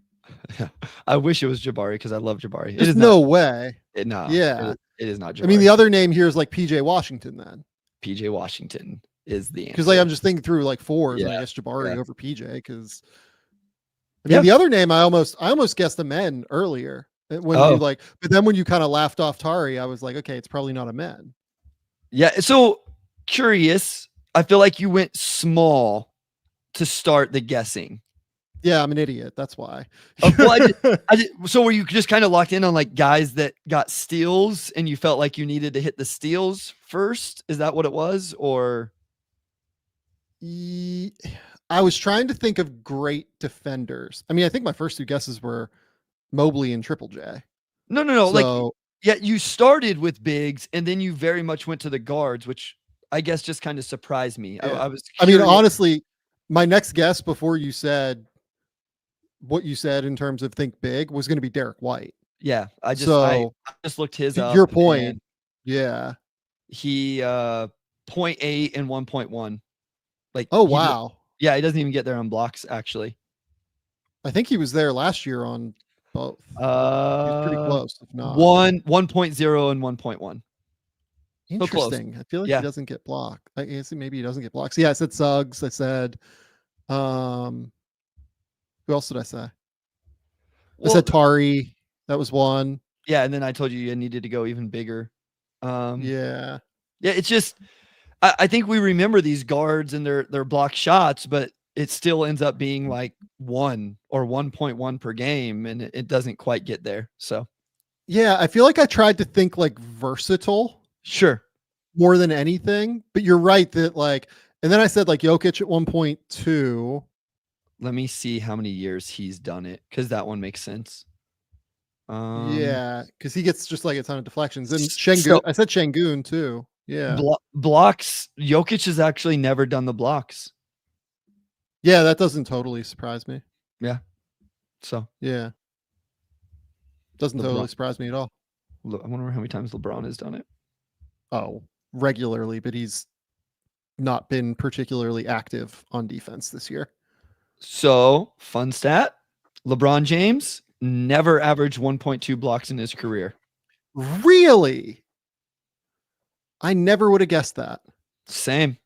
I wish it was Jabari because I love Jabari. There's no way. No. Yeah. It is not Jabari. I mean, the other name here is like PJ Washington then. PJ Washington is the answer. Because like I'm just thinking through like fours, and I guess Jabari over PJ because I mean the other name I almost guessed a men earlier. When you but then when you kind of laughed off Tari, I was like, okay, it's probably not a men. Yeah. So curious. I feel like you went small to start the guessing. Yeah, I'm an idiot. That's why. So were you just kind of locked in on like guys that got steals and you felt like you needed to hit the steals first? Is that what it was? Or I was trying to think of great defenders. I mean, I think my first two guesses were Mobley and Triple J. No. So, you started with bigs and then you very much went to the guards, which I guess just kind of surprised me. Yeah. I mean, honestly, my next guess before you said what you said in terms of think big was going to be Derek White. Yeah. I just looked his up. Your point. Yeah. He 0.8 and 1.1. Like, oh, wow. Yeah. He doesn't even get there on blocks, actually. I think he was there last year on both. He's pretty close. If not 1.0 and 1.1. Interesting. I feel like he doesn't get blocked. I guess maybe he doesn't get blocks. Yeah, I said Suggs. I said, who else did I say? I said Tari. That was one. Yeah, and then I told you needed to go even bigger. Yeah. It's just I think we remember these guards and their block shots, but it still ends up being like 1 or 1.1 per game, and it doesn't quite get there. So yeah, I feel like I tried to think like versatile. Sure. More than anything, but you're right that like, and then I said like Jokic at 1.2. Let me see how many years he's done it, because that one makes sense. Yeah, because he gets just like a ton of deflections. And Şengün, I said Şengün too. Yeah. Blocks. Jokic has actually never done the blocks. Yeah, that doesn't totally surprise me. Yeah. So yeah. Doesn't totally surprise me at all. I wonder how many times LeBron has done it. Oh, regularly, but he's not been particularly active on defense this year. So, fun stat, LeBron James never averaged 1.2 blocks in his career. Really? I never would have guessed that. Same.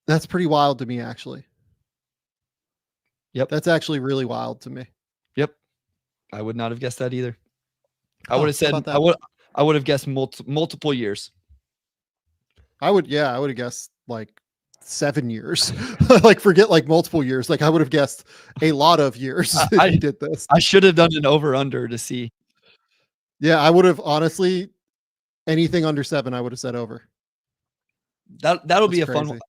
That's pretty wild to me, actually. Yep. That's actually really wild to me. Yep. I would not have guessed that either. I would have said, I would have guessed multiple years. I would have guessed like 7 years. Like forget like multiple years. Like I would have guessed a lot of years if he did this. I should have done an over under to see. Yeah, I would have honestly anything under 7, I would have said over. That'll be a fun one.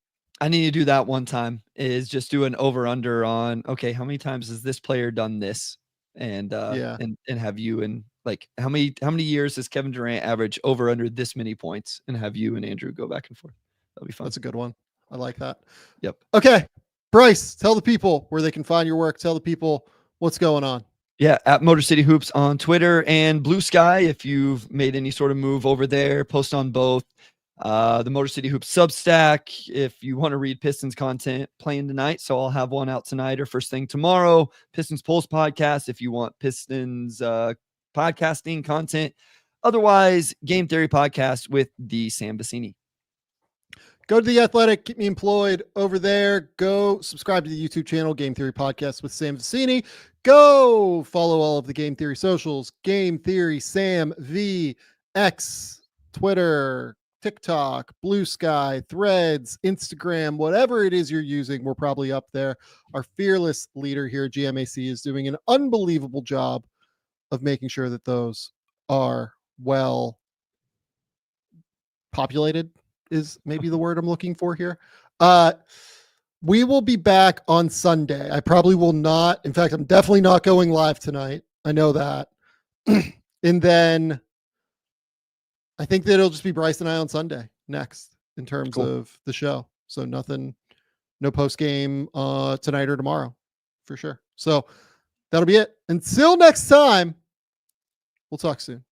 I need to do that one time, is just do an over under on, okay, how many times has this player done this? And and have you and like how many years does Kevin Durant average over under this many points, and have you and Andrew go back and forth. That'll be fun. That's a good one. I like that. Yep. Okay. Bryce, tell the people where they can find your work. Tell the people what's going on. Yeah, at Motor City Hoops on Twitter and Blue Sky. If you've made any sort of move over there, post on both. The Motor City Hoops Substack. If you want to read Pistons content playing tonight, so I'll have one out tonight or first thing tomorrow. Pistons Pulse podcast. If you want Pistons podcasting content. Otherwise, Game Theory podcast with the Sam Vecenie. Go to The Athletic, keep me employed over there. Go subscribe to the YouTube channel, Game Theory Podcast with Sam Vecenie. Go follow all of the Game Theory socials, Game Theory Sam V, X, Twitter, TikTok, Blue Sky, Threads, Instagram, whatever it is you're using, we're probably up there. Our fearless leader here at GMAC is doing an unbelievable job of making sure that those are well populated. Is maybe the word I'm looking for here. We will be back on Sunday. I probably will not. In fact, I'm definitely not going live tonight. I know that. And then I think that it'll just be Bryce and I on Sunday next in terms of the show. So nothing, no post game tonight or tomorrow for sure. So that'll be it. Until next time, we'll talk soon.